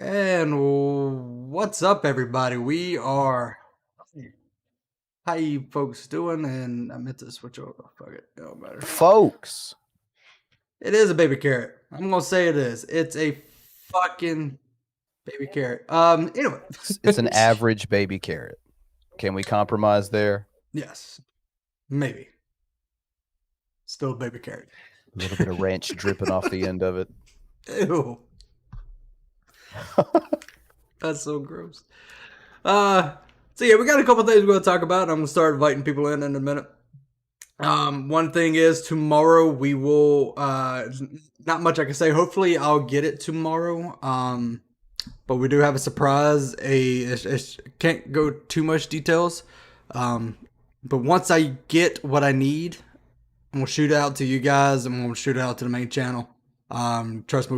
And what's up, everybody? How you folks doing? And I meant to switch over. Fuck it. It don't matter. Folks. It is a baby carrot. I'm going to say it is. It's a fucking baby carrot. Anyway. It's an average baby carrot. Can we compromise there? Yes. Maybe. Still a baby carrot. A little bit of ranch dripping off the end of it. Ew. That's so gross. So yeah, we got a couple things we're going to talk about. I'm going to start inviting people in a minute. One thing is tomorrow we will, not much I can say. Hopefully I'll get it tomorrow. But we do have a surprise. Can't go too much details. But once I get what I need, I'm going to shoot it out to you guys. I'm going to shoot it out to the main channel. Trust me,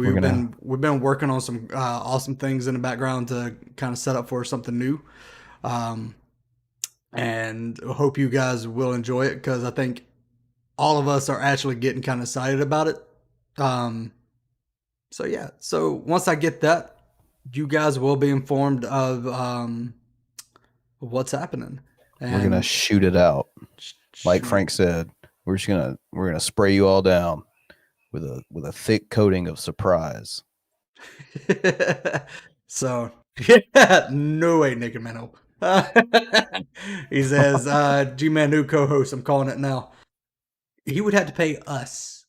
we've been working on some awesome things in the background to kind of set up for something new. And I hope you guys will enjoy it because I think all of us are actually getting kind of excited about it. So yeah, so once I get that, you guys will be informed of what's happening. And we're gonna shoot it out, like Frank said. We're gonna spray you all down with a thick coating of surprise. So yeah, no way, Nicky man. He says, G-Man new co-host, I'm calling it now. He would have to pay us.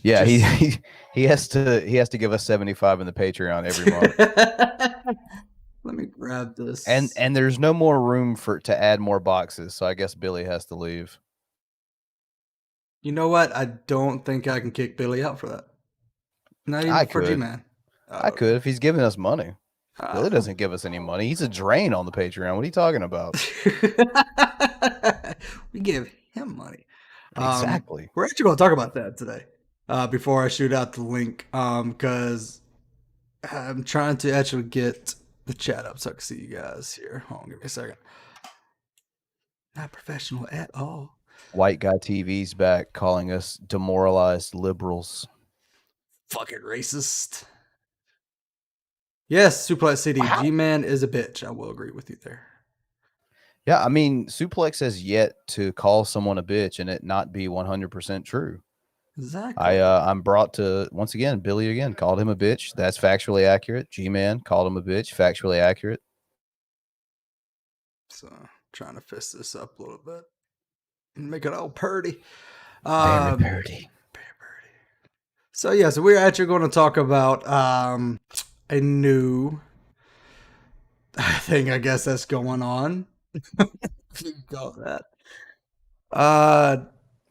He has to give us 75 in the Patreon every month. Let me grab this. And there's no more room to add more boxes, so I guess Billy has to leave. You know what? I don't think I can kick Billy out for that. Not even for G-Man. I could if he's giving us money. Billy doesn't give us any money. He's a drain on the Patreon. What are you talking about? We give him money. Exactly. We're actually going to talk about that today. Before I shoot out the link, because I'm trying to actually get the chat up so I can see you guys here. Hold on, give me a second. Not professional at all. White Guy TV's back calling us demoralized liberals. Fucking racist. Yes, Suplex City. Wow. G-Man is a bitch. I will agree with you there. Yeah, I mean, Suplex has yet to call someone a bitch and it not be 100% true. Exactly. I'm brought to, once again, Billy again called him a bitch. That's factually accurate. G-Man called him a bitch. Factually accurate. So, trying to fist this up a little bit and make it all purty. Very purty. So, yeah, so we're actually going to talk about a new thing, I guess, that's going on. If you call that.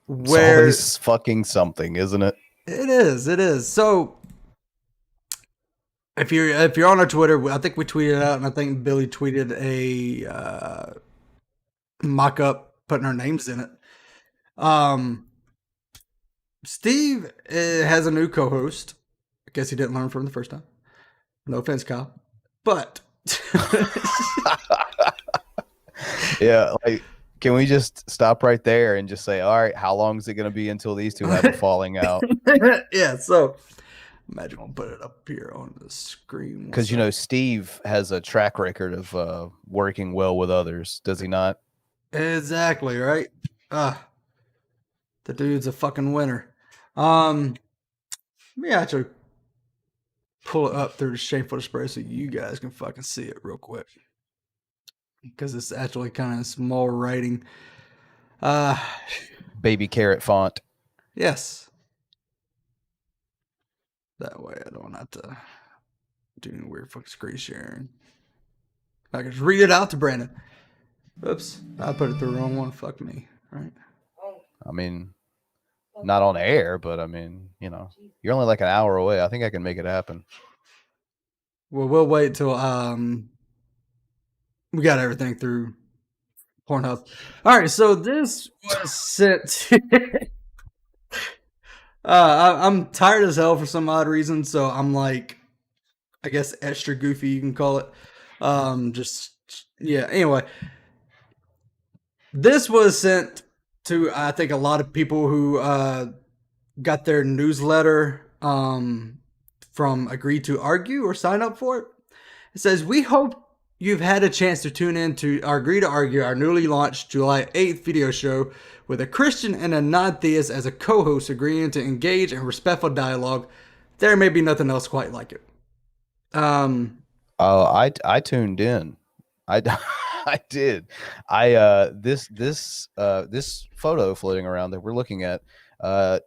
Where it's fucking something, isn't it? It is. So if you're on our Twitter, I think we tweeted out, and I think Billy tweeted a mock-up putting our names in it. Steve has a new co-host. I guess he didn't learn from the first time. No offense, Kyle. But yeah, like, can we just stop right there and just say, all right, how long is it going to be until these two have a falling out? Yeah, so imagine I'll put it up here on the screen. Because, you know, Steve has a track record of working well with others, does he not? Exactly, right? The dude's a fucking winner. Let me actually pull it up through the shameful spray so you guys can fucking see it real quick. Because it's actually kind of small writing. Baby carrot font. Yes. That way I don't have to do any weird fucking screen sharing. I can just read it out to Brandon. Oops. I put it the wrong one. Fuck me. Right? I mean, not on air, but I mean, you know, you're only like an hour away. I think I can make it happen. Well, we'll wait till we got everything through Pornhub. All right, so this was sent. I'm tired as hell for some odd reason, so I'm like, I guess extra goofy, you can call it. Yeah. Anyway, this was sent to I think a lot of people who got their newsletter from Agree to Argue or sign up for it. It says, we hope you've had a chance to tune in to our Agree to Argue, our newly launched July 8th video show with a Christian and a non-theist as a co-host agreeing to engage in respectful dialogue. There may be nothing else quite like it. I tuned in. I did. This photo floating around that we're looking at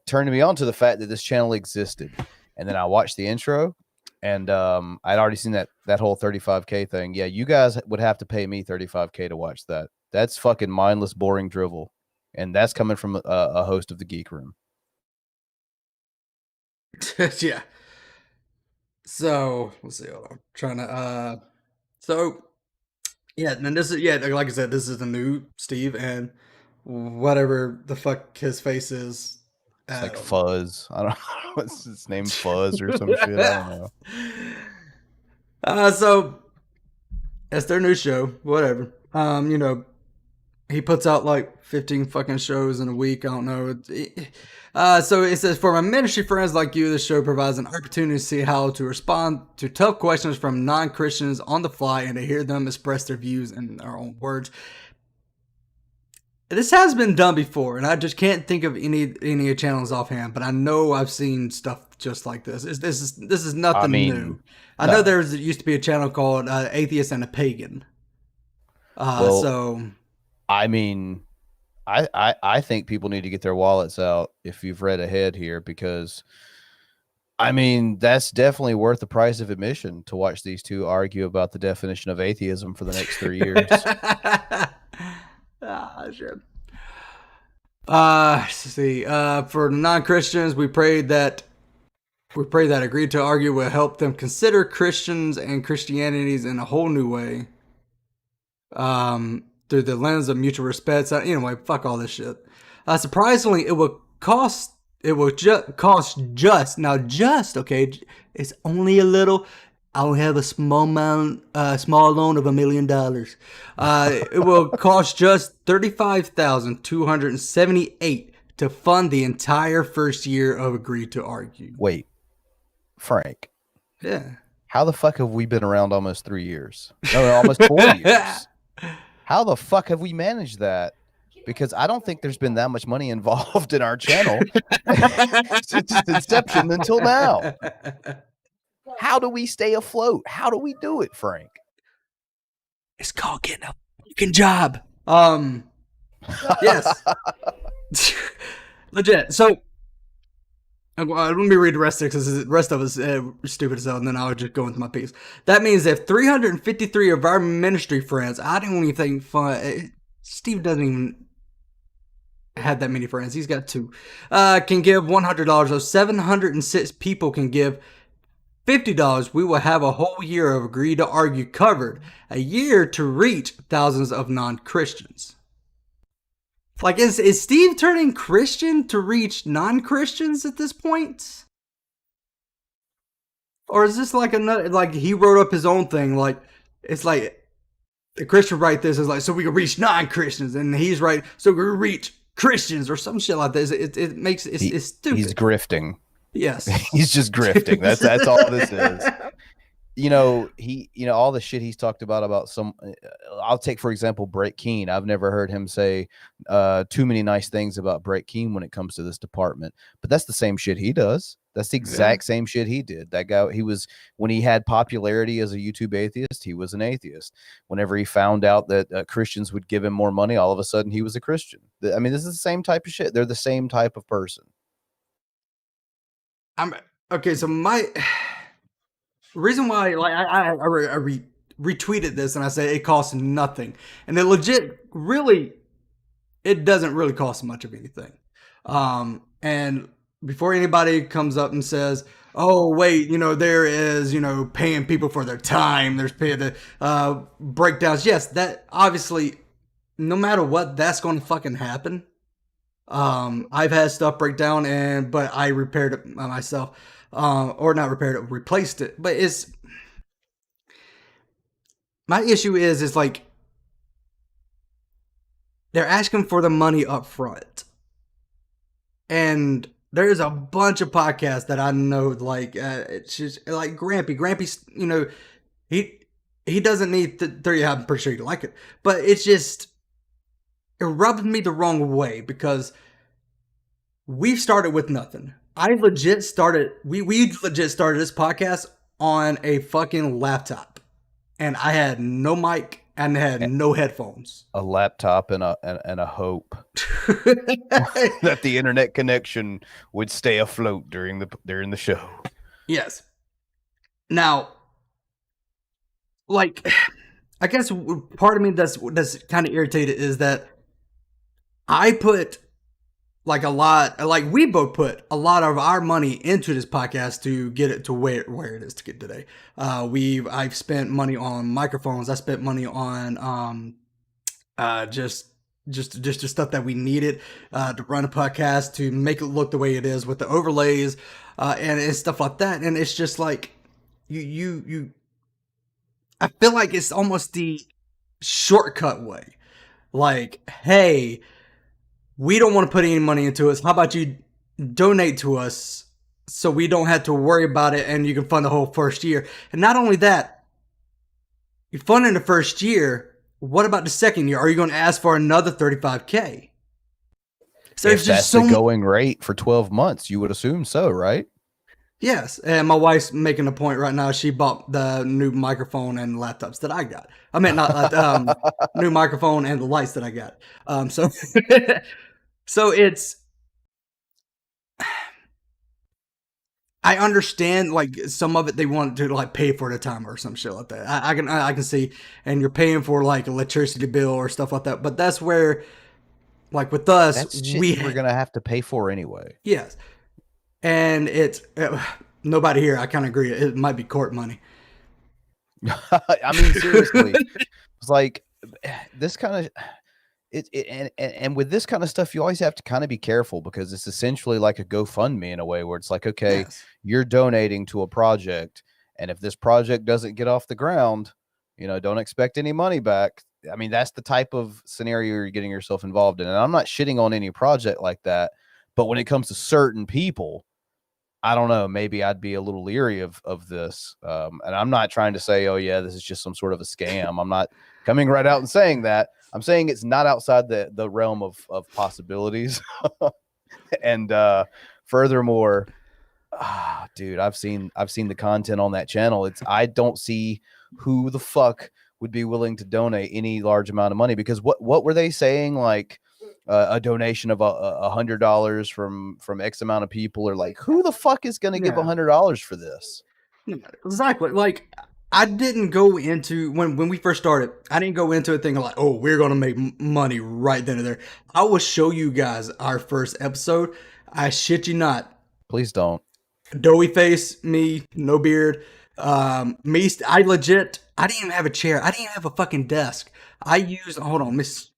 turned me on to the fact that this channel existed, and then I watched the intro, and I'd already seen that whole 35K thing. Yeah, you guys would have to pay me 35K to watch that. That's fucking mindless, boring drivel, and that's coming from a host of the Geek Room. Yeah. So let's see. Hold on. I'm trying to. So yeah, and this is like I said, this is the new Steve and whatever the fuck his face is. It's like Fuzz. I don't know what's his name, Fuzz or some shit. I don't know. So it's their new show. Whatever. You know, he puts out like 15 fucking shows in a week. I don't know. So it says, for my ministry friends like you, this show provides an opportunity to see how to respond to tough questions from non-Christians on the fly and to hear them express their views in their own words. This has been done before, and I just can't think of any channels offhand, but I know I've seen stuff just like this. This is nothing new. I know there used to be a channel called Atheist and a Pagan. I mean, I think people need to get their wallets out if you've read ahead here, because I mean, that's definitely worth the price of admission to watch these two argue about the definition of atheism for the next 3 years. Shit. Let's see. For non-Christians, we pray that Agree to Argue will help them consider Christians and Christianities in a whole new way. Through the lens of mutual respect. So, anyway, fuck all this shit. Surprisingly, it will cost just okay. It's only a little. I'll have a small loan of $1 million. It will cost just $35,278 to fund the entire first year of Agree to Argue. Wait, Frank. Yeah. How the fuck have we been around almost 3 years? No, almost 4 years. How the fuck have we managed that? Because I don't think there's been that much money involved in our channel since its inception until now. How do we stay afloat? How do we do it, Frank? It's called getting a fucking job. Yes. Legit. So, let me read the rest of it, because the rest of us stupid as hell, and then I'll just go into my piece. That means that 353 of our ministry friends, I don't even think Steve doesn't even have that many friends. He's got 2. Can give $100. So 706 people can give $50. We will have a whole year of Agree to Argue covered. A year to reach thousands of non-Christians. Like, is Steve turning Christian to reach non-Christians at this point? Or is this like another, like he wrote up his own thing? Like, it's like the Christian write this is like, so we can reach non-Christians, and he's right, so we can reach Christians or some shit like this. It makes it's stupid. He's grifting. Yes, he's just grifting. That's all this is. You know, all the shit he's talked about some, I'll take, for example, Brett Keane. I've never heard him say too many nice things about Brett Keane when it comes to this department, but that's the same shit he does. That's the exact same shit he did. That guy, when he had popularity as a YouTube atheist, he was an atheist. Whenever he found out that Christians would give him more money, all of a sudden he was a Christian. I mean, this is the same type of shit. They're the same type of person. Okay, so my reason why, like, I retweeted this and I said it costs nothing, and it doesn't really cost much of anything. And before anybody comes up and says, "Oh wait, there is paying people for their time, there's paying the breakdowns," yes, that obviously, no matter what, that's going to fucking happen. I've had stuff break down, but I repaired it myself. Or not repaired it, replaced it. But my issue is like, they're asking for the money up front. And there's a bunch of podcasts that I know, like it's just like Grampy's, he he doesn't need 30. I'm pretty sure he'd like it, but it's just it rubs me the wrong way because we've started with nothing. We legit started this podcast on a fucking laptop, and I had no mic and had no headphones. A laptop and a hope that the internet connection would stay afloat during the show. Yes. Now, like, I guess part of me that's kind of irritated is that I put we both put a lot of our money into this podcast to get it to where it is to get today. I've spent money on microphones. I spent money on just stuff that we needed to run a podcast, to make it look the way it is with the overlays and stuff like that. And it's just like you I feel like it's almost the shortcut way. Like, hey, we don't want to put any money into us. How about you donate to us so we don't have to worry about it and you can fund the whole first year? And not only that, you're funding the first year. What about the second year? Are you going to ask for another $35K? So if that's the going rate for 12 months, you would assume so, right? Yes, and my wife's making a point right now. She bought the new microphone and laptops that I got. I mean, not new microphone and the lights that I got. So it's. I understand, like, some of it they want to like pay for the time or some shit like that. I can see, and you're paying for like electricity bill or stuff like that. But that's where, like with us, we're gonna have to pay for anyway. Yes. And it's nobody here. I kind of agree. It might be court money. I mean, seriously, it's like this kind of and with this kind of stuff, you always have to kind of be careful because it's essentially like a GoFundMe in a way where it's like, okay, yes, you're donating to a project, and if this project doesn't get off the ground, don't expect any money back. I mean, that's the type of scenario you're getting yourself involved in. And I'm not shitting on any project like that, but when it comes to certain people, I don't know, maybe I'd be a little leery of this. And I'm not trying to say, oh yeah, this is just some sort of a scam. I'm not coming right out and saying that. I'm saying it's not outside the realm of possibilities. And furthermore, dude, I've seen the content on that channel. I don't see who the fuck would be willing to donate any large amount of money, because what were they saying? Like a donation of $100 from X amount of people, or like, who the fuck is going to give $100 for this? Exactly. Like, I didn't go into when we first started. I didn't go into it thinking like, oh, we're going to make money right then and there. I will show you guys our first episode. I shit you not. Please don't. Doughy face, me, no beard. I didn't even have a chair. I didn't even have a fucking desk. Hold on, let's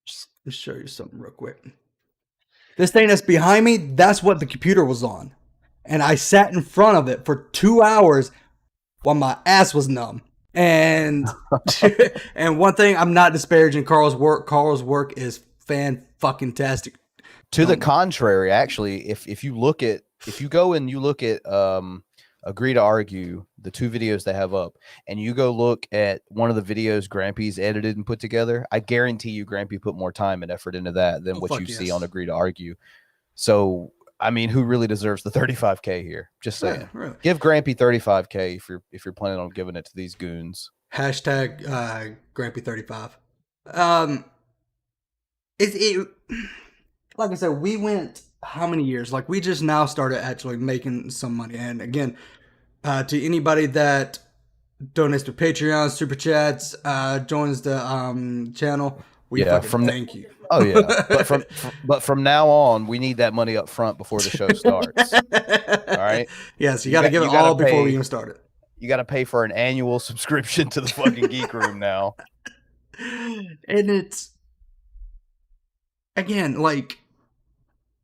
show you something real quick. This thing that's behind me, that's what the computer was on. And I sat in front of it for 2 hours while my ass was numb. And and one thing, I'm not disparaging Carl's work. Carl's work is fan-fucking-tastic. To the contrary, actually, if you go and you look at Agree to Argue, the 2 videos they have up, and you go look at one of the videos Grampy's edited and put together, I guarantee you Grampy put more time and effort into that than what you see on Agree to Argue. So, I mean, who really deserves the $35K here? Just saying. Yeah, really. Give Grampy $35K if you're planning on giving it to these goons. Hashtag Grampy35. Like I said, we went how many years? Like, we just now started actually making some money. And again, to anybody that donates to Patreon, Super Chats, joins the channel, we thank you. Oh yeah, but from now on, we need that money up front before the show starts. All right. Yes, you got to give it all before we even start it. You got to pay for an annual subscription to the fucking Geek Room now. And it's, again, like,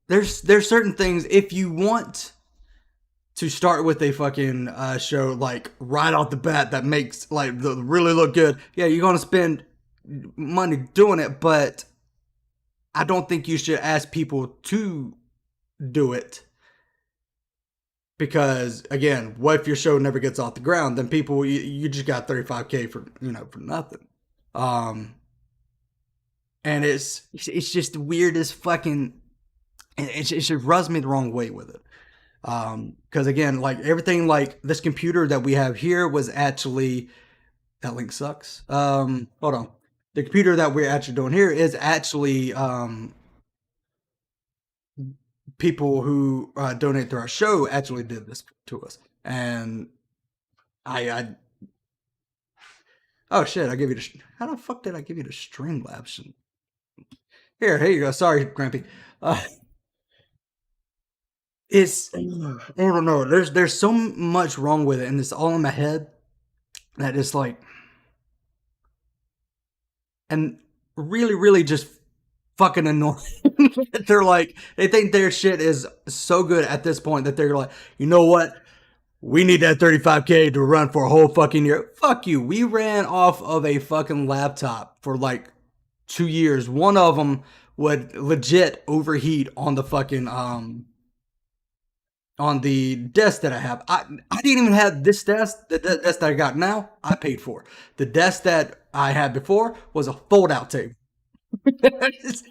there's certain things, if you want to start with a fucking show like right off the bat that makes like really look good, yeah, you're gonna spend money doing it, but I don't think you should ask people to do it Because again, what if your show never gets off the ground? Then people, you just got 35K for for nothing. And it's just weird as fucking. It just rubs me the wrong way with it. Because again, like everything, like this computer that we have here was actually that link sucks. Hold on, the computer that we're actually doing here is actually people who donate to our show actually did this to us, and I oh shit, I give you the how the fuck did I give you the Streamlabs? Here you go. Sorry, Grampy. It's I don't know. There's so much wrong with it, and it's all in my head that it's like, and really just fucking annoying. They're like, they think their shit is so good at this point that they're like, you know what? We need that 35K to run for a whole fucking year. Fuck you. We ran off of a fucking laptop for like 2 years. One of them would legit overheat on the fucking on the desk that I have. I didn't even have this desk. The desk that I got now, I paid for. The desk that I had before was a fold-out table.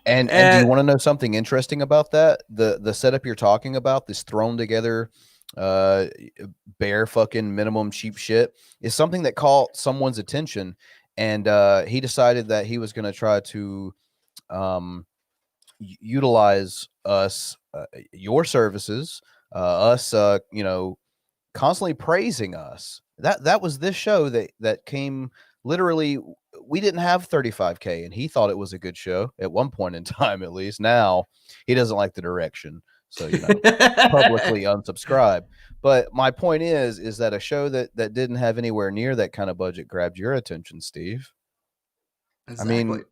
and do you want to know something interesting about that? The setup you're talking about, this thrown together bare fucking minimum cheap shit, is something that caught someone's attention, and he decided that he was going to try to utilize us, your services, us, constantly praising us. That was this show that came literally. We didn't have 35K, and he thought it was a good show at one point in time. At least now he doesn't like the direction, so publicly unsubscribe. But my point is that a show that didn't have anywhere near that kind of budget grabbed your attention, Steve. Exactly. I mean,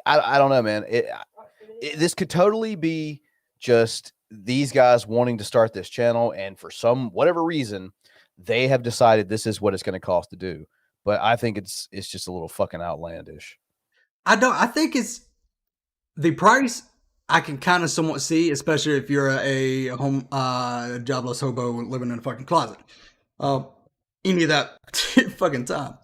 I don't know, man. This could totally be just these guys wanting to start this channel, and for whatever reason, they have decided this is what it's going to cost to do. But I think it's just a little fucking outlandish. I think it's the price. I can kind of somewhat see, especially if you're a home jobless hobo living in a fucking closet. You need that fucking time.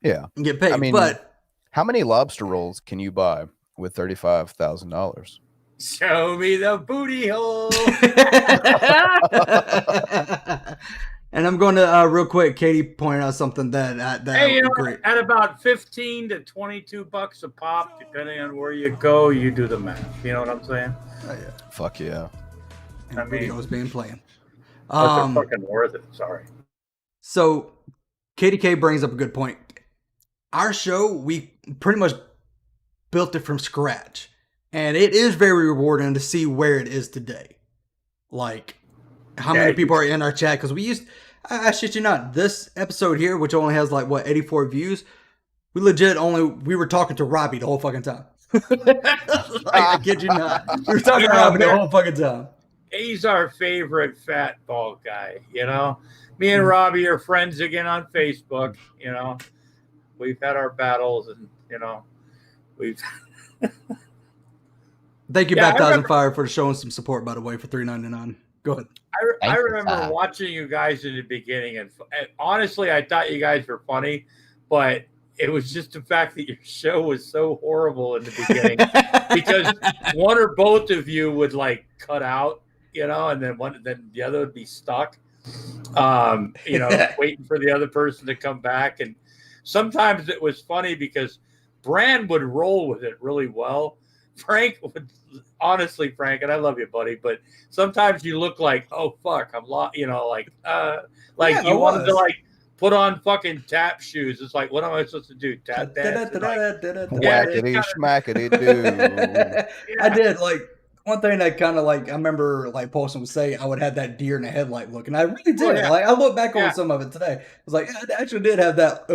Yeah, and get paid. I mean, but how many lobster rolls can you buy with $35,000? Show me the booty hole. And I'm going to real quick. Katie pointed out something that hey, great. At about $15 to $22 a pop, depending on where you go, you do the math. You know what I'm saying? Oh, yeah. Fuck yeah. And videos being playing. They're fucking worth it. Sorry. So, Katie K brings up a good point. Our show, we pretty much built it from scratch, and it is very rewarding to see where it is today. Like, how many people are in our chat? Because we used, I shit you not, this episode here, which only has like, 84 views, we were talking to Robbie the whole fucking time. I kid you not. We were talking to Robbie the whole fucking time. He's our favorite fat bald guy, Me and Robbie are friends again on Facebook, We've had our battles, and, we've... Thank you, Baptizing Fire, for showing some support, by the way, for $3.99. Go ahead. I remember watching you guys in the beginning, and honestly, I thought you guys were funny, but it was just the fact that your show was so horrible in the beginning because one or both of you would like cut out, and then the other would be stuck, waiting for the other person to come back. And sometimes it was funny because Bran would roll with it really well. Frank would, honestly, Frank, and I love you, buddy, but sometimes you look like, oh fuck, I'm lost, you wanted to like put on fucking tap shoes. It's like, what am I supposed to do? Tap dance? Whackity schmackity do. I did like one thing that kind of like I remember like Paulson would say I would have that deer in the headlight look, and I really did. Like I look back on some of it today. I was like, I actually did have that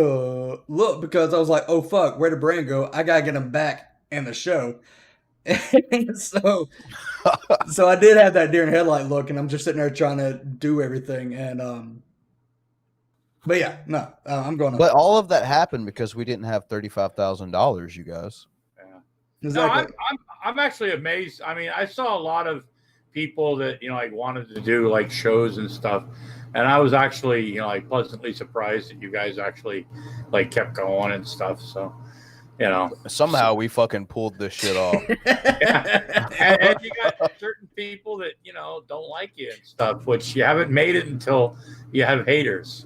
look because I was like, oh fuck, where did Bran go? I gotta get him back in the show. so I did have that deer in headlight look, and I'm just sitting there trying to do everything, and but yeah, no, I'm going. But all of that happened because we didn't have $35,000, you guys. Yeah, exactly. No, I'm actually amazed. I mean, I saw a lot of people that like wanted to do like shows and stuff, and I was actually like pleasantly surprised that you guys actually like kept going and stuff. So somehow we fucking pulled this shit off. Yeah. And you got certain people that don't like you and stuff, which you haven't made it until you have haters,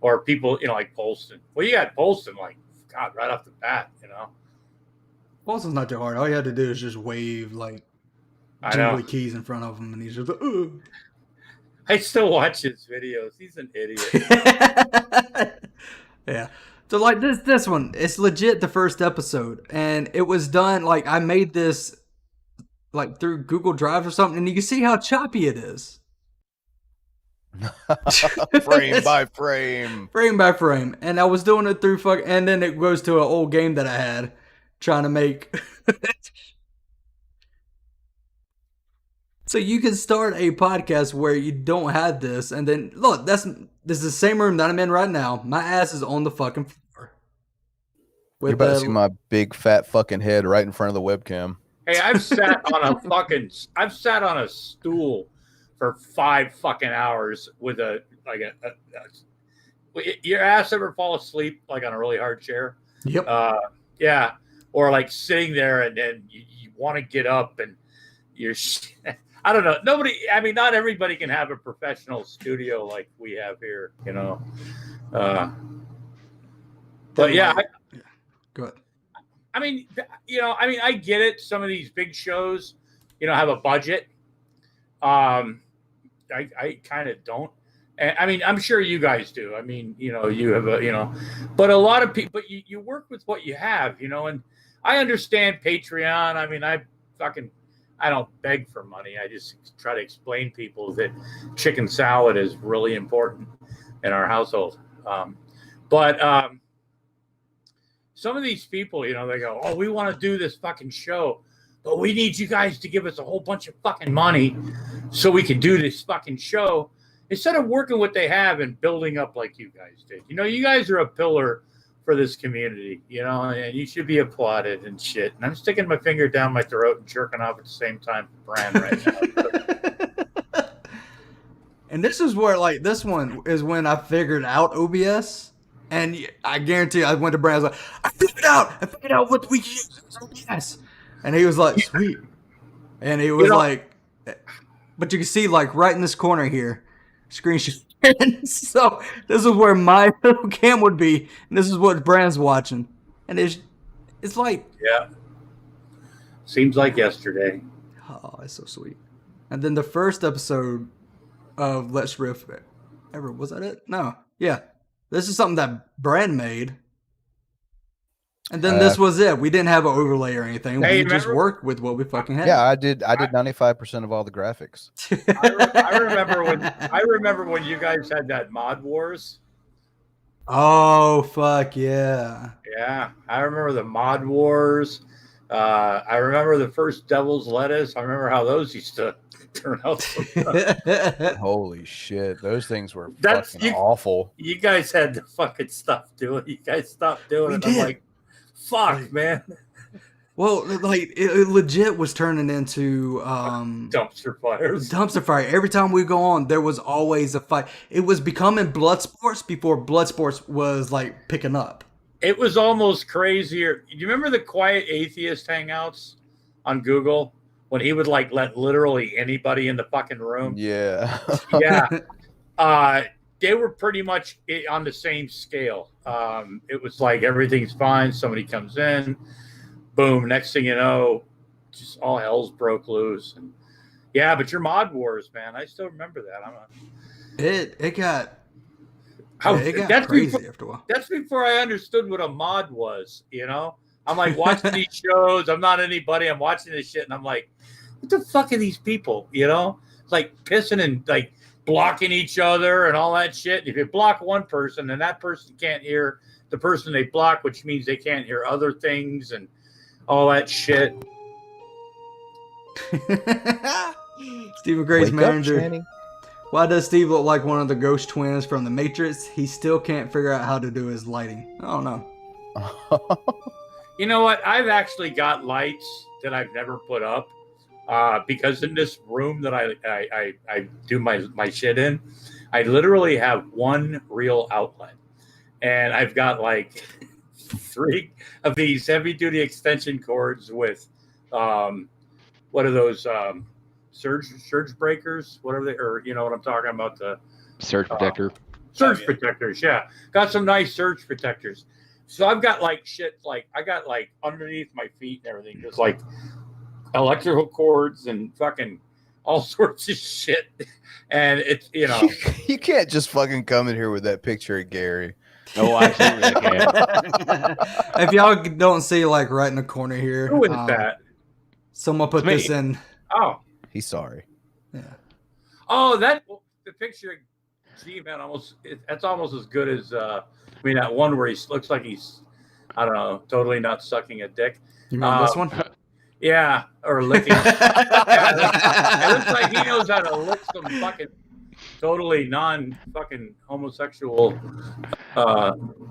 or people like Polston. Well, you got Polston like God right off the bat, Polston's not too hard. All you had to do is just wave like jingly keys in front of him, and he's just like, ooh. I still watch his videos. He's an idiot. Yeah. So like this one, it's legit the first episode, and it was done like I made this like through Google Drive or something, and you can see how choppy it is. Frame by frame. Frame by frame. And I was doing it through and then it goes to an old game that I had trying to make. So you can start a podcast where you don't have this, and then look, this is the same room that I'm in right now. My ass is on the fucking floor. You're about to see my big fat fucking head right in front of the webcam. Hey, I've sat on a stool for 5 fucking hours with your ass ever fall asleep like on a really hard chair? Yep. Yeah. Or like sitting there and then you want to get up and you're I don't know. Not everybody can have a professional studio like we have here, but yeah. Go ahead. I get it. Some of these big shows, have a budget. I kind of don't. I'm sure you guys do. You have but a lot of people, but you work with what you have, and I understand Patreon. I don't beg for money. I just try to explain people that chicken salad is really important in our household. But some of these people, they go, oh, we want to do this fucking show, but we need you guys to give us a whole bunch of fucking money so we can do this fucking show. Instead of working what they have and building up like you guys did. You guys are a pillar for this community, and you should be applauded and shit. And I'm sticking my finger down my throat and jerking off at the same time for Bran right now. And this is where, this one is when I figured out OBS. And I guarantee I went to Bran, I was like, I figured out what we use OBS. And he was like, sweet. And he was like, but you can see, right in this corner here, screen share. So this is where my little cam would be, and this is what Bran's watching, and it's like, yeah, seems like yesterday. Oh, it's so sweet. And then the first episode of Let's Riff, was that it? No, yeah, this is something that Bran made, and then this was it. We didn't have an overlay or anything. We just worked with what we fucking had. Yeah, I did 95% of all the graphics. I remember when you guys had that Mod Wars. Oh fuck yeah! Yeah, I remember the Mod Wars. I remember the first Devil's Lettuce. I remember how those used to turn out. Holy shit, those things were fucking awful. You guys had to fucking stop doing it. You guys stopped doing it. I'm like, fuck, man. Well, it legit was turning into dumpster fires. Dumpster fire. Every time we go on, there was always a fight. It was becoming Bloodsports before Bloodsports was picking up. It was almost crazier. Do you remember the Quiet Atheist hangouts on Google when he would let literally anybody in the fucking room? Yeah. Yeah. They were pretty much on the same scale. It was everything's fine. Somebody comes in. Boom, next thing you know, just all hell's broke loose. And yeah, but your Mod Wars, man, I still remember that. It got crazy after a while. That's before I understood what a mod was, I'm watching these shows, I'm not anybody, I'm watching this shit, and I'm like, what the fuck are these people, pissing and blocking each other and all that shit. If you block one person, then that person can't hear the person they block, which means they can't hear other things and all that shit. Stephen Gray's manager. Why does Steve look like one of the ghost twins from The Matrix? He still can't figure out how to do his lighting. I don't know. You know what? I've actually got lights that I've never put up because in this room that I do my shit in, I literally have one real outlet, and I've got like 3 of these heavy duty extension cords with what are those surge breakers? What are they? Or you know what I'm talking about? The Surge protector. Surge protectors, yeah. Got some nice surge protectors. So I've got like shit, like I got like underneath my feet and everything, just like electrical cords and fucking all sorts of shit. And it's, you know. You can't just fucking come in here with that picture of Gary. Oh, absolutely, I can. If y'all don't see, like right in the corner here, Who is that? someone put It's this me. in. Oh. He's sorry. Yeah. Oh, the picture, gee, man, that's almost as good as, I mean, that one where he looks like he's, I don't know, totally not sucking a dick. You remember this one? Yeah, or licking. Yeah, it looks like he knows how to lick some fucking totally non-fucking homosexual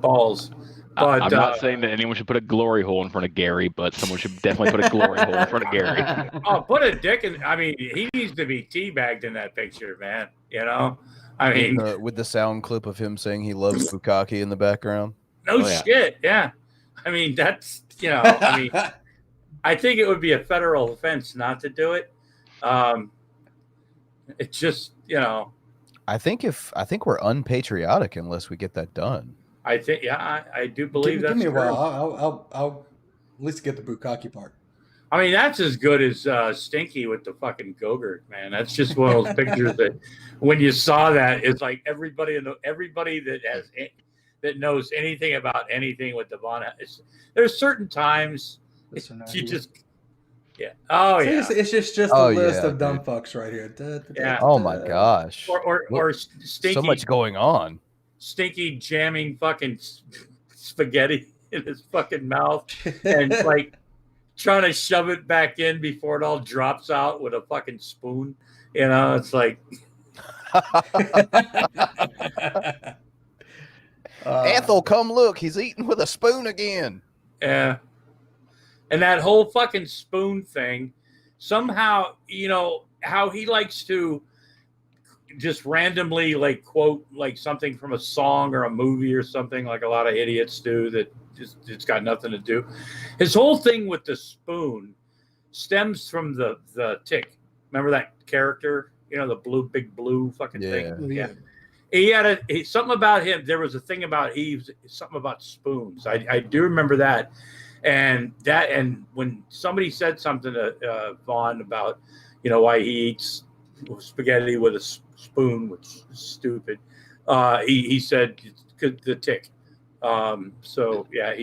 balls. But I'm not saying that anyone should put a glory hole in front of Gary, but someone should definitely put a glory hole in front of Gary. Oh, put a dick in. I mean, he needs to be teabagged in that picture, man. You know, I mean, With the sound clip of him saying he loves bukkake in the background. no yeah. shit. Yeah, I mean that's I mean, I think it would be a federal offense not to do it. It's just I think we're unpatriotic unless we get that done. I think I do believe Give that's me a true. while. I'll at least get the bukkake part. I mean, that's as good as Stinky with the fucking Go-Gurt, man. That's just one of those pictures that, when you saw that, it's like everybody that knows anything about anything with the Von. There's certain times This one right you here. just, oh See, yeah, it's just a Oh, list yeah, of dumb dude. fucks right here. Yeah. Oh my gosh. or Stinky, So much going on. Stinky jamming fucking spaghetti in his fucking mouth and like trying to shove it back in before it all drops out with a fucking spoon. It's like Ethel, come look. He's eating with a spoon again. yeah. And that whole fucking spoon thing, somehow, how he likes to just randomly like quote like something from a song or a movie or something, like a lot of idiots do, that just it's got nothing to do. His whole thing with the spoon stems from the Tick. Remember that character? The big blue fucking thing. Yeah. He had something about him. There was a thing about something about spoons. I do remember that. And when somebody said something to Vaughn about, why he eats spaghetti with a spoon, which is stupid, he said the Tick. So yeah,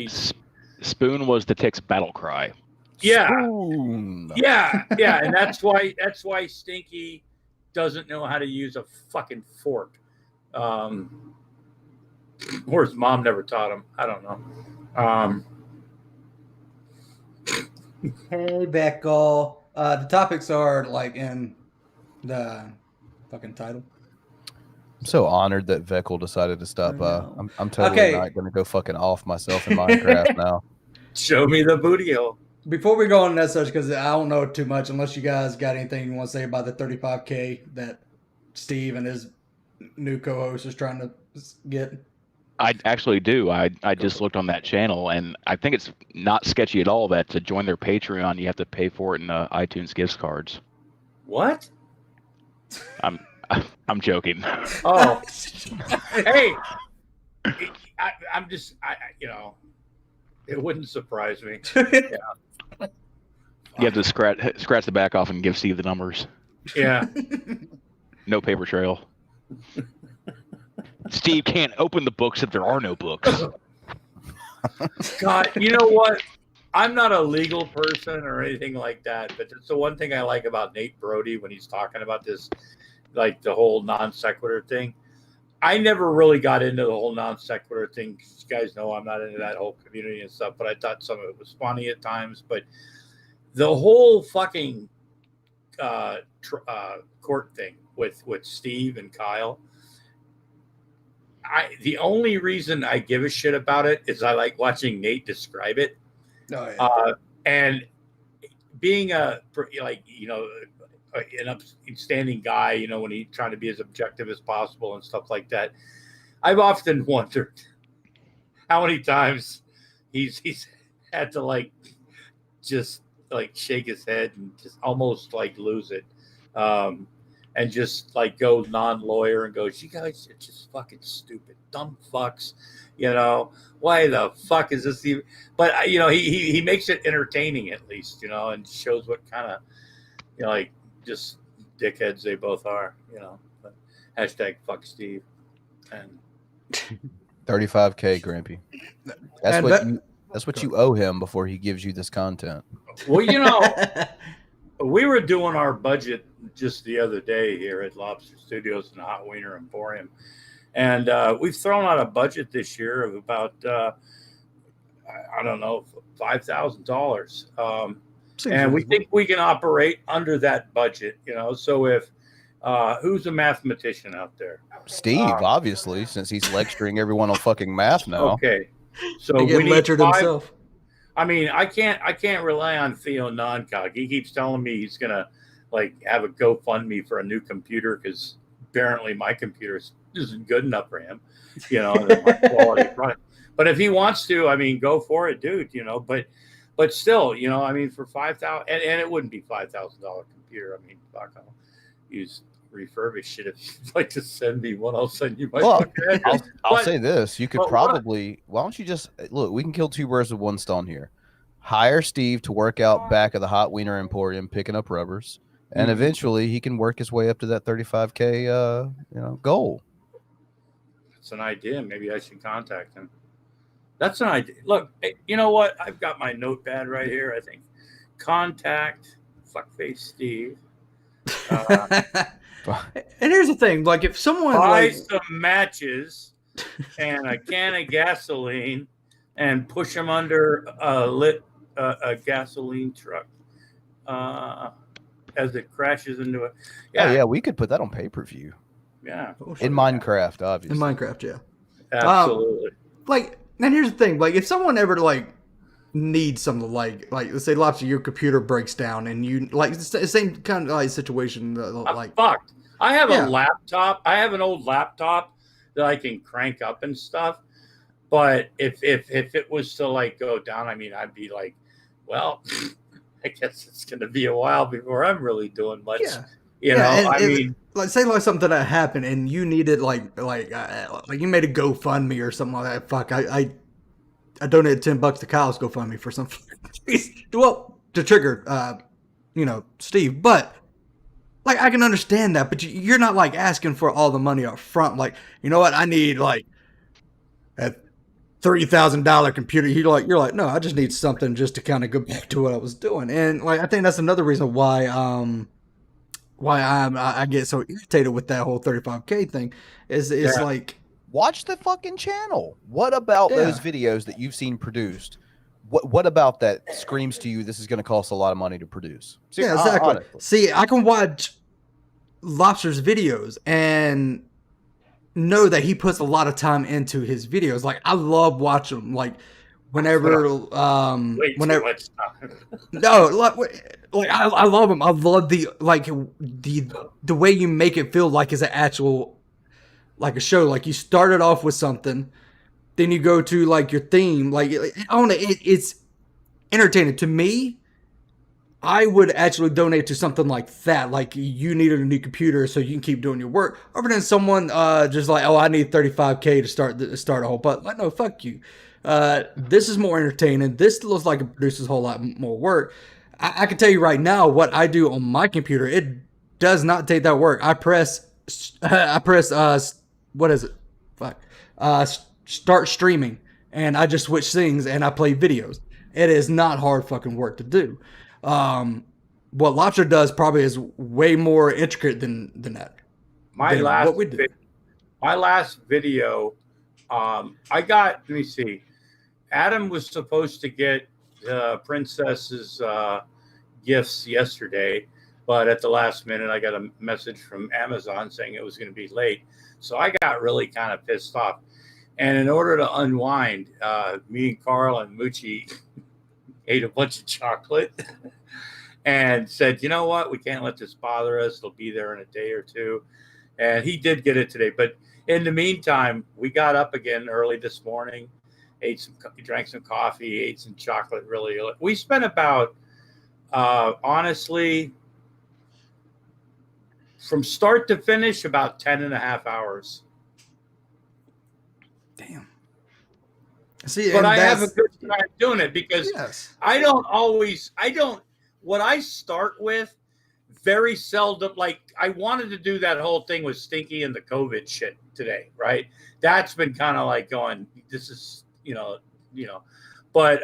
Spoon was the Tick's battle cry. Yeah, Spoon. yeah, and that's why Stinky doesn't know how to use a fucking fork, or his mom never taught him. I don't know. Hey, Vekl. The topics are like in the fucking title. I'm so honored that Vekl decided to stop. I know. I'm totally Okay. not going to go fucking off myself in Minecraft now. Show me the booty hole. Before we go on that such, because I don't know too much, unless you guys got anything you want to say about the 35K that Steve and his new co-host is trying to get. I actually do. I just looked on that channel, and I think it's not sketchy at all that to join their Patreon, you have to pay for it in iTunes gift cards. What? I'm joking. Oh, hey, I'm just, it wouldn't surprise me. You have to scratch the back off and give Steve the numbers. Yeah. No paper trail. Steve can't open the books if there are no books. God, you know what? I'm not a legal person or anything like that, but it's the one thing I like about Nate Brody when he's talking about this, like the whole non sequitur thing. I never really got into the whole non sequitur thing. You guys know I'm not into that whole community and stuff, but I thought some of it was funny at times. But the whole fucking court thing with Steve and Kyle, the only reason I give a shit about it is I like watching Nate describe it. Oh, yeah. And being an upstanding guy, you know, when he's trying to be as objective as possible and stuff like that, I've often wondered how many times he's had to like just like shake his head and just almost like lose it, and just like go non-lawyer and goes, you guys are just fucking stupid, dumb fucks, you know, why the fuck is this even? But you know, he makes it entertaining at least, you know, and shows what kind of, you know, like just dickheads they both are, you know. But hashtag fuck Steve. And 35K, Grampy. That's what you owe him before he gives you this content. well, you know, we were doing our budget just the other day here at Lobster Studios in the Hot Wiener Emporium, and we've thrown out a budget this year of about I don't know, $5,000, and we think we can operate under that budget. You know, so if who's a mathematician out there? Steve, obviously, since he's lecturing everyone on fucking math now. Okay, so he we need lectured himself. I mean, I can't rely on Theo Noncog. He keeps telling me he's gonna like have a GoFundMe for a new computer because apparently my computer isn't good enough for him, you know. My quality product. But if he wants to, I mean, go for it, dude. You know, but still, you know, I mean, for $5,000, and it wouldn't be $5,000 computer. I mean, fuck, I'll use refurbished shit. If you'd like to send me one, I'll send you my fucking address. I'll say this: you could probably. Why don't you just look? We can kill two birds with one stone here. Hire Steve to work out back of the Hot Wiener Emporium, picking up rubbers, and eventually he can work his way up to that 35K, you know, goal. That's an idea. Maybe I should contact him. That's an idea. Look, you know what? I've got my notepad right here. I think contact fuckface Steve. And here's the thing: like, if someone buy some matches and a can of gasoline and push them under a gasoline truck as it crashes into it. Yeah, yeah, we could put that on pay-per-view. Yeah, in Minecraft, obviously. In Minecraft, yeah, absolutely. Like, and here's the thing: like, if someone ever like needs something, like let's say, Lobster, your computer breaks down, and you like the same kind of like situation. Like, fucked. I have a laptop. I have an old laptop that I can crank up and stuff. But if it was to like go down, I mean, I'd be like, well, I guess it's going to be a while before I'm really doing much. Yeah. You know, I mean, like, say like something that happened and you needed like you made a GoFundMe or something like that. Fuck, I donated $10 to Kyle's GoFundMe for something. Well, to trigger, you know, Steve, but like, I can understand that, but you're not like asking for all the money up front. Like, you know what, I need like a $3,000 computer. You're like, no, I just need something just to kind of go back to what I was doing. And like, I think that's another reason why I get so irritated with that whole 35K thing is like, watch the fucking channel. What about those videos that you've seen produced? What about that screams to you this is going to cost a lot of money to produce? Yeah, exactly. See, I can watch Lobster's videos and know that he puts a lot of time into his videos. Like, I love watching them. Like, whenever no, like I love him. I love the way you make it feel like it's an actual, like, a show. Like, you started off with something, then you go to like your theme. Like, I don't know, it's entertaining to me. I would actually donate to something like that. Like, you needed a new computer so you can keep doing your work, other than someone just like, oh, I need 35K to start a whole. But like, no, fuck you. This is more entertaining. This looks like it produces a whole lot more work. I can tell you right now what I do on my computer. It does not take that work. I press what is it? Fuck. Start streaming, and I just switch things and I play videos. It is not hard fucking work to do. What Lobster does probably is way more intricate than that. My last video, I got, let me see. Adam was supposed to get Princess's gifts yesterday, but at the last minute, I got a message from Amazon saying it was going to be late. So I got really kind of pissed off. And in order to unwind, me and Carl and Moochie ate a bunch of chocolate. and said, you know what, we can't let this bother us. It'll be there in a day or two. And he did get it today. But in the meantime, we got up again early this morning, drank some coffee, ate some chocolate really early. We spent about, honestly, from start to finish, about 10 and a half hours. Damn. See, but I have a good time doing it because yes. What I start with very seldom, like I wanted to do that whole thing with Stinky and the COVID shit today, right? That's been kind of like going, this is, but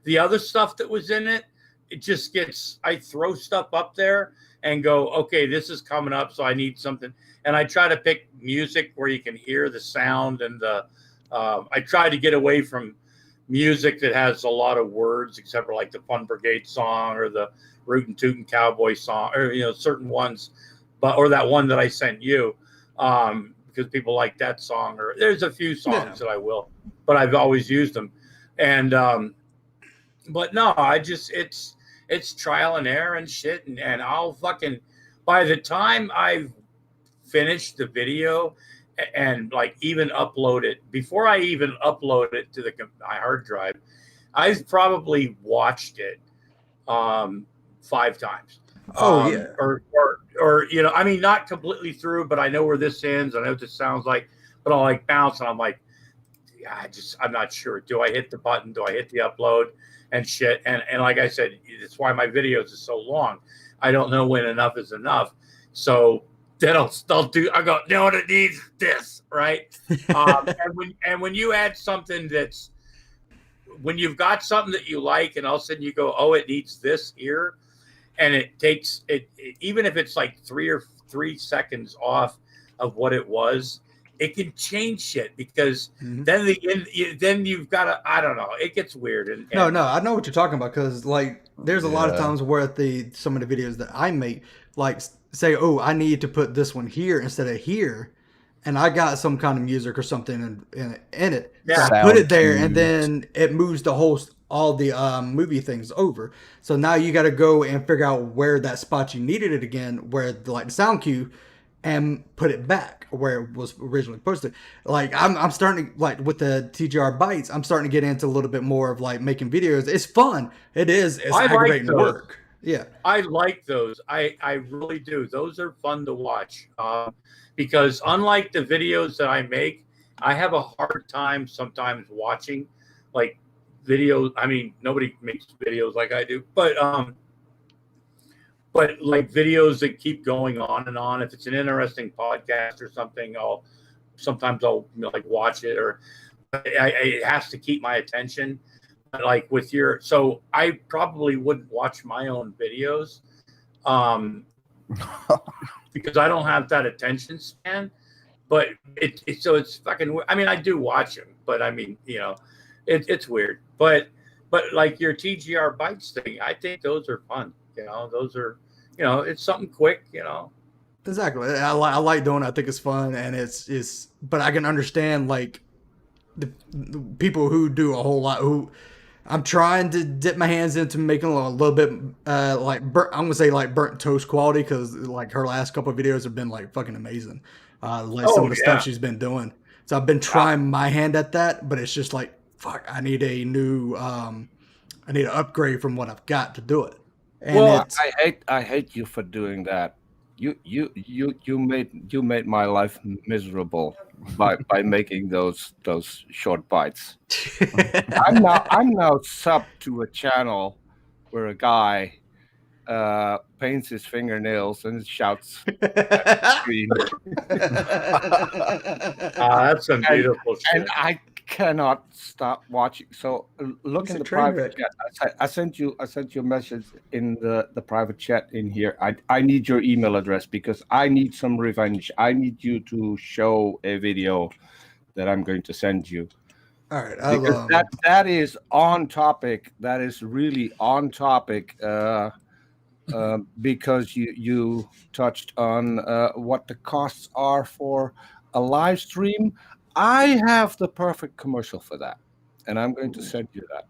the other stuff that was in it, it just gets, I throw stuff up there and go, okay, this is coming up, so I need something. And I try to pick music where you can hear the sound and I try to get away from music that has a lot of words, except for like the Fun Brigade song or the Rootin' Tootin' Cowboy song, or certain ones, or that one that I sent you, because people like that song. Or there's a few songs that I will, but I've always used them. And but no, it's trial and error and shit, and I'll fucking, by the time I've finished the video and like even upload it, before I even upload it to my hard drive, I've probably watched it 5 times. Oh yeah. Or I mean, not completely through, but I know where this ends. I know what this sounds like, but I'll like bounce and I'm like, yeah, I'm not sure. Do I hit the button? Do I hit the upload and shit? And like I said, it's why my videos are so long. I don't know when enough is enough. So then I'll do. I go, no, it needs this, right? And when you add something when you've got something that you like, and all of a sudden you go, oh, it needs this here, and it takes it, even if it's like 3 seconds off of what it was, it can change shit because then you've got to, I don't know, it gets weird. And no, I know what you're talking about, because like there's a lot of times where some of the videos that I make, like say, oh, I need to put this one here instead of here, and I got some kind of music or something in it, so I put it there, and then it moves all the movie things over. So now you got to go and figure out where that spot you needed it again, where the sound cue, and put it back where it was originally posted. Like I'm starting to, like with the TGR bites, I'm starting to get into a little bit more of like making videos. It's fun. It is. It's aggravating work. Yeah. I like those. I really do. Those are fun to watch. Because unlike the videos that I make, I have a hard time sometimes watching like videos. I mean, nobody makes videos like I do, but like videos that keep going on and on. If it's an interesting podcast or something, I'll like watch it, or it has to keep my attention. But like with so I probably wouldn't watch my own videos because I don't have that attention span. But it's fucking. I mean, I do watch them, but I mean, it's weird. But like your TGR bites thing, I think those are fun. Those are. It's something quick, Exactly. I like doing it. I think it's fun, and it's. But I can understand like the people who do a whole lot. Who I'm trying to dip my hands into making a little bit like I'm gonna say like burnt toast quality, because like her last couple of videos have been like fucking amazing. Like some of the stuff she's been doing. So I've been trying my hand at that, but it's just like fuck. I need a new. I need an upgrade from what I've got to do it. And well, I hate you for doing that. You made my life miserable by making those short bites. I'm now sub to a channel where a guy paints his fingernails and shouts at the screen. That's some beautiful shit. And I cannot stop watching. So look in the private chat. I sent you a message in the private chat in here. I need your email address because I need some revenge. I need you to show a video that I'm going to send you. All right, because that is on topic. That is really on topic. Because you touched on what the costs are for a live stream. I have the perfect commercial for that, and I'm going to send you that.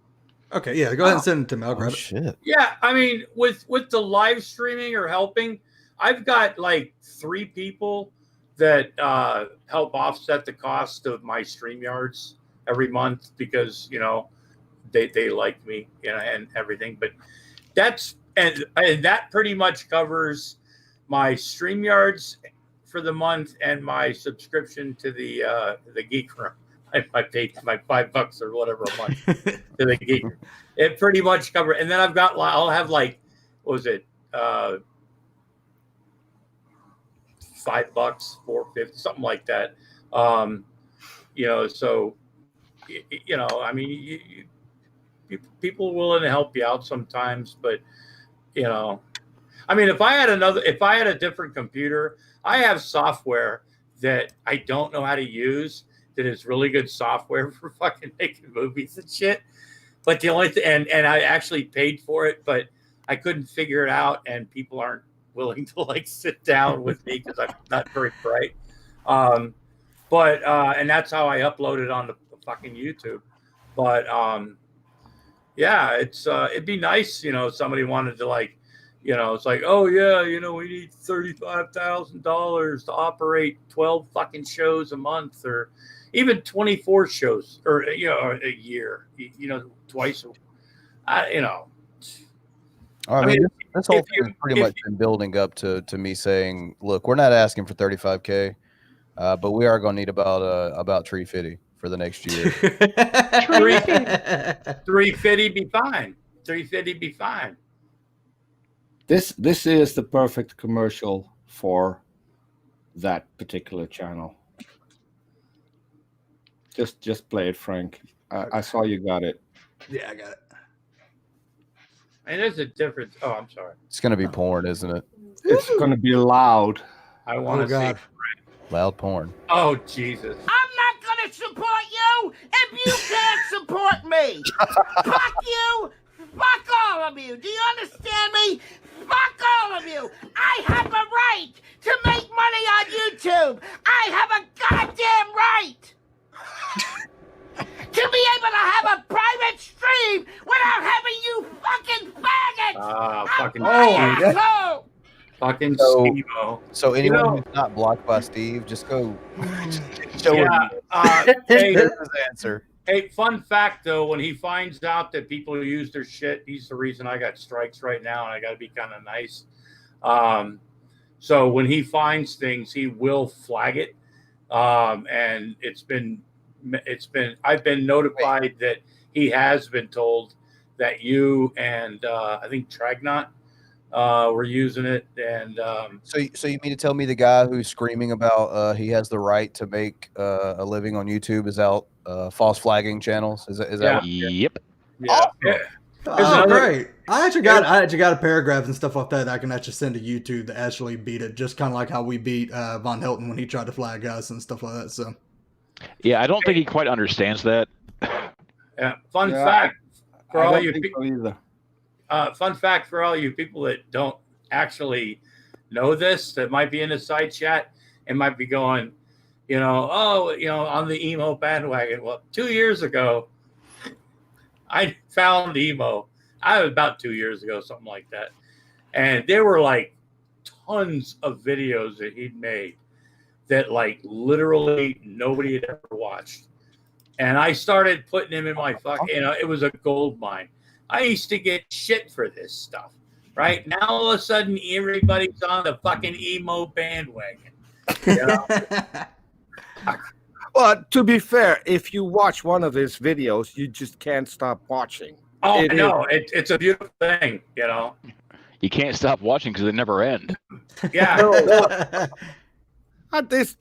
Okay, yeah, go ahead and send it to me. I'll grab it. Shit. Yeah, I mean, with the live streaming or helping, I've got like 3 people that help offset the cost of my StreamYards every month because they like me, and everything. But that's and that pretty much covers my StreamYards for the month and my subscription to the Geek Room. I paid my $5 or whatever a month to the Geek. It pretty much covers. And then I'll have like, what was it? $5, $4.50, something like that. So I mean, people are willing to help you out sometimes, but I mean, if I had a different computer, I have software that I don't know how to use that is really good software for fucking making movies and shit. But the only and I actually paid for it, but I couldn't figure it out, and people aren't willing to like sit down with me because I'm not very bright. And that's how I upload it on the fucking YouTube. But yeah, it'd be nice, if somebody wanted to like, it's like, oh yeah, we need $35,000 to operate 12 fucking shows a month, or even 24 shows, or a year, twice. I mean, this whole thing has pretty much been building up to me saying, look, we're not asking for $35K, but we are going to need about $350 for the next year. $350 be fine. $350 be fine. This is the perfect commercial for that particular channel. Just play it, Frank. I saw you got it. Yeah, I got it. And there's a difference. Oh, I'm sorry. It's going to be porn, isn't it? It's going to be loud. I want to see loud porn. Oh, Jesus. I'm not going to support you if you can't support me. Fuck you. Fuck all of you. Do you understand me? Fuck all of you. I have a right to make money on YouTube. I have a goddamn right to be able to have a private stream without having you fucking faggots. Fucking asshole. Fucking Steve-O. So anyone who's not blocked by Steve, just go show him. Hey, here's his answer. Hey, fun fact though, when he finds out that people use their shit, he's the reason I got strikes right now, and I got to be kind of nice. So when he finds things, he will flag it. And I've been notified that he has been told that you and I think Dragnauct were using it. And so you mean to tell me the guy who's screaming about he has the right to make a living on YouTube is out false flagging channels? Is that? Yep. Yeah. Oh, great! I actually got a paragraph and stuff like that I can actually send to YouTube to actually beat it, just kind of like how we beat Von Helton when he tried to flag us and stuff like that. So. Yeah, I don't think he quite understands that. Yeah. Fun fact for all you people. Fun fact for all you people that don't actually know this, that might be in the side chat and might be going, on the emo bandwagon. Well, 2 years ago, I found emo. About 2 years ago, something like that. And there were like tons of videos that he'd made that like literally nobody had ever watched. And I started putting him in my fucking, it was a gold mine. I used to get shit for this stuff, right? Now all of a sudden everybody's on the fucking emo bandwagon. Well, to be fair, if you watch one of his videos, you just can't stop watching. Oh, it's a beautiful thing, You can't stop watching because they never end. Yeah. This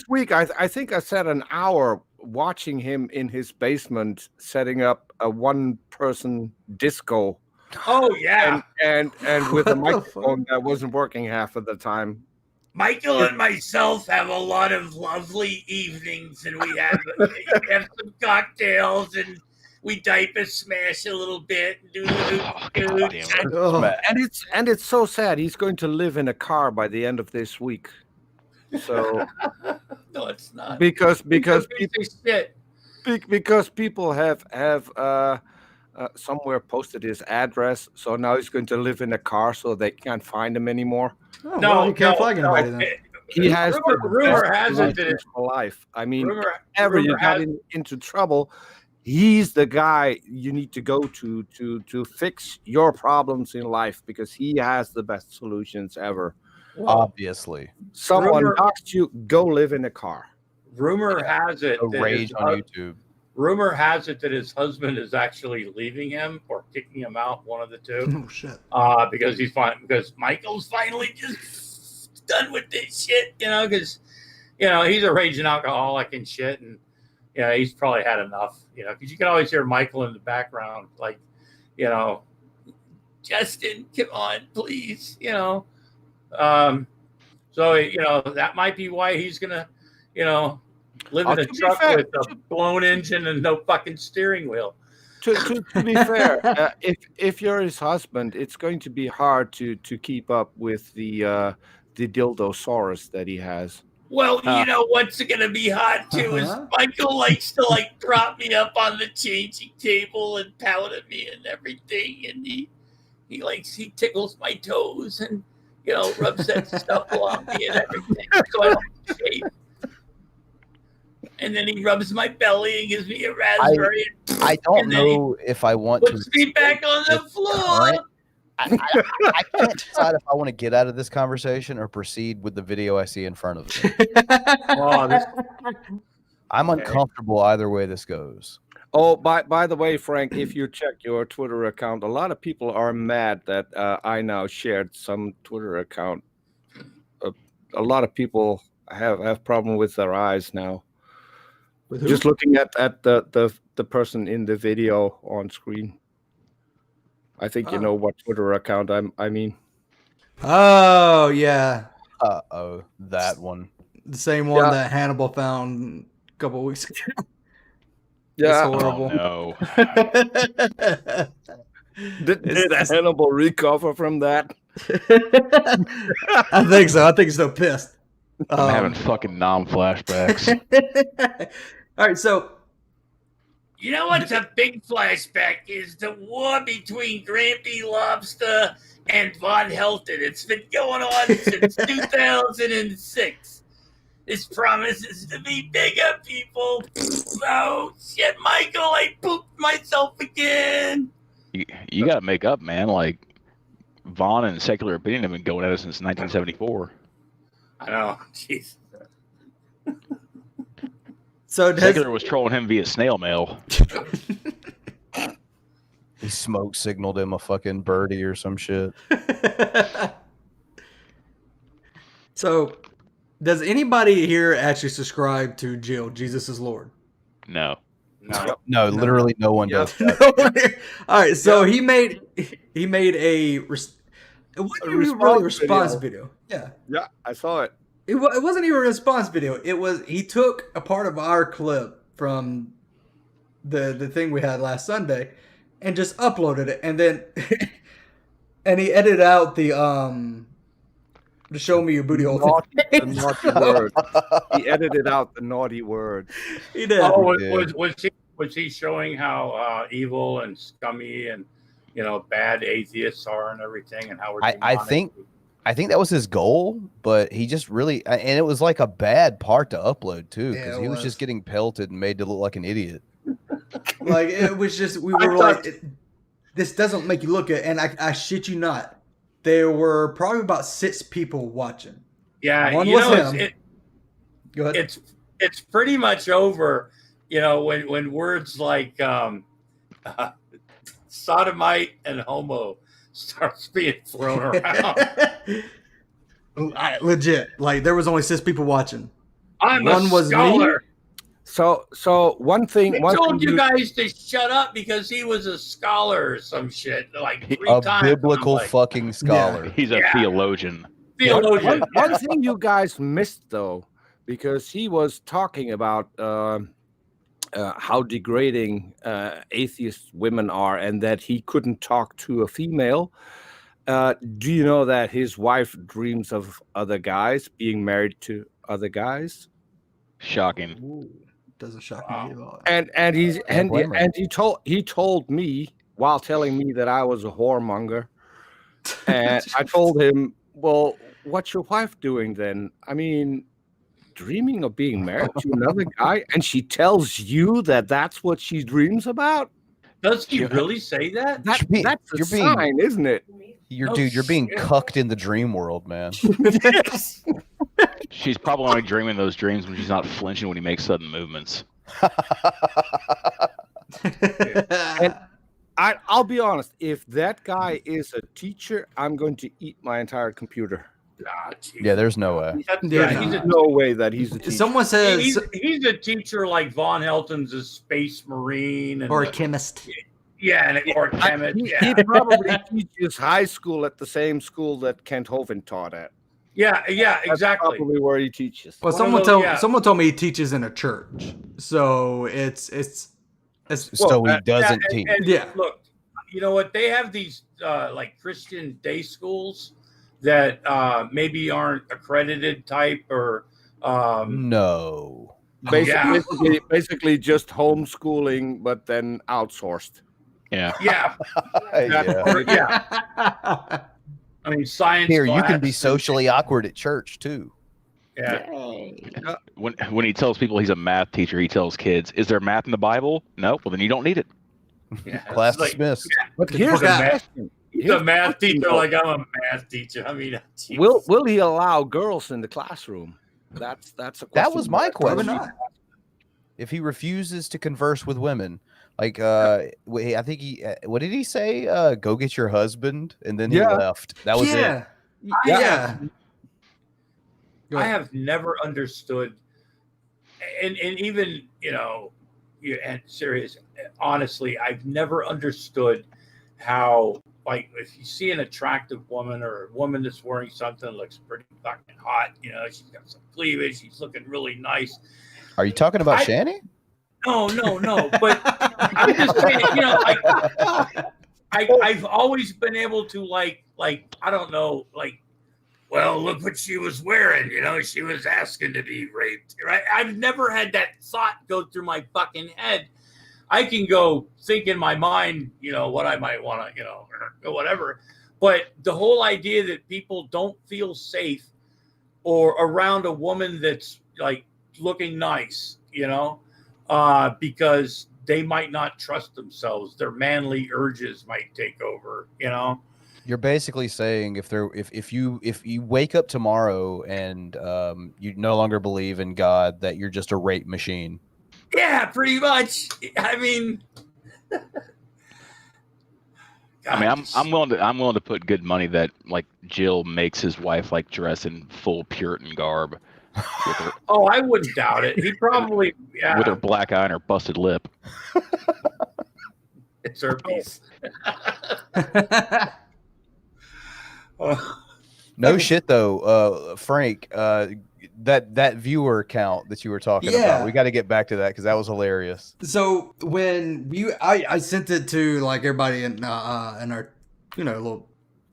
week, I think I spent an hour watching him in his basement setting up a one-person disco. Oh yeah, and with a microphone that wasn't working half of the time. Michael and myself have a lot of lovely evenings, and we have some cocktails, and we diaper smash a little bit. And it's so sad. He's going to live in a car by the end of this week. So no, it's not because people have somewhere posted his address, so now he's going to live in a car so they can't find him anymore. Oh, well, you can't flag anybody then. He has rumor has it that it's for life. I mean, rumor you got into trouble, he's the guy you need to go to fix your problems in life because he has the best solutions ever. Obviously, someone knocks you, go live in a car. Rumor has it a rage on YouTube. Rumor has it that his husband is actually leaving him or kicking him out, one of the two. Oh shit! Because because Michael's finally just done with this shit, because he's a raging alcoholic and shit, and he's probably had enough, because you can always hear Michael in the background, like, Justin, come on, please, So that might be why he's gonna, live in a truck with a blown engine and no fucking steering wheel. To be fair, if you're his husband, it's going to be hard to keep up with the dildosaurus that he has. Well, what's going to be hot too is Michael likes to prop me up on the changing table and pout at me and everything, and he tickles my toes and rubs that stuff along me and everything, so I don't shave. And then he rubs my belly and gives me a raspberry. I don't know if I want to. Puts me back on the floor. I can't decide if I want to get out of this conversation or proceed with the video I see in front of me. I'm uncomfortable either way this goes. Oh, by the way, Frank, if you check your Twitter account, a lot of people are mad that I now shared some Twitter account. A lot of people have problem with their eyes now. Just looking at the person in the video on screen. I think you know what Twitter account I mean. Oh yeah. That one. The same one that Hannibal found a couple of weeks ago. Yeah. That's horrible. Oh, no. Did Hannibal recover from that? I think so. I think he's so pissed. I'm having fucking flashbacks. All right, so you know what's a big flashback is the war between Grampy Lobster and Von Helton. It's been going on since 2006. This promises to be bigger, people. Oh shit, Michael! I pooped myself again. You got to make up, man. Like Vaughn and Secular Opinion have been going at it since 1974. I know, jeez. So Secular was trolling him via snail mail. He smoke signaled him a fucking birdie or some shit. So, does anybody here actually subscribe to JIL, Jesus is Lord? No. No, literally no one does. All right, so he made a response video. Yeah, I saw it. It wasn't even a response video. It was he took a part of our clip from the thing we had last Sunday and just uploaded it, and then and he edited out the show me your booty hole. The naughty word. He edited out the naughty word. He did. Oh, was he showing how evil and scummy and bad atheists are and everything, and how we're I think that was his goal, but he just really, and it was like a bad part to upload too, because he was just getting pelted and made to look like an idiot. Like it was just, we were like, this doesn't make you look good, and I shit you not, there were probably about 6 people watching. Yeah, one was him. Go ahead. It's pretty much over, when words like sodomite and homo starts being thrown around. Legit, like there was only 6 people watching. One was scholar. Me. So one thing. I told you guys to shut up because he was a scholar or some shit. Like 3 times. A biblical fucking scholar. Yeah. He's a theologian. One thing you guys missed though, because he was talking about how degrading atheist women are, and that he couldn't talk to a female. Do you know that his wife dreams of other guys, being married to other guys? Shocking. Ooh, doesn't shock me at all. And he told me while telling me that I was a whoremonger. And I told him, well, what's your wife doing then? I mean, dreaming of being married to another guy? And she tells you that that's what she dreams about? Does he really say that? That's a you're being- sign, isn't it? Oh, You're being shit. cucked in the dream world, man. Yes. She's probably only dreaming those dreams when she's not flinching when he makes sudden movements. And I'll be honest, if that guy is a teacher, I'm going to eat my entire computer. Yeah, there's no way. Yeah, he's There's no way that he's a teacher. Someone says, he's a teacher like Von Helton's a space marine and or a chemist. or a chemist. He probably teaches high school at the same school that Kent Hovind taught at. Yeah, That's exactly. probably where he teaches. Well, One of those, someone told me he teaches in a church, so it's So he doesn't teach. And Yeah. Look, you know what? They have these like Christian day schools that maybe aren't accredited type or No. Basically just homeschooling, but then outsourced. Yeah. yeah, Yeah. I mean science. Here, you can class. be socially awkward at church too. Yeah. When he tells people he's a math teacher, he tells kids, "Is there math in the Bible?" No. Well, then you don't need it. Yeah. Class It's like, dismissed. But here's the Yeah. question. he's a math teacher like I'm a math teacher. I mean, geez. Will he allow girls in the classroom? That's a question. That was my Probably question. not. If he refuses to converse with women, like I think he what did he say? Go get your husband, and then he Yeah. left. That was it. yeah. Yeah. Yeah. Go I ahead. have never understood, and even and serious. Honestly, I've never understood how, like, if you see an attractive woman or a woman that's wearing something that looks pretty fucking hot, she's got some cleavage, she's looking really nice. Are you talking about I- Shani? No, but I'm just saying, I've always been able to like I don't know, like, well, look what she was wearing, she was asking to be raped, right? I've never had that thought go through my fucking head. I can go think in my mind, what I might want to, or whatever. But the whole idea that people don't feel safe or around a woman that's like looking nice, because they might not trust themselves. Their manly urges might take over, You're basically saying if you wake up tomorrow and you no longer believe in God, that you're just a rape machine. Yeah, pretty much. I mean, I'm willing to put good money that like Jill makes his wife like dress in full Puritan garb with her, oh, I wouldn't doubt it. He probably, yeah, with her black eye and her busted lip. it's herpes. No shit though, Frank. That viewer count that you were talking about, we got to get back to that because that was hilarious. So when I sent it to like everybody in our little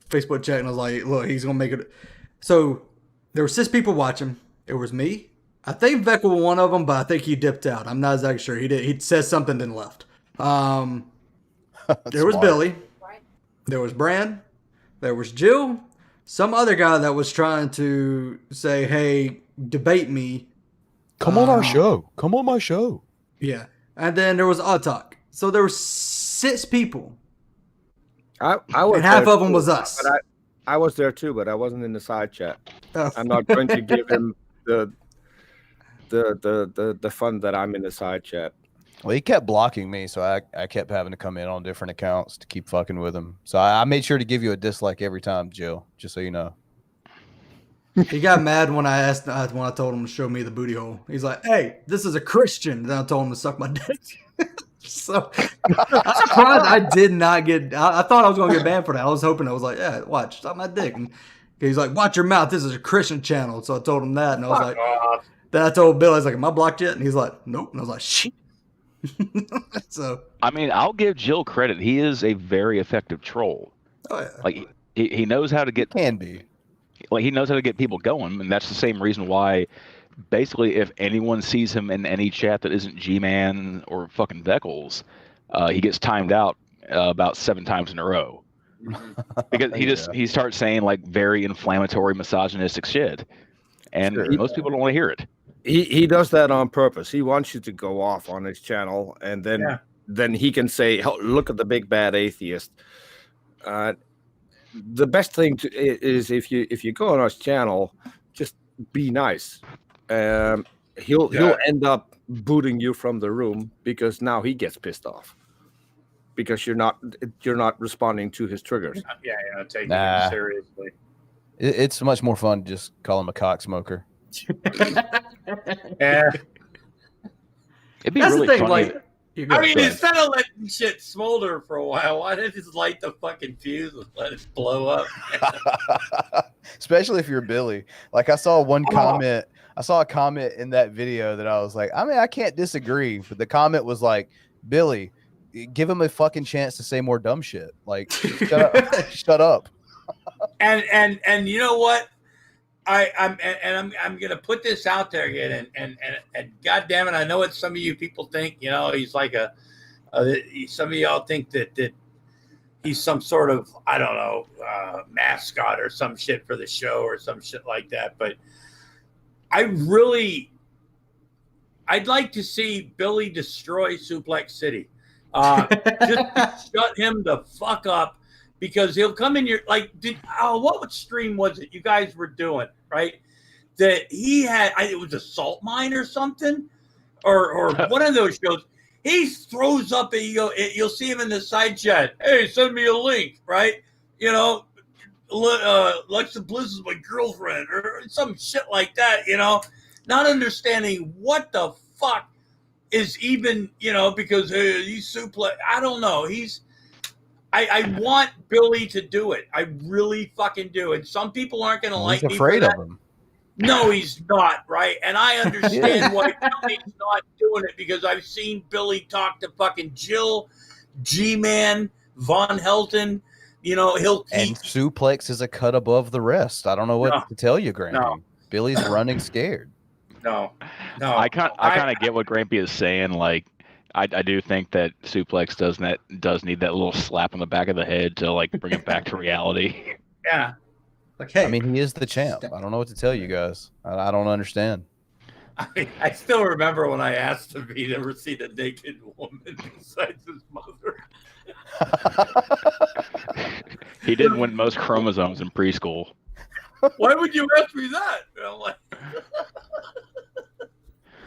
Facebook chat, and I was like, look, he's gonna make it. So there were 6 people watching. It was me. I think Vekl was one of them, but I think he dipped out. I'm not exactly sure. He said something, then left. There was Smart. Billy. There was Bran. There was Jill. Some other guy that was trying to say, hey, debate me. Come on our show. Come on my show. Yeah. And then there was Autok. So there were 6 people. I was And half there of them too, was us. But I was there too, but I wasn't in the side chat. Oh. I'm not going to give him the fun that I'm in the side chat. Well, he kept blocking me, so I kept having to come in on different accounts to keep fucking with him. So I made sure to give you a dislike every time, Jill, just so you know. He got mad when I told him to show me the booty hole. He's like, hey, this is a Christian. Then I told him to suck my dick. So I'm surprised I did not get. I thought I was going to get banned for that. I was hoping. I was like, yeah, watch, suck my dick. And he's like, watch your mouth. This is a Christian channel. So I told him that, and I was like, then I told Bill, I was like, am I blocked yet? And he's like, nope. And I was like, shit. So I mean, I'll give Jill credit. He is a very effective troll. oh yeah. Like he knows how to get Can be. like he knows how to get people going, and that's the same reason why basically if anyone sees him in any chat that isn't G-Man or fucking Veckles, he gets timed out about 7 times in a row because Yeah. he starts saying like very inflammatory, misogynistic shit, and Sure. most people don't want to hear it. He does that on purpose. He wants you to go off on his channel, and then he can say, "Look at the big bad atheist." The best thing is if you go on his channel, just be nice. He'll end up booting you from the room because now he gets pissed off because you're not responding to his triggers. Taking him seriously. It's much more fun to just call him a cock smoker. Yeah. It'd be That's really the thing. funny. Like, I mean, instead of letting shit smolder for a while, why didn't you just light the fucking fuse and let it blow up? Especially if you're Billy. Like I saw one comment. I saw a comment in that video that I was like, I mean, I can't disagree. But the comment was like, Billy, give him a fucking chance to say more dumb shit. Like, shut up. Shut up. And you know what? I'm gonna put this out there again, and God damn it, I know what some of you people think. You know, he's like some of y'all think that he's some sort of, I don't know, mascot or some shit for the show or some shit like that. But I'd like to see Billy destroy Suplex City. Just shut him the fuck up. Because he'll come in your what stream was it you guys were doing, right? That he had, it was a salt mine or something, or one of those shows. He throws up you'll see him in the side chat. Hey, send me a link, right? You know, Alexa Bliss is my girlfriend, or some shit like that. You know, not understanding what the fuck is even, you know, because he's Suplex. I don't know. I want Billy to do it. I really fucking do. And some people aren't going to like me. He's afraid of him. No, he's not, right? And I understand why Billy's not doing it because I've seen Billy talk to fucking Jill, G-Man, Von Helton. You know, And Suplex is a cut above the rest. I don't know what to tell you, Grampy. No. Billy's running scared. No. I kind of get what Grampy is saying. Like, I do think that Suplex does need that little slap on the back of the head to like bring him back to reality. Yeah. Like, hey, I mean, he is the champ. I don't know what to tell you guys. I don't understand. I still remember when I asked him if he'd ever seen a naked woman besides his mother. He didn't win most chromosomes in preschool. Why would you ask me that? And I'm like,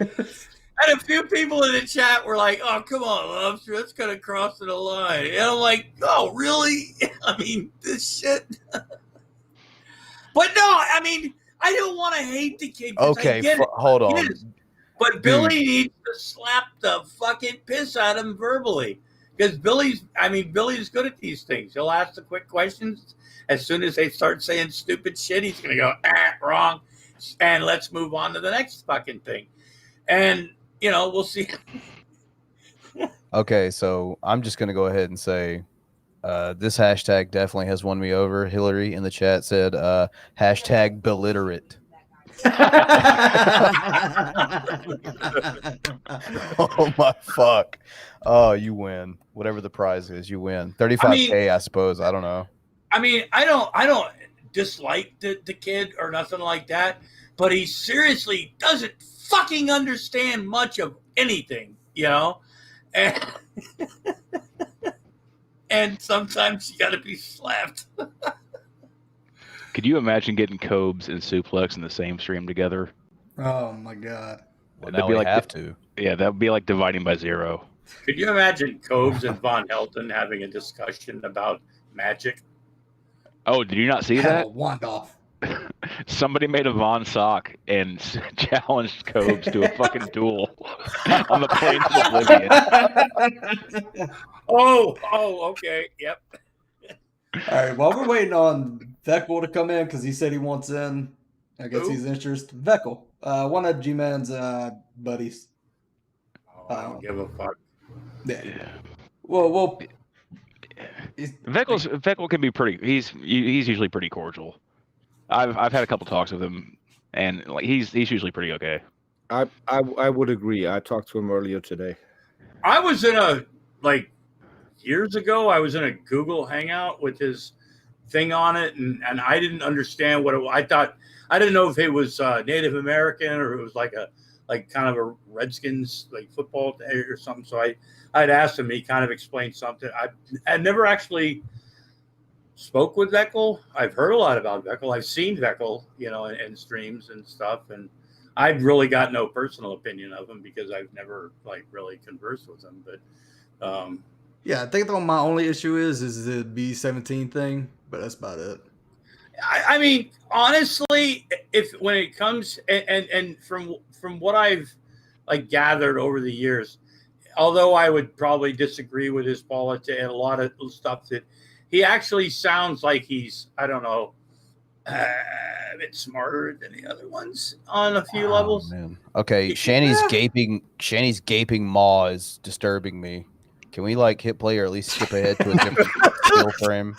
and a few people in the chat were like, "Oh, come on, Lobster, that's kind of crossing the line." And I'm like, "Oh, really? I mean, this shit." But no, I mean, I don't want to hate the kid. Okay, hold on. But Billy needs to slap the fucking piss out of him verbally. Because Billy's good at these things. He'll ask the quick questions. As soon as they start saying stupid shit, he's going to go, wrong. And let's move on to the next fucking thing. And, you know, we'll see. Okay, so I'm just going to go ahead and say this hashtag definitely has won me over. Hillary in the chat said hashtag beliterate. Oh my fuck. Oh, you win. Whatever the prize is, you win. 35K, I suppose. I don't know. I mean, I don't dislike the kid or nothing like that, but he seriously doesn't fucking understand much of anything, you know? And sometimes you gotta be slapped. Could you imagine getting Cobes and Suplex in the same stream together? Oh my god. Well, now we have to. Yeah, that would be like dividing by zero. Could you imagine Cobes and Von Helton having a discussion about magic? Oh, did you not see that? Wand off. Somebody made a Von sock and challenged Cobes to a fucking duel on the plains of Oblivion. Oh, okay, yep. All right, while we're waiting on Vekl to come in, because he said he wants in, I guess he's interested. Vekl, one of G-Man's buddies. I don't give a fuck. Yeah. Well, Vekl can be pretty. He's usually pretty cordial. I've had a couple talks with him, and like he's usually pretty okay. I would agree. I talked to him earlier today. I was in a years ago. I was in a Google Hangout with his thing on it, and I didn't understand what it was. I didn't know if it was Native American or it was like kind of a Redskins like football day or something. So I'd asked him. He kind of explained something. I never actually spoke with Vekl. I've heard a lot about Vekl. I've seen Vekl, in streams and stuff, and I've really got no personal opinion of him because I've never like really conversed with him. But yeah, I think my only issue is the B-17 thing, but that's about it. I mean, honestly, when it comes and from what I've like gathered over the years, although I would probably disagree with his politics and a lot of stuff that he actually sounds like he's, I don't know, a bit smarter than the other ones on a few levels. Man. Okay, Shani's gaping maw is disturbing me. Can we like hit play or at least skip ahead to a different skill frame?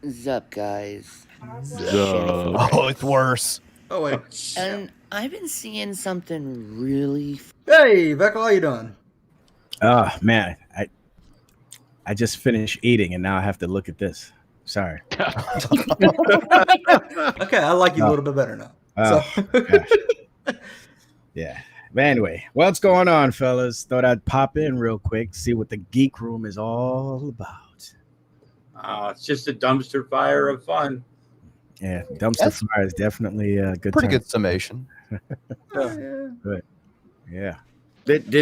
Zup, guys. Oh, it's worse. Oh wait. And I've been seeing something really. Hey, Vekl, how you doing? Oh man, I just finished eating and now I have to look at this. Sorry. Okay, I like you a little bit better now. Yeah. But anyway, what's going on, fellas? Thought I'd pop in real quick, see what the geek room is all about. It's just a dumpster fire of fun. Yeah, dumpster fire is definitely a good. Pretty good summation. Good. Yeah. Did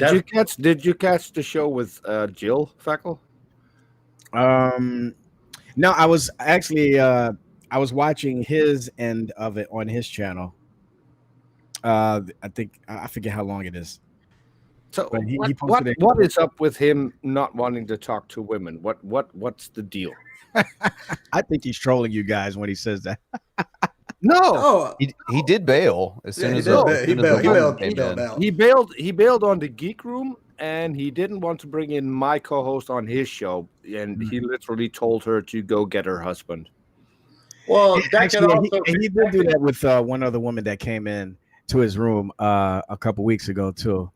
you catch the show with Jill, Vekl? No, I was actually I was watching his end of it on his channel. I think I forget how long it is. So But he posted what it. is up with him not wanting to talk to women? What's the deal? I think he's trolling you guys when he says that. No, Oh, He did bail as soon he as did. He bailed came in. out. he bailed on the Geek Room, and he didn't want to bring in my co-host on his show, and he literally told her to go get her husband. Well, that Actually, could also he did do that with one other woman that came in to his room a couple weeks ago too.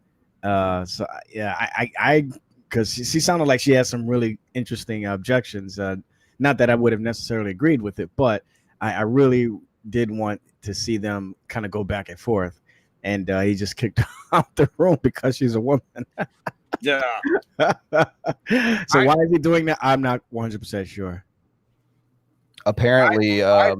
So yeah, I because she sounded like she had some really interesting objections. Not that I would have necessarily agreed with it, but I really did want to see them kind of go back and forth. And he just kicked her out the room because she's a woman. Yeah. So why is he doing that? I'm not 100% sure. Apparently, I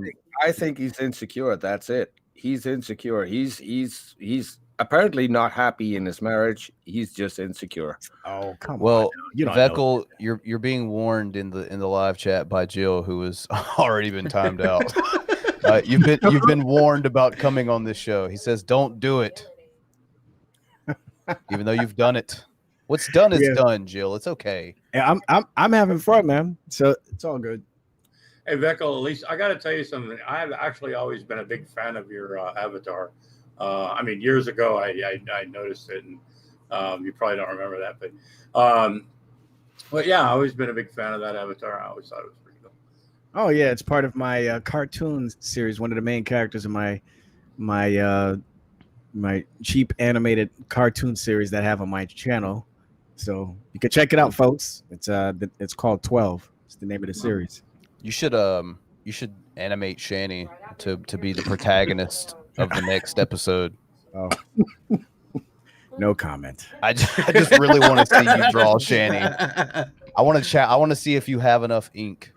think he's insecure. That's it. He's insecure. He's apparently not happy in his marriage. He's just insecure. Oh, come on. well, You don't know. Vekl, you're being warned in the live chat by Jill, who has already been timed out. You've been warned about coming on this show. He says, "Don't do it," even though you've done it. What's done is done, Jill. It's okay. Yeah, I'm having fun, man. So it's all good. Hey, Vekl, at least I got to tell you something. I have actually always been a big fan of your avatar. I mean, years ago, I noticed it, and you probably don't remember that, but yeah, I've always been a big fan of that avatar. I always thought it was pretty cool. Oh yeah, it's part of my cartoon series. One of the main characters in my cheap animated cartoon series that I have on my channel. So you can check it out, folks. It's called 12. It's the name of the series. You should animate Shani to be the protagonist of the next episode. Oh, no comment. I just really want to see you draw Shani. I want to chat. I want to see if you have enough ink.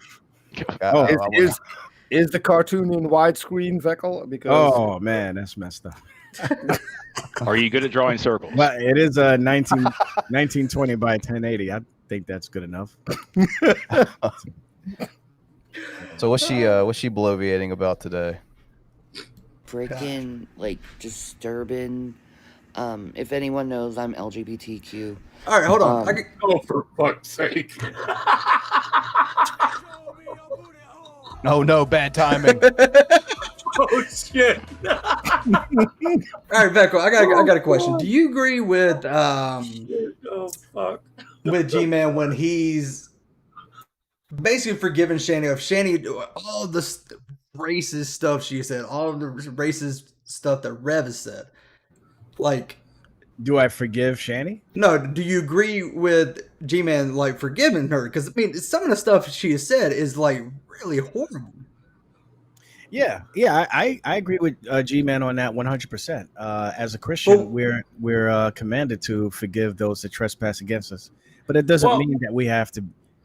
Is the cartoon in widescreen, Vekl? Because Man, that's messed up. Are you good at drawing circles? But it is a 1920 by 1080. I think that's good enough. So what's she bloviating about today? Freaking like disturbing. If anyone knows, I'm LGBTQ. All right, hold on. Oh, for fuck's sake! No, bad timing. Oh shit! All right, Vekl, I got a question. Do you agree with Oh fuck! with G-Man when he's basically forgiving Shani of all the racist stuff she said, all of the racist stuff that Rev has said? Like, Do I forgive Shani? No, do you agree with G-Man like forgiving her? Because I mean, some of the stuff she has said is like really horrible. Yeah, I agree with G-Man on that 100%. As a Christian, we're commanded to forgive those that trespass against us, but it doesn't mean that we have to,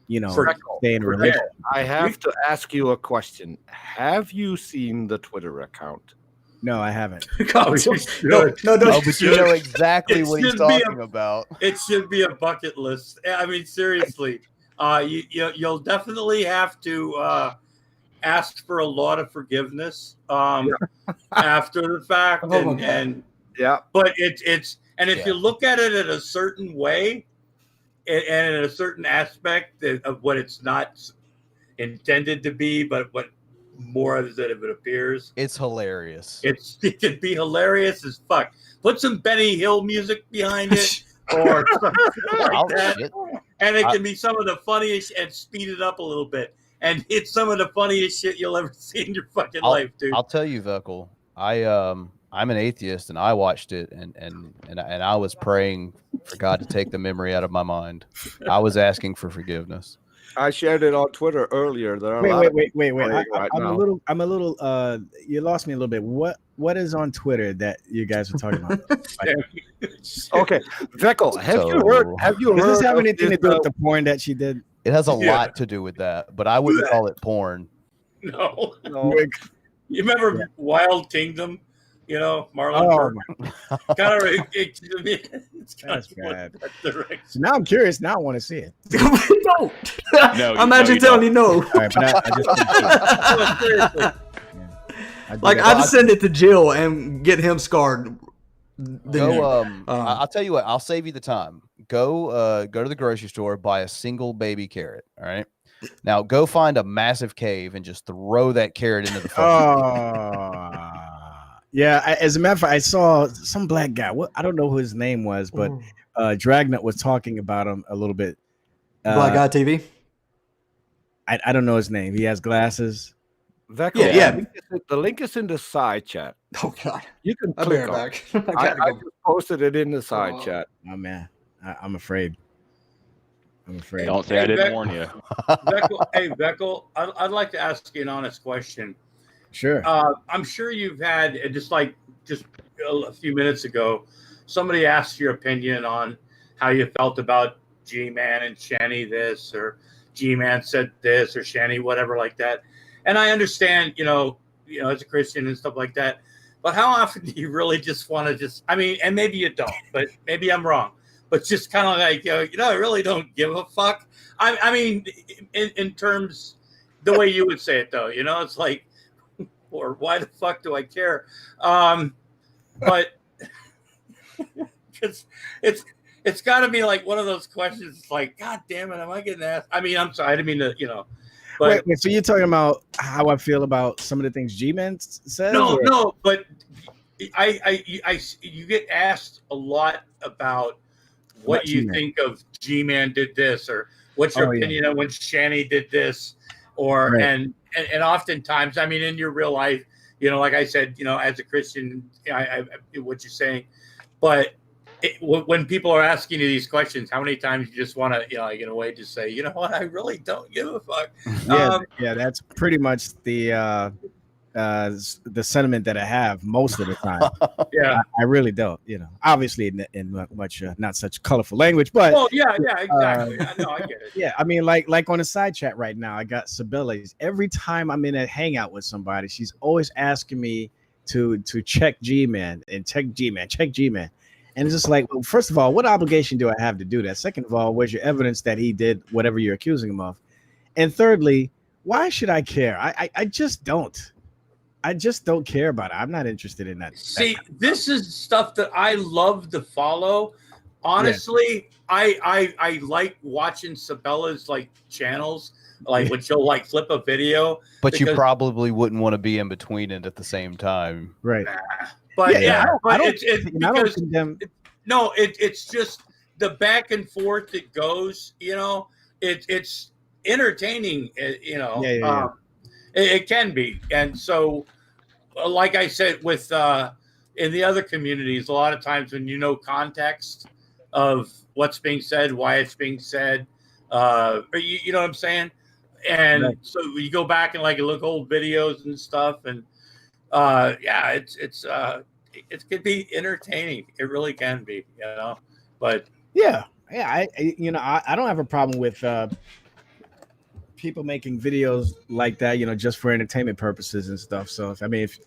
stay in a relationship. I have to ask you a question. Have you seen the Twitter account? No, I haven't. No, but you know exactly what he's talking about. It should be a bucket list. I mean, seriously, you'll definitely have to ask for a lot of forgiveness after the fact, and but it's if you look at it in a certain way and in a certain aspect of what it's not intended to be, but what more of it appears, it's hilarious. It can be hilarious as fuck. Put some Benny Hill music behind it or something like that, and it can be some of the funniest, and speed it up a little bit. And it's some of the funniest shit you'll ever see in your fucking life, dude. I'll tell you, Vekl. I'm an atheist, and I watched it, and I was praying for God to take the memory out of my mind. I was asking for forgiveness. I shared it on Twitter earlier. Wait. I'm a little. You lost me a little bit. What is on Twitter that you guys are talking about? Okay, Vekl, have you heard? Does this have anything to do with the porn that she did? It has a lot to do with that, but I wouldn't call it porn. No. You remember Wild Kingdom? Marlon kind of it's kind of bad. So now I'm curious. Now I want to see it. Don't. No, imagine telling you no. All right, but I just I'd send it to Jill and get him scarred. I'll tell you what. I'll save you the time. Go to the grocery store, buy a single baby carrot. All right. Now go find a massive cave and just throw that carrot into the phone. Yeah, as a matter of fact, I saw some black guy. I don't know who his name was, but Dragnauct was talking about him a little bit. Black Guy TV? I don't know his name. He has glasses. Yeah. The link is in the side chat. Oh, God. You can click on it. I just posted it in the side chat. Oh, man. I'm afraid. Don't say I didn't warn you. Vekl, I'd like to ask you an honest question. Sure. I'm sure you've had, just a few minutes ago, somebody asked your opinion on how you felt about G-Man and Shani this, or G-Man said this, or Shani whatever like that. And I understand, as a Christian and stuff like that. But how often do you really just want to and maybe you don't, but maybe I'm wrong. But just kind of like, I really don't give a fuck. I mean, in terms, the way you would say it, though, it's like, or why the fuck do I care? But it's got to be like one of those questions. It's like, God damn it, am I getting asked? I mean, I'm sorry, I didn't mean to, But wait, so you're talking about how I feel about some of the things G-Man says? No, but you get asked a lot about what you think of G-Man did this, or what's your opinion on when Shani did this, or and oftentimes, I mean, in your real life, like I said, as a Christian, I what you're saying, but when people are asking you these questions, how many times you just want to, like in a way, just say, what, I really don't give a fuck. Yeah, that's pretty much the sentiment that I have most of the time. Yeah, I really don't. Obviously in much not such colorful language, but exactly. No, I get it. Yeah, I mean, like on the side chat right now, I got Sibylla's. Every time I'm in a hangout with somebody, she's always asking me to check G-Man and check G-Man. And it's just like, well, first of all, what obligation do I have to do that? Second of all, where's your evidence that he did whatever you're accusing him of? And thirdly, why should I care? I just don't. I just don't care about it. I'm not interested in that. See, this is stuff that I love to follow. Honestly, I like watching Sabella's channels, when she'll flip a video. But you probably wouldn't want to be in between it at the same time, right? But it's just the back and forth it goes. It's entertaining. It can be, and so, like I said, with in the other communities, a lot of times when you know context of what's being said, why it's being said, you know what I'm saying? And Right. so you go back and like look old videos and stuff, and it could be entertaining. It really can be, you know. But yeah, I don't have a problem with people making videos like that, just for entertainment purposes and stuff. So if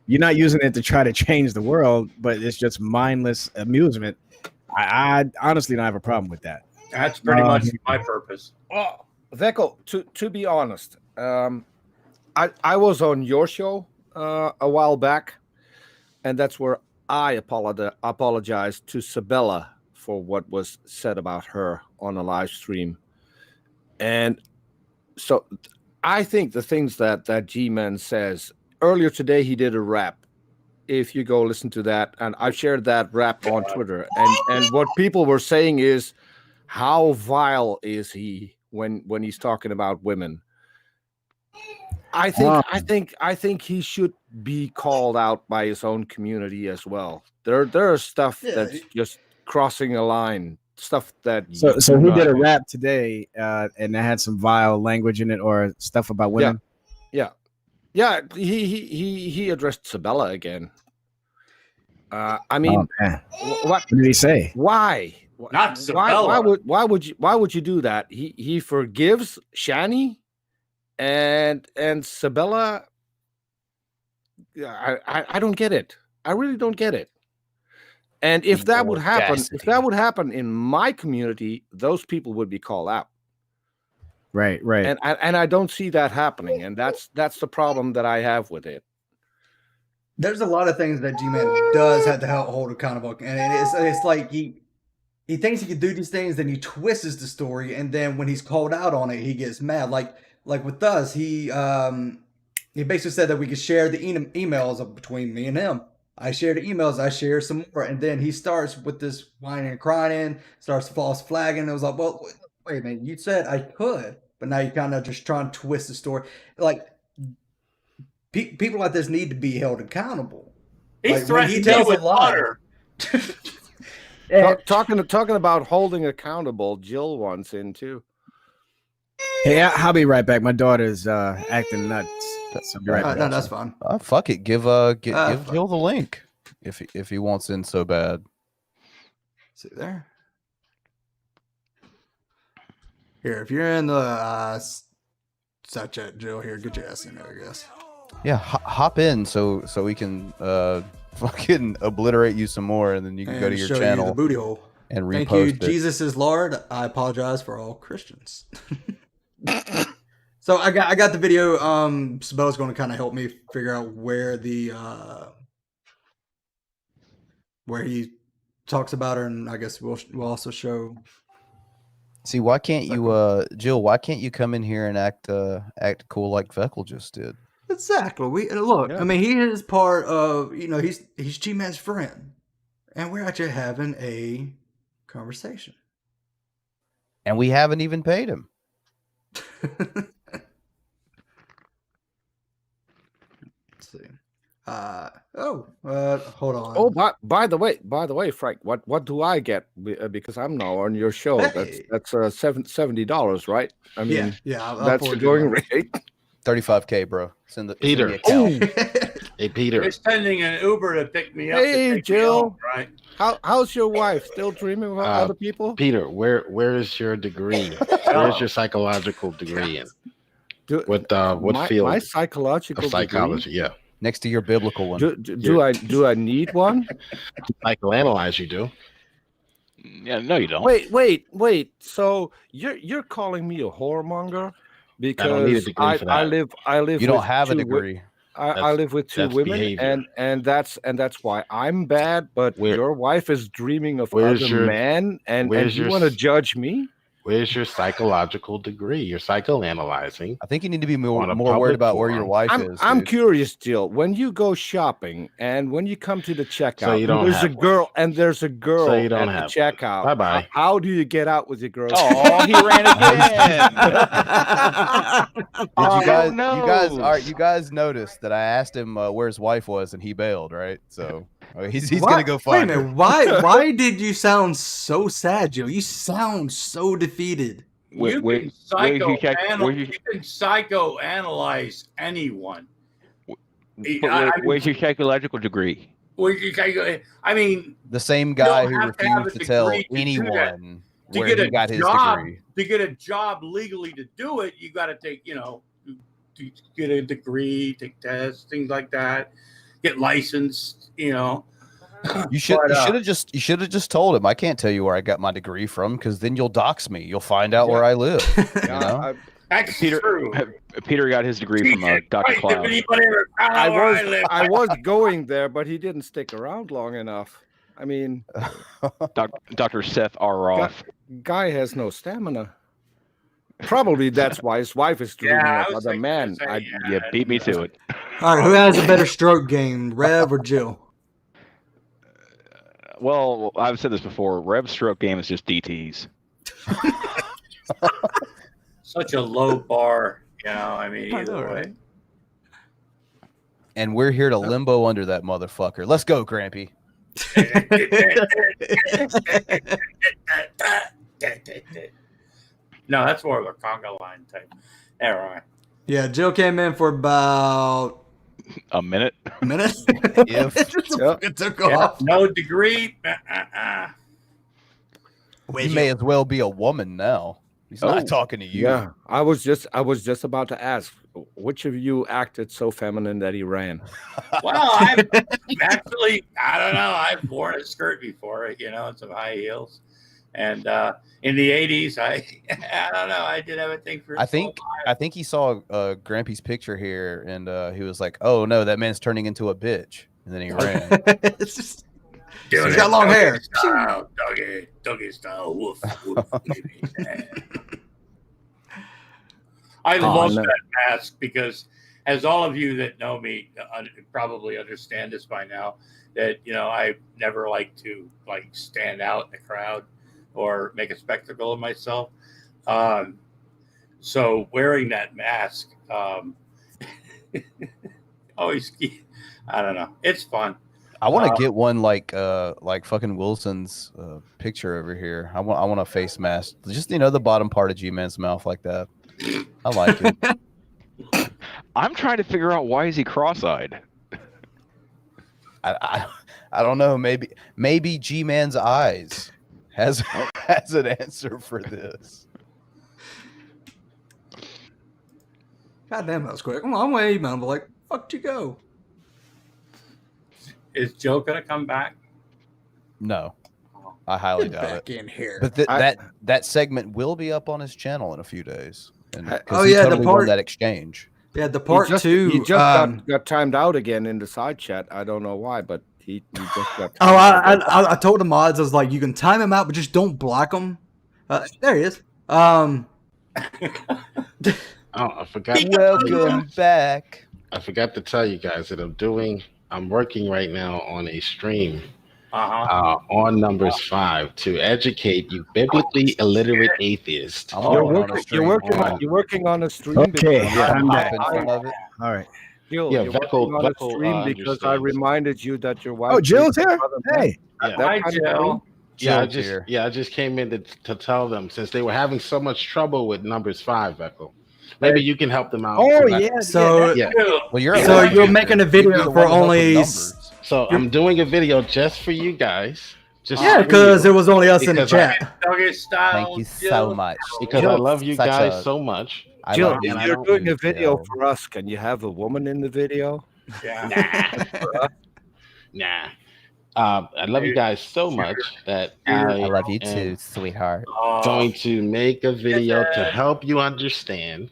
you're not using it to try to change the world, but it's just mindless amusement, I honestly don't have a problem with that. that's pretty much my purpose. Well, Vekl, to be honest, I was on your show a while back, and that's where I apologized to Sabella for what was said about her on a live stream. And so I think the things that G-Man says earlier today, he did a rap. If you go listen to that, and I shared that rap on Twitter, and what people were saying is, how vile is he when he's talking about women? I think he should be called out by his own community as well. There are stuff that's just crossing a line. Stuff that so he did a rap today, and it had some vile language in it or stuff about women. Yeah. He addressed Sabella again. I mean, what did he say? Why? Not Sabella. Why would you do that? He forgives Shani and Sabella. I don't get it. I really don't get it. And if that would happen in my community, those people would be called out. Right. And I don't see that happening, and that's the problem that I have with it. There's a lot of things that G-Man does have to hold accountable, and it's like he thinks he can do these things, then he twists the story, and then when he's called out on it, he gets mad. Like with us, he basically said that we could share the emails between me and him. I share the emails, I share some more, and then he starts with this whining and crying, starts false flagging. It was like, well, wait a minute, you said I could, but now you're kind of just trying to twist the story. Like, people like this need to be held accountable. He threatened me with water. Talking about holding accountable, Jill wants in too. Hey, I'll be right back. My daughter's acting nuts. So be right back. No, that's fine. Fuck it. Give Jill the link if he wants in so bad. See there. Here, if you're in the side chat, Jill, here, get your ass in there, I guess. Yeah, hop in so we can fucking obliterate you some more, and then you can go to your channel, the booty hole, and repost Thank you, it. Jesus is Lord. I apologize for all Christians. So I got the video. Sabella's going to kind of help me figure out where where he talks about her, and I guess we'll also show. See, why can't you, Jill? Why can't you come in here and act cool like Vekl just did? Exactly. Look. Yeah. I mean, he is part of. He's G-Man's friend, and we're actually having a conversation. And we haven't even paid him. Let's see. Hold on. Oh, by the way, Frank, what do I get because I'm now on your show? Hey. That's $70, right? I mean, yeah, that's the going rate. $35K, bro. Send the Peter. Send the account. Hey, Peter. They're sending an Uber to pick me up. Hey, Jill. Right? How's your wife? Still dreaming about other people? Peter, where is your degree? Where is your psychological degree in? What field? My psychological of psychology, degree? yeah. Next to your biblical one. Do I need one? Psychoanalyze, you do. Yeah, no, you don't. Wait. So you're calling me a whoremonger? Because I don't need a degree for that. I live. You don't have a degree. I live with two women, behavior. and that's why I'm bad. But your wife is dreaming of other men, and you want to judge me? Where's your psychological degree? You're psychoanalyzing. I think you need to be more worried about where your wife is. I'm curious, Jill. When you go shopping and when you come to the checkout, so you don't there's a girl at the checkout. Bye bye. How do you get out with your girl? Oh, he ran again. You guys noticed that I asked him where his wife was, and he bailed, right? So Oh, he's gonna go find Wait a her. minute. Why did you sound so sad, Joe? You sound so defeated. You can psychoanalyze anyone. Where's your psychological degree? I mean, The same guy who have to have refused a to tell degree to do anyone to where get he a got his job, degree. to get a job legally to do it, you got to take, to get a degree, take tests, things like that, get licensed, You should have just told him, I can't tell you where I got my degree from, because then you'll dox me. You'll find out where I live. That's true. Peter got his degree from Dr. Cloud. I was going there, but he didn't stick around long enough. I mean, Dr. Seth R. Roth. Guy has no stamina. Probably that's why his wife is dreaming of other men. Yeah, beat me to it. All right, who has a better stroke game, Rev or Jill? Well, I've said this before. Rev's stroke game is just DTs. Such a low bar, I mean, either way. And we're here to limbo under that motherfucker. Let's go, Grampy. No, that's more of a conga line type. Anyway. Yeah, Jill came in for about a minute. It took off. No degree. You may as well be a woman now. He's not talking to you. Yeah, I was just about to ask, which of you acted so feminine that he ran? Well, I've actually, I don't know. I've worn a skirt before, some high heels. And in the 80s, I don't know. I did have a thing for. I think he saw Grampy's picture here, and he was like, "Oh no, that man's turning into a bitch," and then he ran. It's just he's got long hair. Doggy style, woof, woof, baby. I love that mask because, as all of you that know me probably understand this by now, that I never like to stand out in the crowd or make a spectacle of myself. So wearing that mask, always, I don't know. It's fun. I want to get one like fucking Wilson's picture over here. I want a face mask, just the bottom part of G-Man's mouth like that. I like it. I'm trying to figure out why is he cross-eyed. I don't know. Maybe G-Man's eyes has an answer for this. God damn, that was quick. I'm way man, but fuck you go. Is Joe gonna come back? No, I highly doubt back it. in here. But that segment will be up on his channel in a few days. The part won that exchange. Yeah, the part two. He just got timed out again in the side chat. I don't know why, but he just got. I told the mods, I was like, you can time him out, but just don't block him. There he is. Oh, I forgot. Welcome back. I forgot to tell you guys that I'm working right now on a stream on Numbers 5 to educate you biblically illiterate atheists. You're working on a stream. Okay. I'm back. All right. Jill, Yeah, you're Vekl, working on a stream because I reminded you that your wife. Oh, Jill's here. Hey. Hi, Jill. I just came in to tell them, since they were having so much trouble with Numbers 5, Vekl. Maybe you can help them out. Oh yeah. So well, you're making a video for only. So I'm doing a video just for you guys. Because it was only us in the chat. Thank you so much. Because I love you guys so much. Jill, if you're doing a video for us, can you have a woman in the video? Yeah. Nah. I love you guys so much that I love you too, sweetheart. Going to make a video to help you understand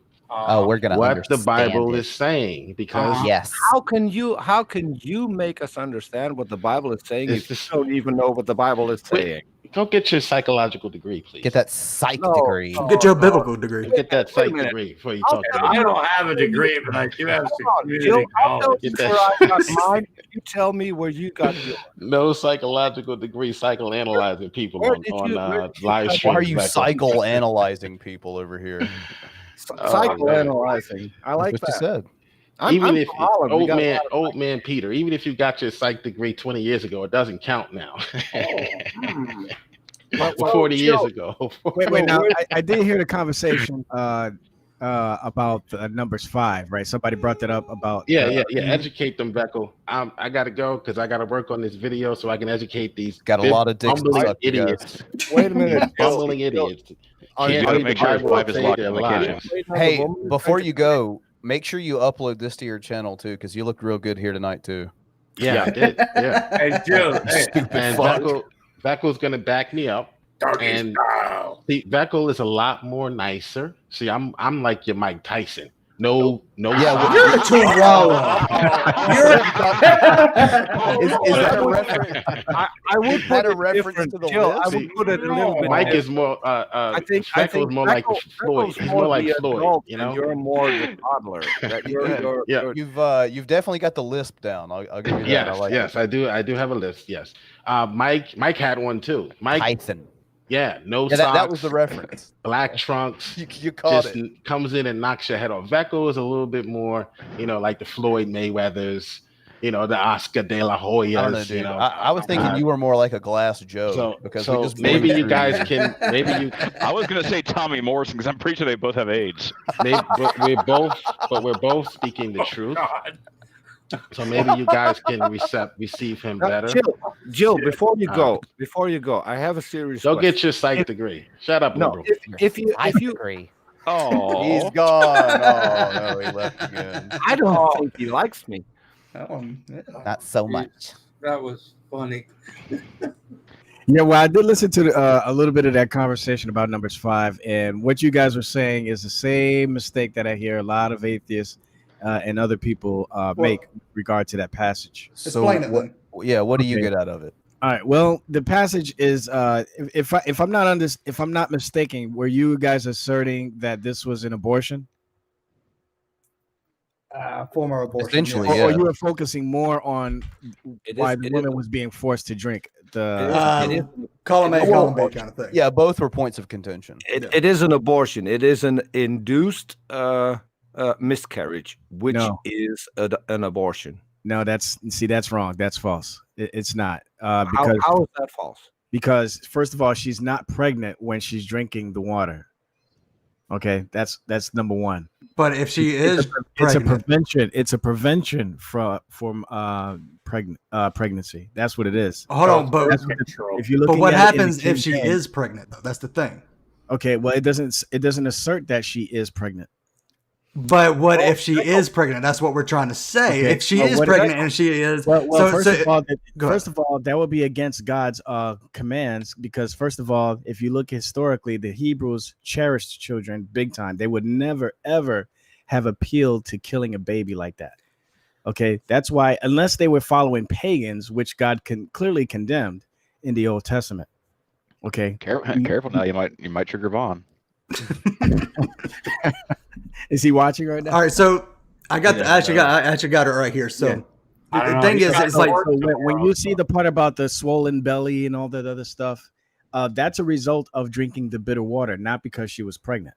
we're gonna what the Bible it. is saying, because yes. How can you make us understand what the Bible is saying if you don't even know what the Bible is saying? Go get your psychological degree, please. Get that psych degree. Get your biblical degree. Get that psych degree before you talk to me. I don't have a degree, but I do have some Jill, community college. You tell me where you got yours. No psychological degree psychoanalyzing people on live stream. Why are you psychoanalyzing people over here? Psychoanalyzing. I like That's that. what you said. Even if old man Peter, even if you got your psych degree 20 years ago, it doesn't count now. 40 years ago. Wait. Now I did hear the conversation about numbers 5, right? Somebody brought that up about. Yeah. Educate them, Vekl. I gotta go because I gotta work on this video so I can educate these. Got a lot of dicks to suck, idiots. Wait a minute, bumbling idiots. You gotta make sure his wife is locked in the kitchen. Hey, before you go, make sure you upload this to your channel too, because you look real good here tonight too. Yeah, I did. Yeah. Hey, Jill. And Vekl's gonna back me up. And see, Vekl is a lot more nicer. See, I'm like your Mike Tyson. No. Yeah, you're a chihuahua. Is that a reference? I would put a reference to the Jill, list? I would put it a little bit. Mike is more. I think Vekl is more like Floyd. He's more like Floyd. You know, you're more the toddler. You've definitely got the lisp down. I'll give you that. Yes, I do. I do have a list. Yes. Mike had one too. Mike Python. Yeah, socks. That was the reference. Black trunks. You caught it. Comes in and knocks your head off. Vekl is a little bit more, like the Floyd Mayweathers, the Oscar De La Hoyas. I don't know, dude. I was thinking you were more like a Glass Joe. So maybe you guys can. I was gonna say Tommy Morrison because I'm pretty sure they both have AIDS. But we're both speaking the truth. So maybe you guys can receive him better. Jill, before you go, I have a serious. Go get your psych degree. Shut up, no. bro. If you agree. Oh, he's gone. Oh no, he left again. I don't think he likes me. Not so much. That was funny. Yeah, well, I did listen to a little bit of that conversation about numbers 5, and what you guys were saying is the same mistake that I hear a lot of atheists and other people make in regard to that passage. Explain it then. What do you get out of it? All right. Well, the passage is, if I'm not mistaken, were you guys asserting that this was an abortion? Former abortion. Essentially, Or you were focusing more on why the woman was being forced to drink the column A, column B kind of thing. Yeah, both were points of contention. It is an abortion. It is an induced miscarriage, which is an abortion. No, that's wrong. That's false. It's not. Because how is that false? Because first of all, she's not pregnant when she's drinking the water. Okay, that's number one. But if she is pregnant, it's a prevention from pregnancy. That's what it is. Hold on, but if you look, but what happens if she is pregnant though? That's the thing. Okay, well, it doesn't assert that she is pregnant. But what if she is pregnant? That's what we're trying to say. Okay. If she is pregnant and she is, first of all, that would be against God's commands, because first of all, if you look historically, the Hebrews cherished children big time. They would never ever have appealed to killing a baby like that. Okay, that's why, unless they were following pagans, which God clearly condemned in the Old Testament. Okay, careful now, you might trigger Vaughn. Is he watching right now? All right, so I actually got it right here. So the thing is, it's like when you see the part about the swollen belly and all that other stuff, that's a result of drinking the bitter water, not because she was pregnant.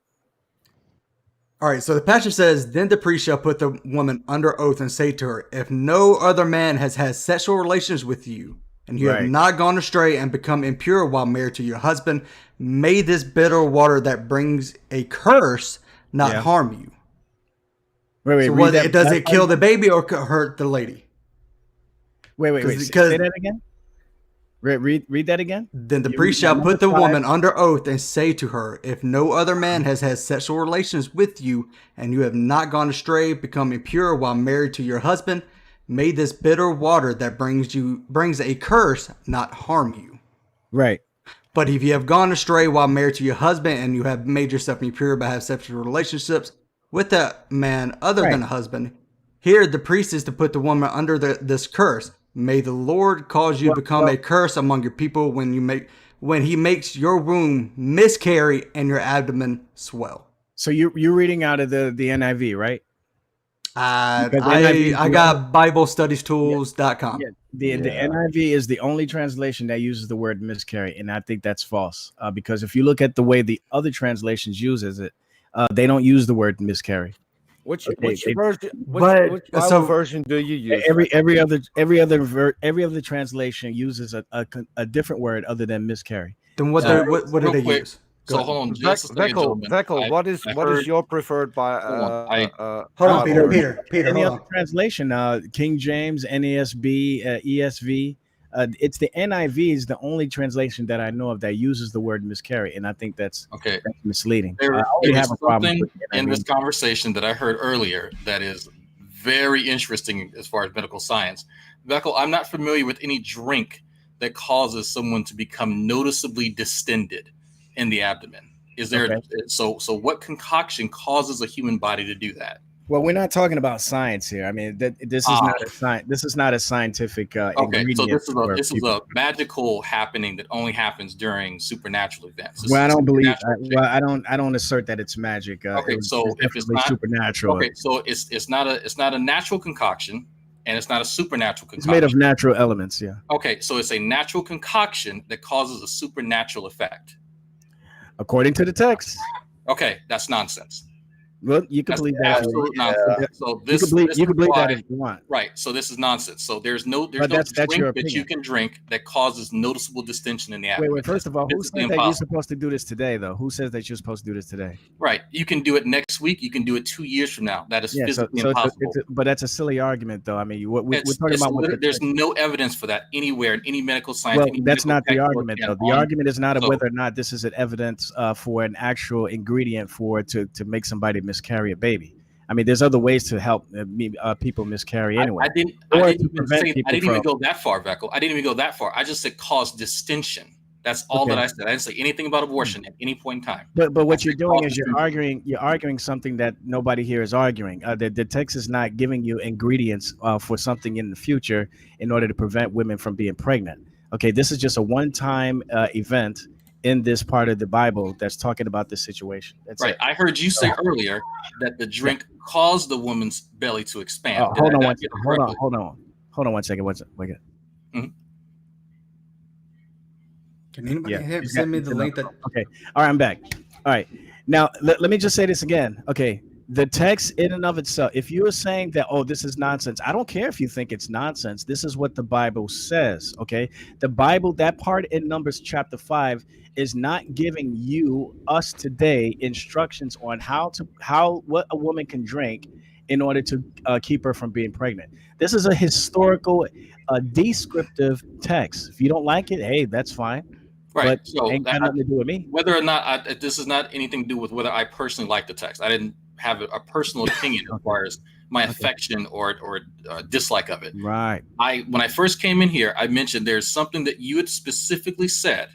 All right, so the passage says, "Then the priest shall put the woman under oath and say to her, if no other man has had sexual relations with you, and you have not gone astray and become impure while married to your husband, may this bitter water that brings a curse not harm you." Wait. So does it kill the baby or hurt the lady? Wait. Say that again. Read that again. Then the priest shall put the woman under oath and say to her, if no other man has had sexual relations with you, and you have not gone astray, become impure while married to your husband, may this bitter water that brings a curse not harm you. Right. But if you have gone astray while married to your husband, and you have made yourself impure by having sexual relationships with a man other than a husband, here the priest is to put the woman under this curse. May the Lord cause you to become a curse among your people when he makes your womb miscarry and your abdomen swell. So you're reading out of the NIV, right? I got BibleStudiesTools.com. The NIV is the only translation that uses the word miscarry, and I think that's false. Because if you look at the way the other translations uses it, they don't use the word miscarry. Which Okay, which they- version? but- Which Bible so- version do you use? every other translation uses a different word other than miscarry. Then what So, what do real they quick, use? So Go hold ahead. on, just a second, gentlemen. Vekl, what is I what heard- is your preferred Hold on, Hold on, Bible Peter. version? Peter, Any hold other on. translation, King James, NASB, ESV. It's the NIV is the only translation that I know of that uses the word miscarry, and I think that's Okay. misleading. There I only is have a problem something with the in NIV. this conversation that I heard earlier that is very interesting as far as medical science. Vekl, I'm not familiar with any drink that causes someone to become noticeably distended in the abdomen. Is there so what concoction causes a human body to do that? Well, we're not talking about science here. I mean, this is not a science. This is not a scientific ingredient. So this for is people. a magical happening that only happens during supernatural events. This Well, I is don't believe. supernatural I don't assert that it's magic. Okay, so if it's not supernatural, okay, so it's not a natural concoction, and it's not a supernatural it's concoction. made of natural elements. Yeah. Okay, so it's a natural concoction that causes a supernatural effect. According to the text. Okay, that's nonsense. Well, you can That's believe that. absolute nonsense. So this you can believe that is if you want. right. So this is nonsense. So there's no But that's drink your that you opinion. can drink that causes noticeable distension in the abdomen. Wait. First of all, who It's says that you're impossible. supposed to do this today, though? Who says that you're supposed to do this today? Right. You can do it next week. You can do it 2 years from now. That is physically impossible. But that's a silly argument, though. I mean, we're talking about what there's no evidence for that anywhere in any medical science. Well, any that's medical not the textbook argument, and though. The on- argument is not so- whether or not this is an evidence for an actual ingredient to make somebody miscarry a baby. I mean, there's other ways to help people miscarry anyway. I didn't even go that far, Vekl. I didn't even go that far. I just said cause distension. That's all that I said. I didn't say anything about abortion at any point in time. But what you're doing is you're arguing something that nobody here is arguing. The text is not giving you ingredients for something in the future in order to prevent women from being pregnant. Okay, this is just a one-time event in this part of the Bible that's talking about this situation. That's right. it. I heard you say earlier that the drink caused the woman's belly to expand. Hold on one second. Wait. Mm-hmm. Can anybody send me the link that? Okay. All right, I'm back. All right. Now let me just say this again. Okay. The text in and of itself, if you are saying that, oh, this is nonsense, I don't care if you think it's nonsense. This is what the Bible says. Okay. The Bible, that part in Numbers chapter 5 is not giving us today instructions on what a woman can drink in order to keep her from being pregnant. This is a historical, descriptive text. If you don't like it, hey, that's fine. Right. But So ain't got nothing to do with me. Whether or not this is not anything to do with whether I personally like the text. I didn't have a personal opinion as far as my affection or dislike of it. Right. When I first came in here, I mentioned there's something that you had specifically said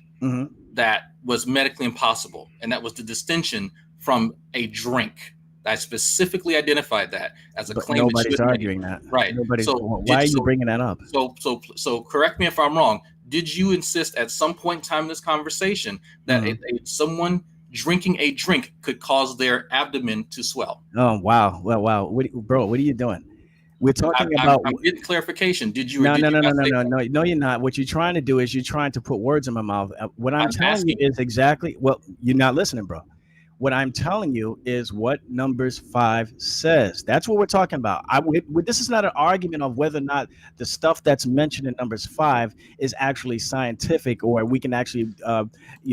that was medically impossible, and that was the distension from a drink. I specifically identified that as a claim. Nobody's arguing that. Right. Why are you bringing that up? So correct me if I'm wrong. Did you insist at some point in time in this conversation that someone drinking a drink could cause their abdomen to swell? Oh, wow. Well, wow. What are you doing? We're talking about. I'm getting clarification. Did you? No, you're not. What you're trying to do is you're trying to put words in my mouth. What I'm telling you is exactly. Well, you're not listening, bro. What I'm telling you is what Numbers 5 says. That's what we're talking about. This is not an argument of whether or not the stuff that's mentioned in Numbers 5 is actually scientific or we can actually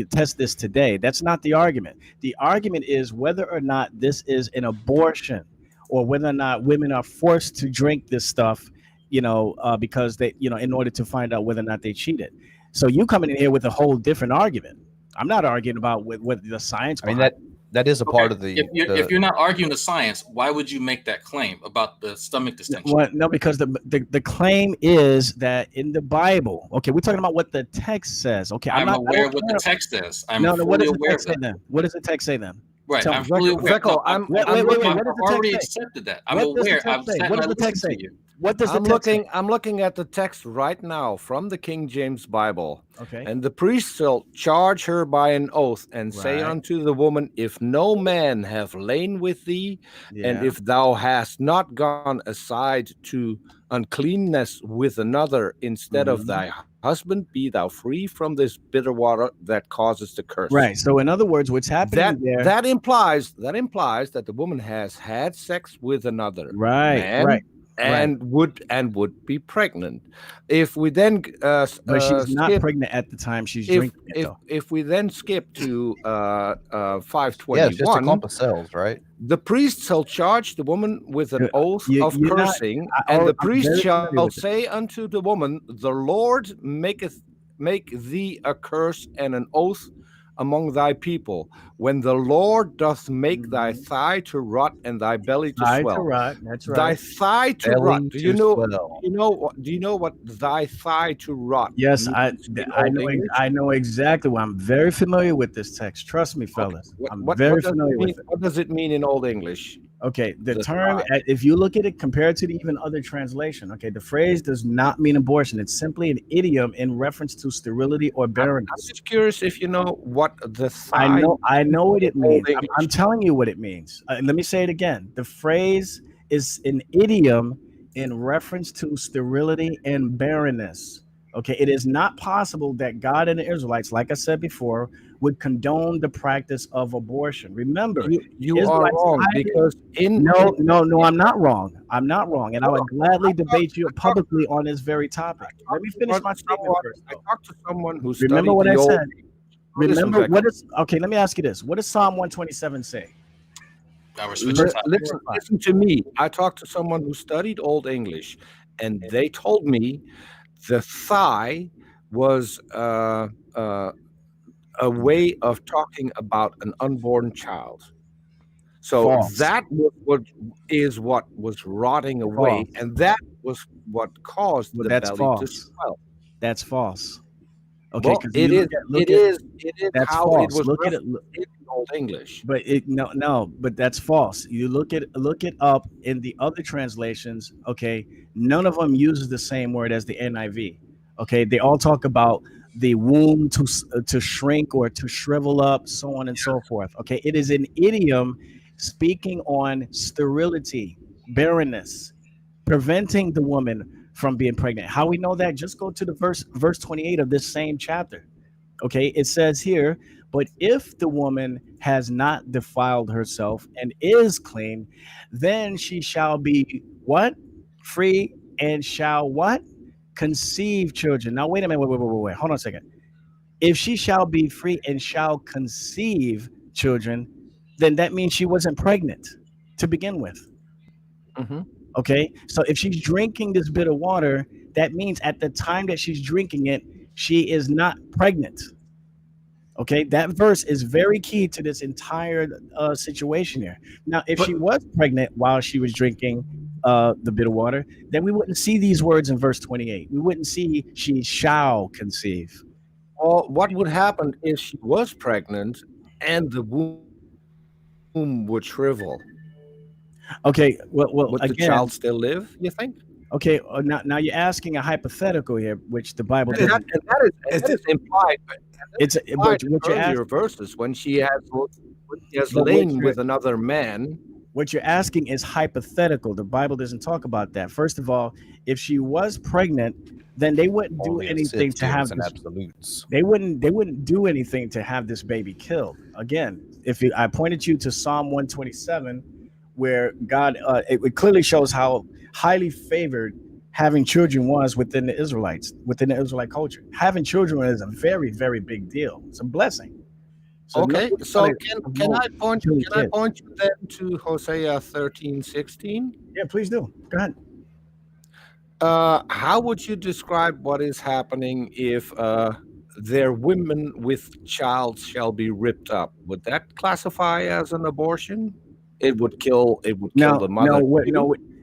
test this today. That's not the argument. The argument is whether or not this is an abortion or whether or not women are forced to drink this stuff, because they, in order to find out whether or not they cheated. So you coming in here with a whole different argument. I'm not arguing about what the science. I mean, that is a part of the. If you're not arguing the science, why would you make that claim about the stomach distension? Well, no, because the claim is that in the Bible. Okay, we're talking about what the text says. Okay, I'm aware of what the text says. I'm fully aware of that. What does the text say then? Right, I'm fully aware. Vekl, I've already accepted that. I'm aware. What does the text say? What does I'm looking at the text right now from the King James Bible. Okay. And the priest shall charge her by an oath and say unto the woman, if no man have lain with thee, and if thou hast not gone aside to uncleanness with another instead of thy husband, be thou free from this bitter water that causes the curse. Right. So in other words, what's happening there? That implies that the woman has had sex with another man, and would be pregnant. If we then but she's not pregnant at the time she's drinking it, though. If we then skip to 521, yeah, it's just a clump of cells, right? The priest shall charge the woman with an oath of cursing, and the priest shall say unto the woman, the Lord make thee a curse and an oath among thy people, when the Lord doth make thy thigh to rot and thy belly to swell. To rot. That's right. Thy thigh to rot. Do you know what thy thigh to rot? Yes, I know exactly. I'm very familiar with this text. Trust me, fellas. I'm very familiar with it. What does it mean in Old English? Okay, the term, if you look at it compared to the even other translation, okay, the phrase does not mean abortion. It's simply an idiom in reference to sterility or barrenness. I'm just curious if you know what the thigh. I know what it means. I'm telling you what it means. Let me say it again. The phrase is an idiom in reference to sterility and barrenness. Okay, it is not possible that God and the Israelites, like I said before, would condone the practice of abortion. Remember, you are wrong because no, I'm not wrong. I'm not wrong, and I would gladly debate you publicly on this very topic. Let me finish my statement first. I talked to someone who remember what I said. Remember what is okay. Let me ask you this: what does Psalm 127 say? Listen to me. I talked to someone who studied Old English, and they told me the thigh was a way of talking about an unborn child. So that is what was rotting away, and that was what caused the belly to swell. That's false. Okay, well, it is that's how false. It was look at it in Old English. But but that's false. You look it up in the other translations. Okay, none of them uses the same word as the NIV. Okay, they all talk about the womb to shrink or to shrivel up, so on and so forth. Okay, it is an idiom speaking on sterility, barrenness, preventing the woman from being pregnant. How we know that? Just go to the verse 28 of this same chapter. Okay, it says here, but if the woman has not defiled herself and is clean, then she shall be what? Free, and shall what? Conceive children. Now, wait a minute. Wait. Hold on a second. If she shall be free and shall conceive children, then that means she wasn't pregnant to begin with. Mm-hmm. Okay. So if she's drinking this bitter water, that means at the time that she's drinking it, she is not pregnant. Okay. That verse is very key to this entire situation here. Now, if she was pregnant while she was drinking the bitter water, then we wouldn't see these words in verse 28. We wouldn't see she shall conceive. Well, what would happen if she was pregnant and the womb would shrivel? Okay, well, would the child still live, you think? Okay, now you're asking a hypothetical here, which the Bible doesn't. That is implied. It's implied in earlier verses when she has lain with another man. What you're asking is hypothetical. The Bible doesn't talk about that. First of all, if she was pregnant, then they wouldn't do anything to have this. Absolutes. They wouldn't do anything to have this baby killed. Again, I pointed you to Psalm 127, where God, it clearly shows how highly favored having children was within the Israelites, within the Israelite culture. Having children is a very, very big deal. It's a blessing. So okay, so can I point you then to Hosea 13:16? Yeah, please do. Go ahead. How would you describe what is happening if their women with child shall be ripped up? Would that classify as an abortion? It would kill the mother.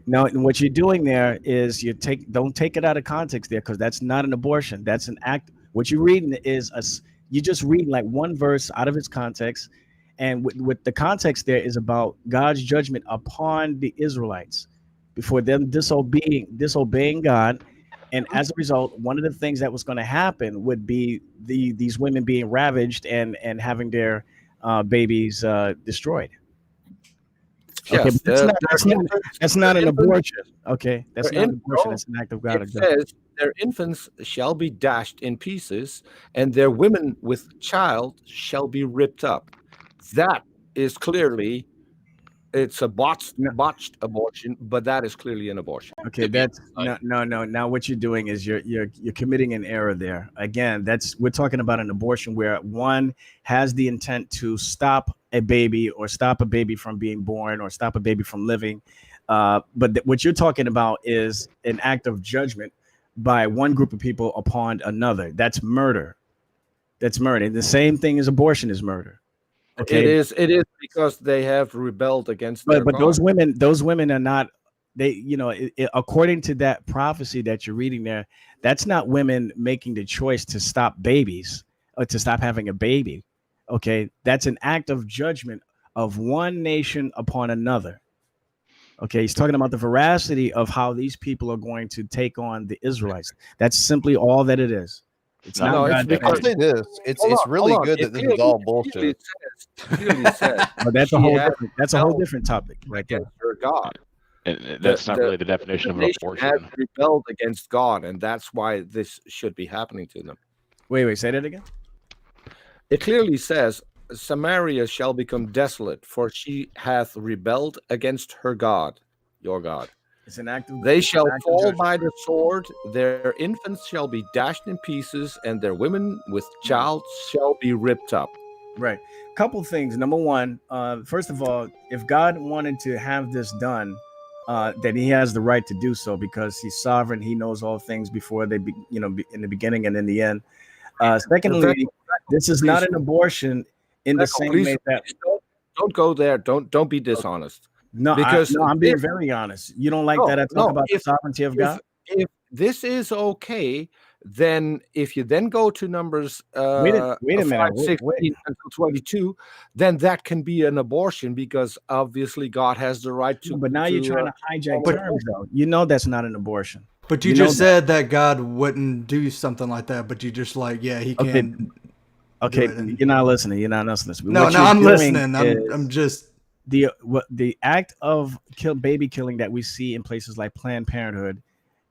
No, what you're doing there is don't take it out of context there, because that's not an abortion. That's an act. What you're reading is you just read like one verse out of its context, and with the context there is about God's judgment upon the Israelites before them disobeying God, and as a result, one of the things that was going to happen would be these women being ravaged and having their babies destroyed. Okay, yes, that's not an abortion. Okay, that's not an abortion. It's an act of God. It says their infants shall be dashed in pieces, and their women with child shall be ripped up. That is clearly, it's a botched abortion, but that is clearly an abortion. Okay, that's no. Now what you're doing is you're committing an error there. Again, we're talking about an abortion where one has the intent to stop a baby or stop a baby from being born or stop a baby from living. But what you're talking about is an act of judgment by one group of people upon another. That's murder. That's murder. The same thing as abortion is murder. Okay. It is because they have rebelled against. But those women are not. They, according to that prophecy that you're reading there, that's not women making the choice to stop babies or to stop having a baby. Okay, that's an act of judgment of one nation upon another. Okay, he's talking about the veracity of how these people are going to take on the Israelites. That's simply all that it is. It's not. I'll say this. It's really good that this is all bullshit. But that's a whole different topic right there. God. And that's not really the definition of an abortion. Has rebelled against God, and that's why this should be happening to them. Wait, say that again. It clearly says, Samaria shall become desolate, for she hath rebelled against her God, your God. It's an act of, they shall fall by the sword, their infants shall be dashed in pieces, and their women with child shall be ripped up. Right. Couple things. Number one, first of all, if God wanted to have this done, then he has the right to do so because he's sovereign. He knows all things before they be, in the beginning and in the end. Secondly, this is not an abortion in the same way that. Don't go there. Don't be dishonest. No, because I'm being very honest. You don't like that I talk about the sovereignty of God? If this is okay, then if you then go to Numbers wait a minute, 16 until 22, then that can be an abortion because obviously God has the right to. But now you're trying to hijack terms, though. You know that's not an abortion. But you just said that God wouldn't do something like that. But you just he can. Okay, you're not listening. You're not listening. No, I'm listening. I'm just. The act of baby killing that we see in places like Planned Parenthood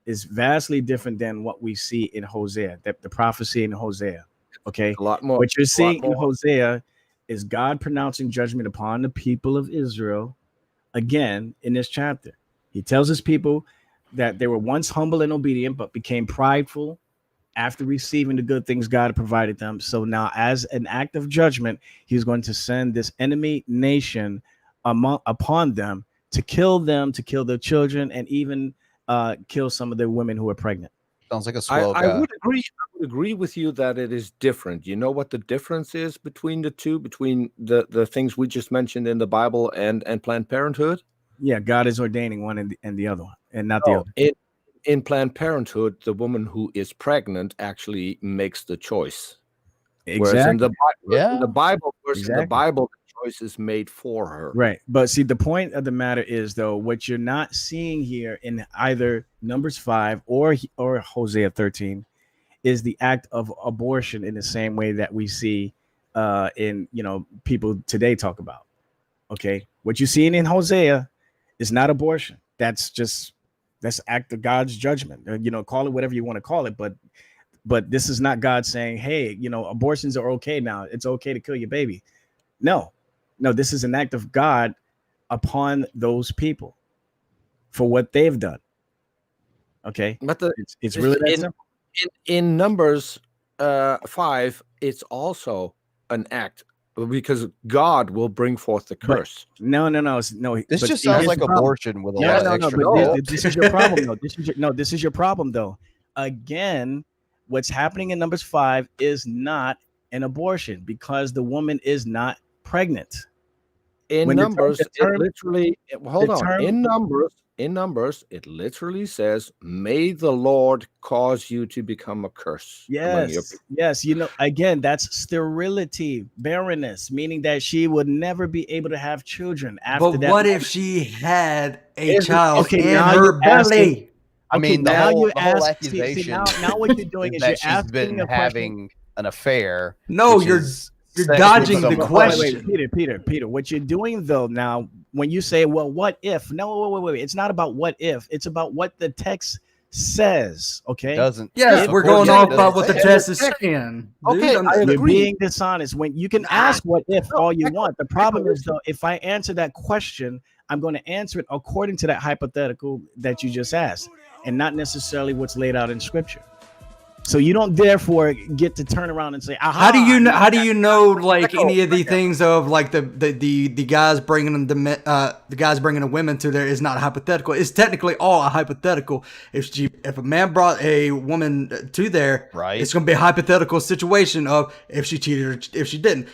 is vastly different than what we see in Hosea, the prophecy in Hosea. Okay, a lot more. What you're seeing in Hosea is God pronouncing judgment upon the people of Israel. Again, in this chapter, he tells his people that they were once humble and obedient, but became prideful after receiving the good things God had provided them. So now, as an act of judgment, he's going to send this enemy nation upon them, to kill their children, and even kill some of the women who are pregnant. Sounds like a swell guy. I would agree with you that it is different. You know what the difference is between the two, between the things we just mentioned in the Bible and Planned Parenthood? Yeah, God is ordaining one and the other one, and not the other. In Planned Parenthood, the woman who is pregnant actually makes the choice. Exactly. Whereas in the Bible, the choice is made for her. Right. But see, the point of the matter is, though, what you're not seeing here in either Numbers 5 or Hosea 13 is the act of abortion in the same way that we see in people today talk about. Okay, what you're seeing in Hosea is not abortion. That's act of God's judgment. Call it whatever you want to call it, but this is not God saying, hey, abortions are okay now. It's okay to kill your baby. No, this is an act of God upon those people for what they've done. Okay, but it's really that simple. In Numbers 5, it's also an act because God will bring forth the curse. No. This just sounds like abortion with a lot of extra. This is your problem, though. This is your problem, though. Again, what's happening in Numbers 5 is not an abortion because the woman is not pregnant. In Numbers, it literally in Numbers, it literally says, "May the Lord cause you to become a curse." Yes. Again, that's sterility, barrenness, meaning that she would never be able to have children after that. But what if she had a child in her belly? I mean, the whole accusation. Now what you're doing is that you're she's been having an affair. No, you're dodging the question. Wait, Peter. What you're doing though now, when you say, "Well, what if?" No, wait. It's not about what if. It's about what the text says, okay? Doesn't. Yes, we're going off about what the test is saying. Okay, Dude, I You're agree. being dishonest. When you can ask what if all you want. The problem is though, if I answer that question, I'm going to answer it according to that hypothetical that you just asked, and not necessarily what's laid out in scripture. So you don't therefore get to turn around and say, aha. How do you know? How do you know like any of the things of like the guys bringing the guys bringing the women to there is not hypothetical? It's technically all a hypothetical. If a man brought a woman to there, right, it's going to be a hypothetical situation of if she cheated or if she didn't.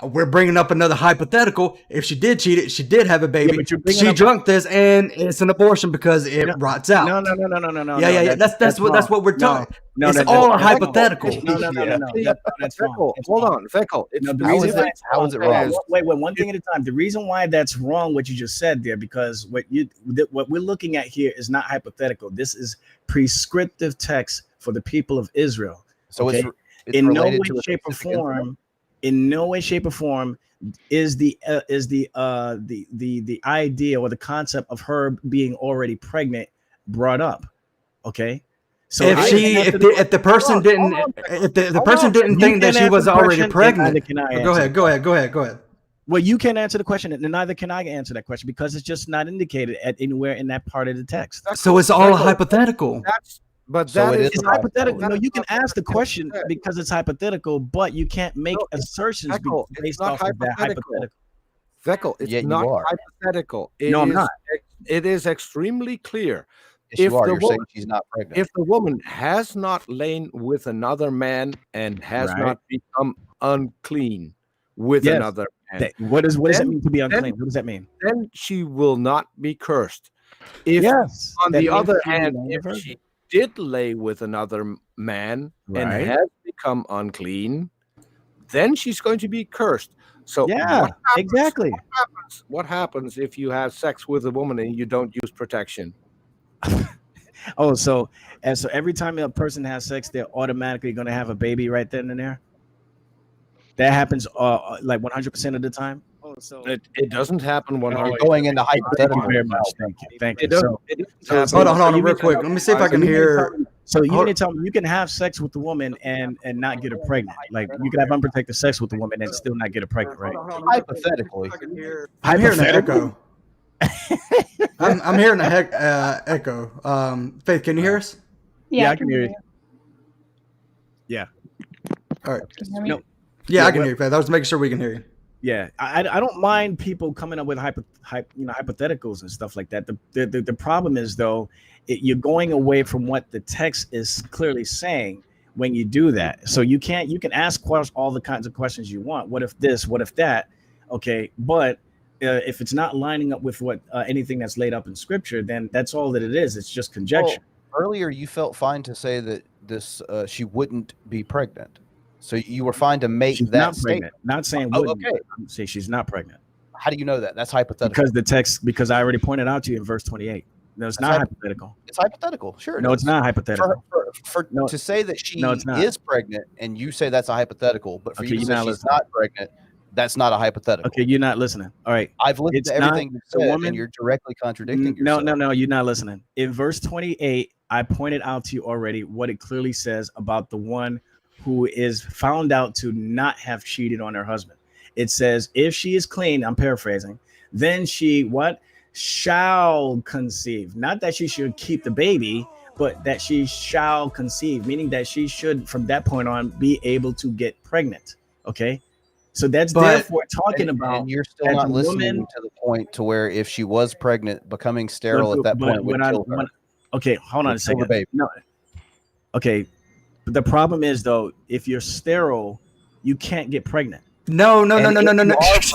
We're bringing up another hypothetical. If she did cheat it, she did have a baby. She drunk this, and it's an abortion because it rots out. No. Yeah. That's what we're talking. It's all a hypothetical. No. That's wrong. Hold on, Vekl. How is it wrong? Wait, one thing at a time. The reason why that's wrong, what you just said there, because what we're looking at here is not hypothetical. This is prescriptive text for the people of Israel. So okay? it's in no way, related to shape, or form. In no way, shape, or form is the idea or the concept of her being already pregnant brought up. Okay, so if the person didn't think that she was already pregnant, go ahead. Well, you can't answer the question, and neither can I answer that question because it's just not indicated at anywhere in that part of the text. So it's all hypothetical. But So that It's hypothetical. No, you can ask the question because it's hypothetical, but you can't make assertions based off of that hypothetical. Vekl, it's not hypothetical. I'm not. It is extremely clear. Yes, you're saying she's not pregnant. If the woman has not lain with another man and has not become unclean with another man, what does that mean to be unclean? What does that mean? Then she will not be cursed. If on the other hand, if she did lay with another man and has become unclean, then she's going to be cursed. So exactly. What happens if you have sex with a woman and you don't use protection? So every time a person has sex, they're automatically going to have a baby right then and there. That happens like 100% of the time. So it doesn't happen 100%. Going into hypothetical. Thank you very much. Thank you. Hold on, real quick. Let me see if I can hear. So you can tell me you can have sex with the woman and not get her pregnant. Like you can have unprotected sex with the woman and still not get her pregnant, right? Hypothetically. I'm hearing an echo. I'm hearing a echo. Faith, can you hear us? Yeah, I can hear you. Yeah. All right. No. Yeah, I can hear you, Faith. I was making sure we can hear you. Yeah, I don't mind people coming up with hypotheticals and stuff like that. The problem is though, you're going away from what the text is clearly saying when you do that. So you can ask all the kinds of questions you want. What if this? What if that? Okay, but if it's not lining up with what anything that's laid up in scripture, then that's all that it is. It's just conjecture. Well, earlier you felt fine to say that this she wouldn't be pregnant. So you were fine to make she's that not statement. Pregnant. Not saying wouldn't. Okay. Say she's not pregnant. How do you know that? That's hypothetical. Because the text, because I already pointed out to you in verse 28. No, it's not hypothetical. It's hypothetical. Sure. No, it's not hypothetical. To say that she is pregnant and you say that's a hypothetical, but for you to say she's not pregnant, that's not a hypothetical. Okay, you're not listening. All right. I've listened to everything you said, and you're directly contradicting yourself. No, you're not listening. In verse 28, I pointed out to you already what it clearly says about the one who is found out to not have cheated on her husband. It says, if she is clean, I'm paraphrasing, then she shall conceive. Not that she should keep the baby, but that she shall conceive, meaning that she should, from that point on, be able to get pregnant. Okay. So that's therefore talking about. And you're still not listening to the point to where if she was pregnant, becoming sterile at that point would kill her. Okay, hold on a second. No. Okay. But the problem is though, if you're sterile, you can't get pregnant. No.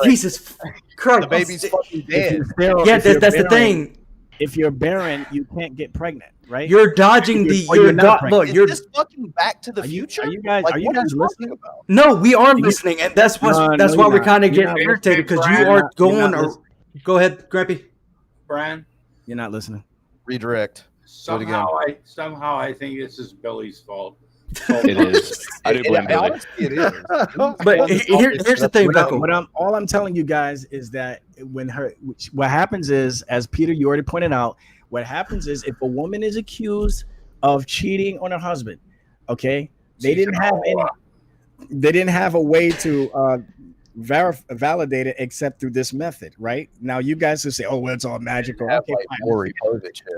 Jesus Christ. The baby's fucking dead. Yeah, that's the thing. If you're barren, you can't get pregnant, right? You're dodging look, you're just fucking Back to the Future. Are you guys listening? About? No, we are listening, and that's why we're kind of getting irritated because you are going. Go ahead, Grampy. Bran, you're not listening. Redirect. Somehow I think this is Billy's fault. It is. I do blame Billy. It is. But here's the thing, Vekl. All I'm telling you guys is that what happens is, as Peter, you already pointed out, what happens is if a woman is accused of cheating on her husband. Okay, they didn't have a way to validate it except through this method, right? Now you guys will say, "Oh, well, it's all magical." Okay,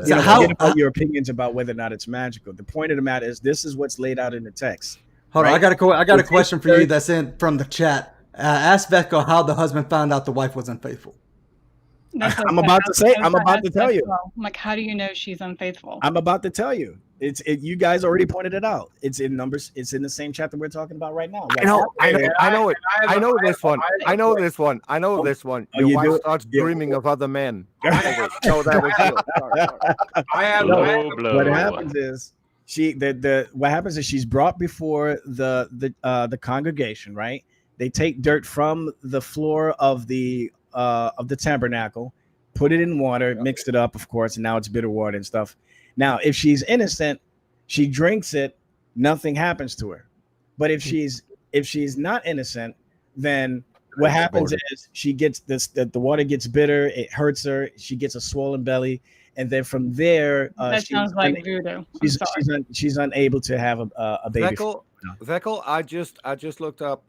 forget about your opinions about whether or not it's magical. The point of the matter is, this is what's laid out in the text. Hold on, I got a question for you that's in from the chat. Ask Vekl how the husband found out the wife was unfaithful. I'm about to tell you. I'm like, how do you know she's unfaithful? I'm about to tell you. You guys already pointed it out. It's in Numbers. It's in the same chapter we're talking about right now. I know this one. Your wife starts dreaming of other men. No, that was you. What happens is what happens is she's brought before the congregation, right? They take dirt from the floor of the tabernacle, put it in water, mixed it up, of course, and now it's bitter water and stuff. Now, if she's innocent, she drinks it, nothing happens to her. But if she's not innocent, then what happens is she gets the water gets bitter, it hurts her, she gets a swollen belly, and then from there, that sounds like voodoo. She's unable to have a baby. Vekl, I just looked up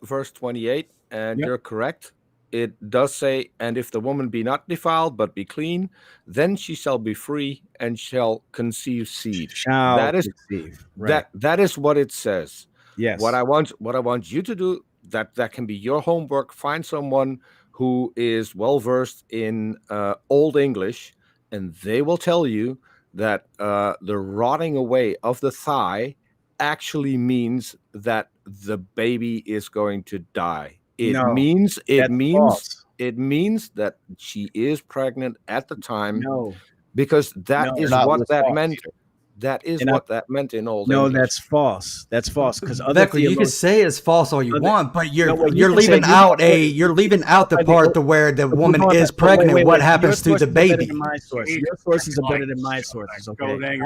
verse 28, and you're correct. It does say, and if the woman be not defiled, but be clean, then she shall be free and shall conceive seed. That is what it says. Yes. What I want you to do, that can be your homework. Find someone who is well versed in Old English, and they will tell you that the rotting away of the thigh actually means that the baby is going to die. It means that she is pregnant at the time. No, because that is what that meant. That is what that meant in Old English. No, that's false. That's false. Because Vekl, you can say it's false all you want, but you're leaving out the part to where the woman is pregnant. What happens to the baby? Your sources are better than my sources. Okay.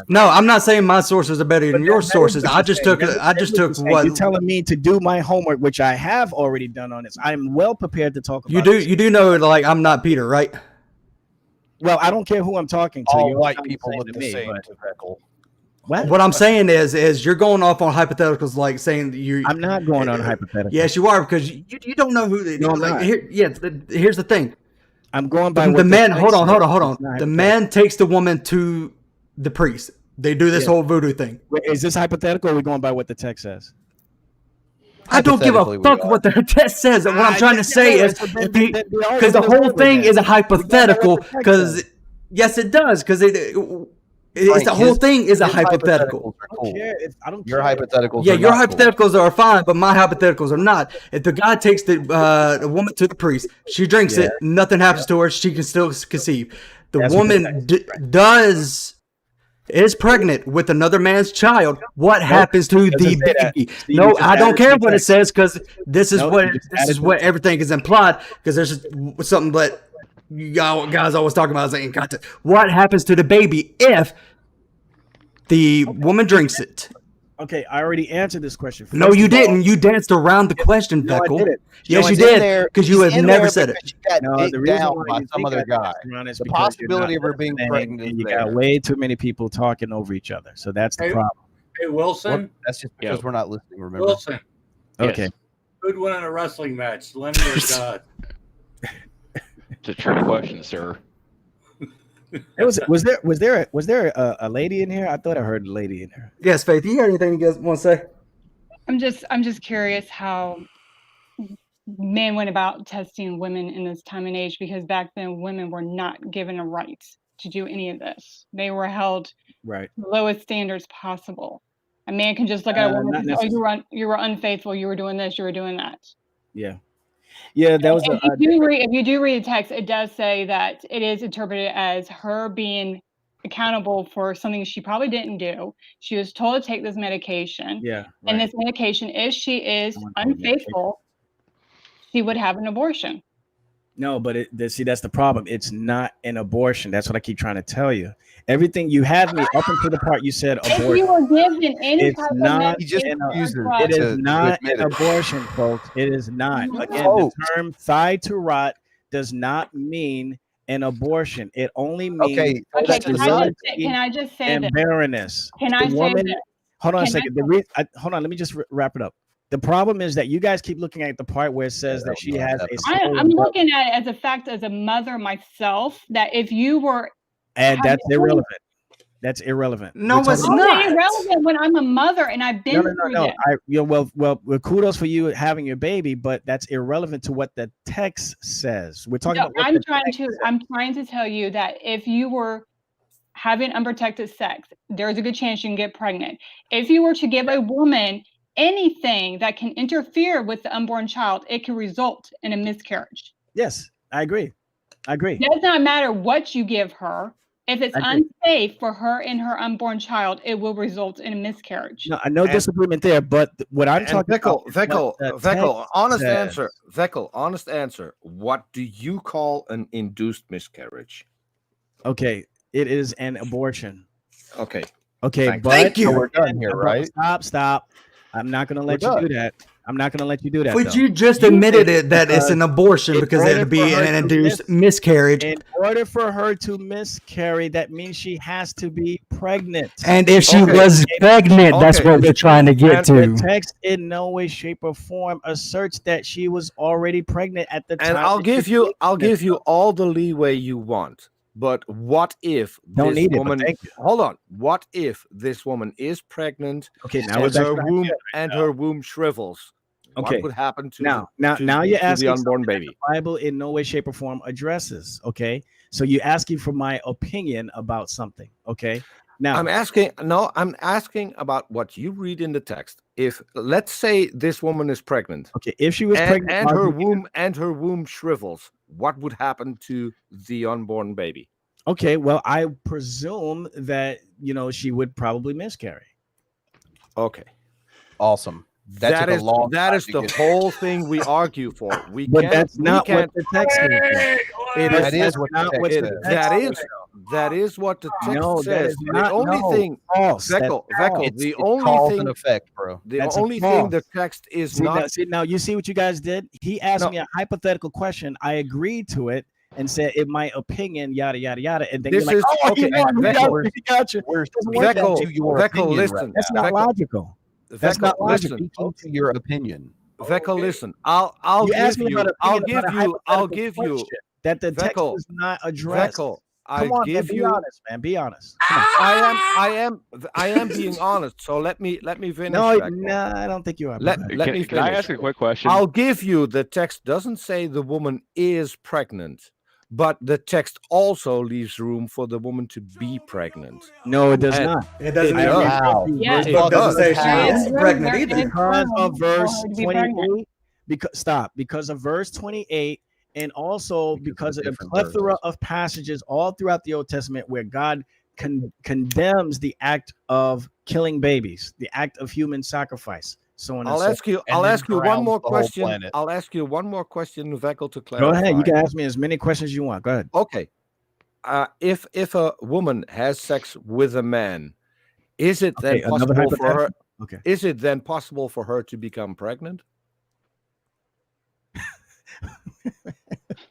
No, I'm not saying my sources are better than your sources. I just took what you're telling me to do my homework, which I have already done on this. I'm well prepared to talk about. You do know, like, I'm not Peter, right? Well, I don't care who I'm talking to. All white people look the same to Vekl. What I'm saying is you're going off on hypotheticals, like saying that you. I'm not going on hypotheticals. Yes, you are, because you don't know who. Here's the thing. I'm going by the man. Hold on. The man takes the woman to the priest. They do this whole voodoo thing. Wait, is this hypothetical, or are we going by what the text says? I don't give a fuck what the text says. What I'm trying to say is, because the whole thing is a hypothetical. Because yes, it does. Because it's the whole thing is a hypothetical. I don't care. Your hypotheticals. Yeah, your hypotheticals are fine, but my hypotheticals are not. If the guy takes the woman to the priest, she drinks it, nothing happens to her, she can still conceive. The woman is pregnant with another man's child. What happens to the baby? No, I don't care what it says, because this is what everything is implied. Because there's something that you guys always talk about. Saying, what happens to the baby if the woman drinks it? Okay, I already answered this question. No, you didn't. You danced around the question, Vekl. Yes, you did, because you have never said it. No, the reason down by some other guy. The possibility of her being pregnant is you got way too many people talking over each other, so that's the problem. Hey, Wilson. That's just because we're not listening. Remember, Wilson. Okay. Who'd win in a wrestling match, Lenny or God? It's a trick question, sir. Was there a lady in here? I thought I heard a lady in here. Yes, Faith. You got anything you guys want to say? I'm just curious how men went about testing women in this time and age, because back then women were not given a right to do any of this. They were held to the lowest standards possible. A man can just look at a woman and say, "Oh, you were unfaithful. You were doing this. You were doing that." Yeah. Yeah, that was. If you do read the text, it does say that it is interpreted as her being accountable for something she probably didn't do. She was told to take this medication. Yeah. Right. And this medication, if she is unfaithful, she would have an abortion. No, but see, that's the problem. It's not an abortion. That's what I keep trying to tell you. Everything you had me up until the part you said abortion. If you were given any it's type not, of it is not an abortion, folks. It is not. Again, the term thigh to rot does not mean an abortion, it only means Okay, can I just say and this? barrenness. Can I say this? Hold on a Can second. Hold on. Let me just wrap it up. The problem is that you guys keep looking at the part where it says that she has a. I'm looking at it as a fact, as a mother myself, that if you were, and that's irrelevant. That's irrelevant. No, it's not irrelevant when I'm a mother and I've been through this. Well, kudos for you having your baby, but that's irrelevant to what the text says. We're talking about. I'm trying to tell you that if you were having unprotected sex, there's a good chance you can get pregnant. If you were to give a woman anything that can interfere with the unborn child, it can result in a miscarriage. Yes, I agree. It does not matter what you give her. If it's unsafe for her and her unborn child, it will result in a miscarriage. No disagreement there, but what I'm talking about. Vekl, honest answer. What do you call an induced miscarriage? Okay, it is an abortion. Okay, but thank you. We're done here, right? Stop. I'm not going to let you do that. I'm not going to let you do that. But you just admitted it that it's an abortion because it would be an induced miscarriage. In order for her to miscarry, that means she has to be pregnant. And if she was pregnant, that's what we're trying to get to. The text in no way, shape, or form asserts that she was already pregnant at the time. And I'll give you all the leeway you want. But what if this woman? Hold on. What if this woman is pregnant? Okay, now her womb shrivels. Okay, what would happen to now you're asking the unborn baby? The Bible in no way, shape, or form addresses. Okay, so you're asking for my opinion about something. Okay, now I'm asking about what you read in the text. If let's say this woman is pregnant. Okay, if she was pregnant and her womb shrivels, what would happen to the unborn baby? Okay, well, I presume that she would probably miscarry. Okay, awesome. That is the whole thing we argue for. That's not what the text says. That is what the text says. The only thing, Vekl, the only thing, effect, bro. The only thing the text is not. Now you see what you guys did. He asked me a hypothetical question. I agreed to it and said, in my opinion, yada yada yada. And then this you're like, is got you. Vekl, listen. That's not logical. That's not logical. Speaking to your opinion. Vekl, listen. I'll give you that the text is not addressed. Vekl, Come on, man, be honest, man. Be honest. I am being honest. So let me finish. No, I don't think you are. Let me finish. Can I ask a quick question? I'll give you the text doesn't say the woman is pregnant, but the text also leaves room for the woman to be pregnant. No, it does not. It doesn't. Yes. It doesn't say she is pregnant either. Because of verse 28. Because of verse 28. And also because of the plethora of passages all throughout the Old Testament where God condemns the act of killing babies, the act of human sacrifice. So I'll ask you one more question. I'll ask you one more question, Vekl, to clarify. Go ahead. You can ask me as many questions as you want. Go ahead. Okay. If a woman has sex with a man, is it then possible for her? Okay. Is it then possible for her to become pregnant?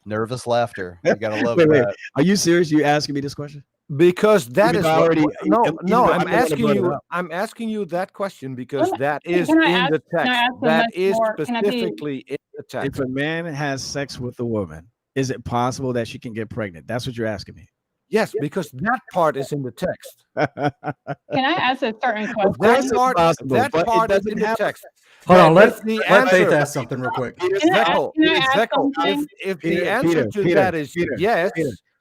Nervous laughter. You gotta love that. Are you serious? You asking me this question? Because that is already I'm asking you that question because that is in the text. That is specifically in the text. If a man has sex with a woman, is it possible that she can get pregnant? That's what you're asking me. Yes, because that part is in the text. Can I ask a certain question? That part is in the text. Hold on, let Faith ask something real quick. If the answer to that is yes,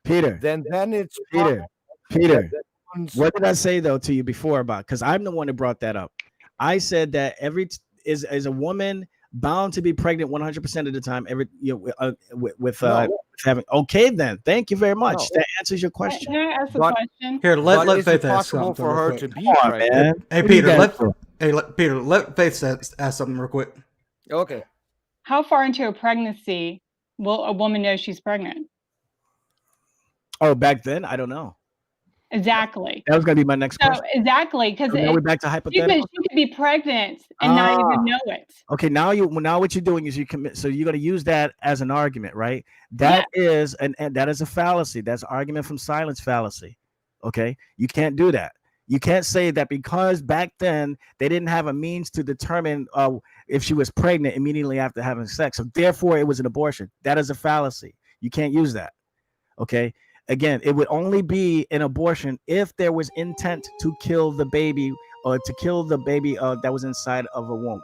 Peter, then it's Peter. What did I say though to you before about? Because I'm the one that brought that up. I said that is a woman bound to be pregnant 100% of the time. Having. Okay, then. Thank you very much. No. That answers your question. Can I ask a question? Here, let Faith ask something for her to be pregnant. Hey, Peter, let Faith ask something real quick. Okay. How far into a pregnancy will a woman know she's pregnant? Oh, back then, I don't know. Exactly. That was going to be my next question. Exactly, because now we're back to hypothetical. She could be pregnant and not even know it. Okay, now what you're doing is you commit. So you're going to use that as an argument, right? That is and that is a fallacy. That's argument from silence fallacy. Okay, you can't do that. You can't say that because back then they didn't have a means to determine if she was pregnant immediately after having sex, so therefore it was an abortion. That is a fallacy. You can't use that. Okay. Again, it would only be an abortion if there was intent to kill the baby or to kill the baby that was inside of a womb.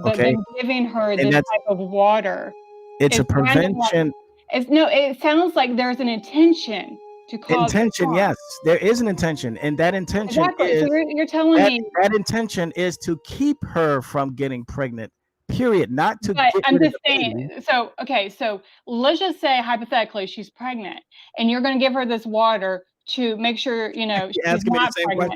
But then giving her this type of water. It's a prevention. It sounds like there's an intention to cause intention. Yes, there is an intention, and that intention is. So you're telling me that intention is to keep her from getting pregnant. Period. Not to. But I'm just saying. So let's just say hypothetically she's pregnant, and you're going to give her this water to make sure she's not pregnant.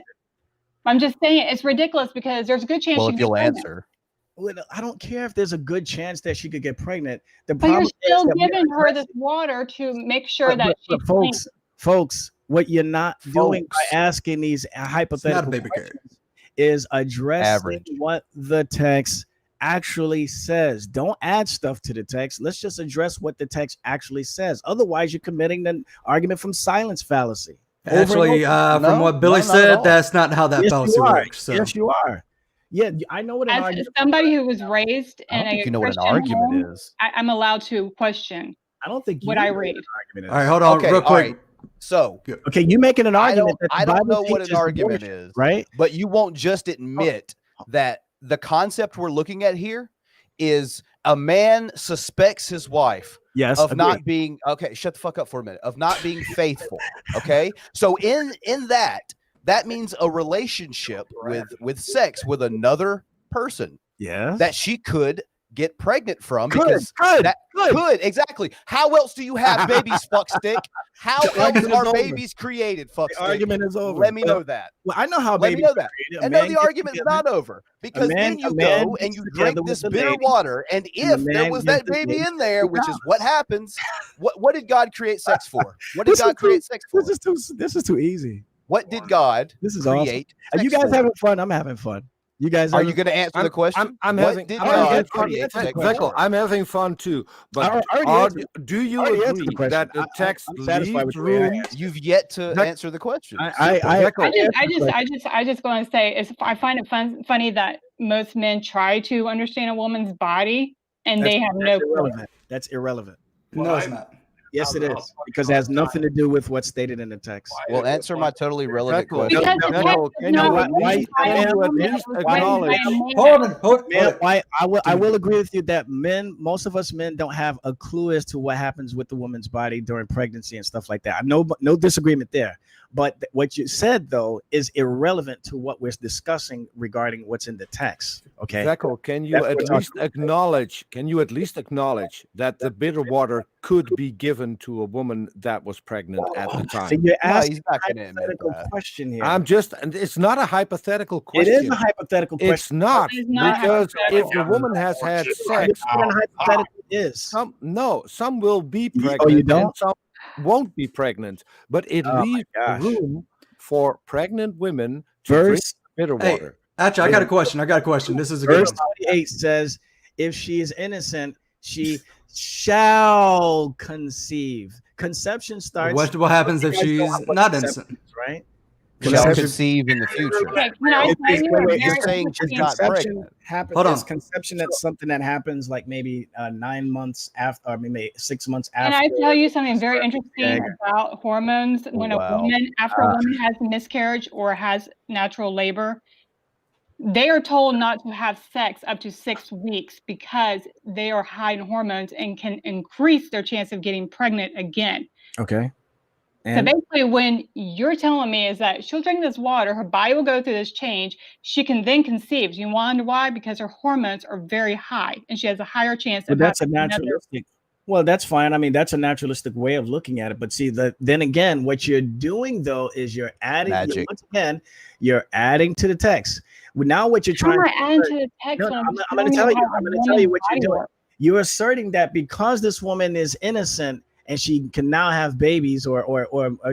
I'm just saying it's ridiculous because there's a good chance. Well, if you'll answer. Well, I don't care if there's a good chance that she could get pregnant. But you're still giving her this water to make sure that she's folks, what you're not doing by asking these hypothetical questions is addressing what the text actually says. Don't add stuff to the text. Let's just address what the text actually says. Otherwise, you're committing an argument from silence fallacy. Actually, from what Billy said, that's not how that fallacy works. So. Yes, you are. Yeah, I know what an argument is. Somebody who was raised in a you know what an argument is. I'm allowed to question. I don't think what I read. All right, hold on, real quick. Right. So, okay, you making an argument. I don't know what an argument is, right? But you won't just admit that the concept we're looking at here is a man suspects his wife of not being shut the fuck up for a minute, of not being faithful. Okay, so in that means a relationship with sex with another person, that she could get pregnant from because could exactly. How else do you have babies, fuck stick? How else are babies created, fuck stick? The argument is over. Let me know that. Well, I know how Let babies me know that. created. And no, the argument's not over because then you go and you drink this bitter water, and if there was that baby in there, which is what happens, what did God create sex for? What did God create sex for? This is too easy. What did God create? Are you guys having fun? I'm having fun. You guys are you going to answer the question? I'm having Vekl, I'm having fun too. But do you agree that the text leaves room? You've yet to answer the question. I just going to say is I find it funny that most men try to understand a woman's body and they have no clue. That's irrelevant. No, it's not. Yes, it is, because it has nothing to do with what's stated in the text. Well, answer my totally relevant question. I will agree with you that most of us men don't have a clue as to what happens with the woman's body during pregnancy and stuff like that. No disagreement there. But what you said, though, is irrelevant to what we're discussing regarding what's in the text. Okay, Vekl, can you at least acknowledge that the bitter water could be given to a woman that was pregnant at the time? So you're asking a hypothetical question here. It's not a hypothetical question. It is a hypothetical question. It's not, because if the woman has had sex, some will be pregnant and some won't be pregnant, but it leaves room for pregnant women to drink bitter water. Actually, I got a question. This is a verse 28 says, if she is innocent, she shall conceive. Conception starts. What happens if she's not innocent? Right? Shall conceive in the future. You're saying she's not pregnant. Hold on. Is conception that's something that happens like maybe 9 months after, or maybe 6 months after? Can I tell you something very interesting about hormones? When after a woman has a miscarriage or has natural labor, they are told not to have sex up to 6 weeks because they are high in hormones and can increase their chance of getting pregnant again. Okay. So basically, when you're telling me is that she'll drink this water, her body will go through this change, she can then conceive. You wonder why? Because her hormones are very high, and she has a higher chance. But that's a naturalistic. Well, that's fine. I mean, that's a naturalistic way of looking at it. But see, then again, what you're doing though is you're adding. Once again, you're adding to the text. Now, what you're trying. I'm adding to the text. I'm going to tell you. I'm going to tell you what you're doing. You're asserting that because this woman is innocent and she can now have babies, or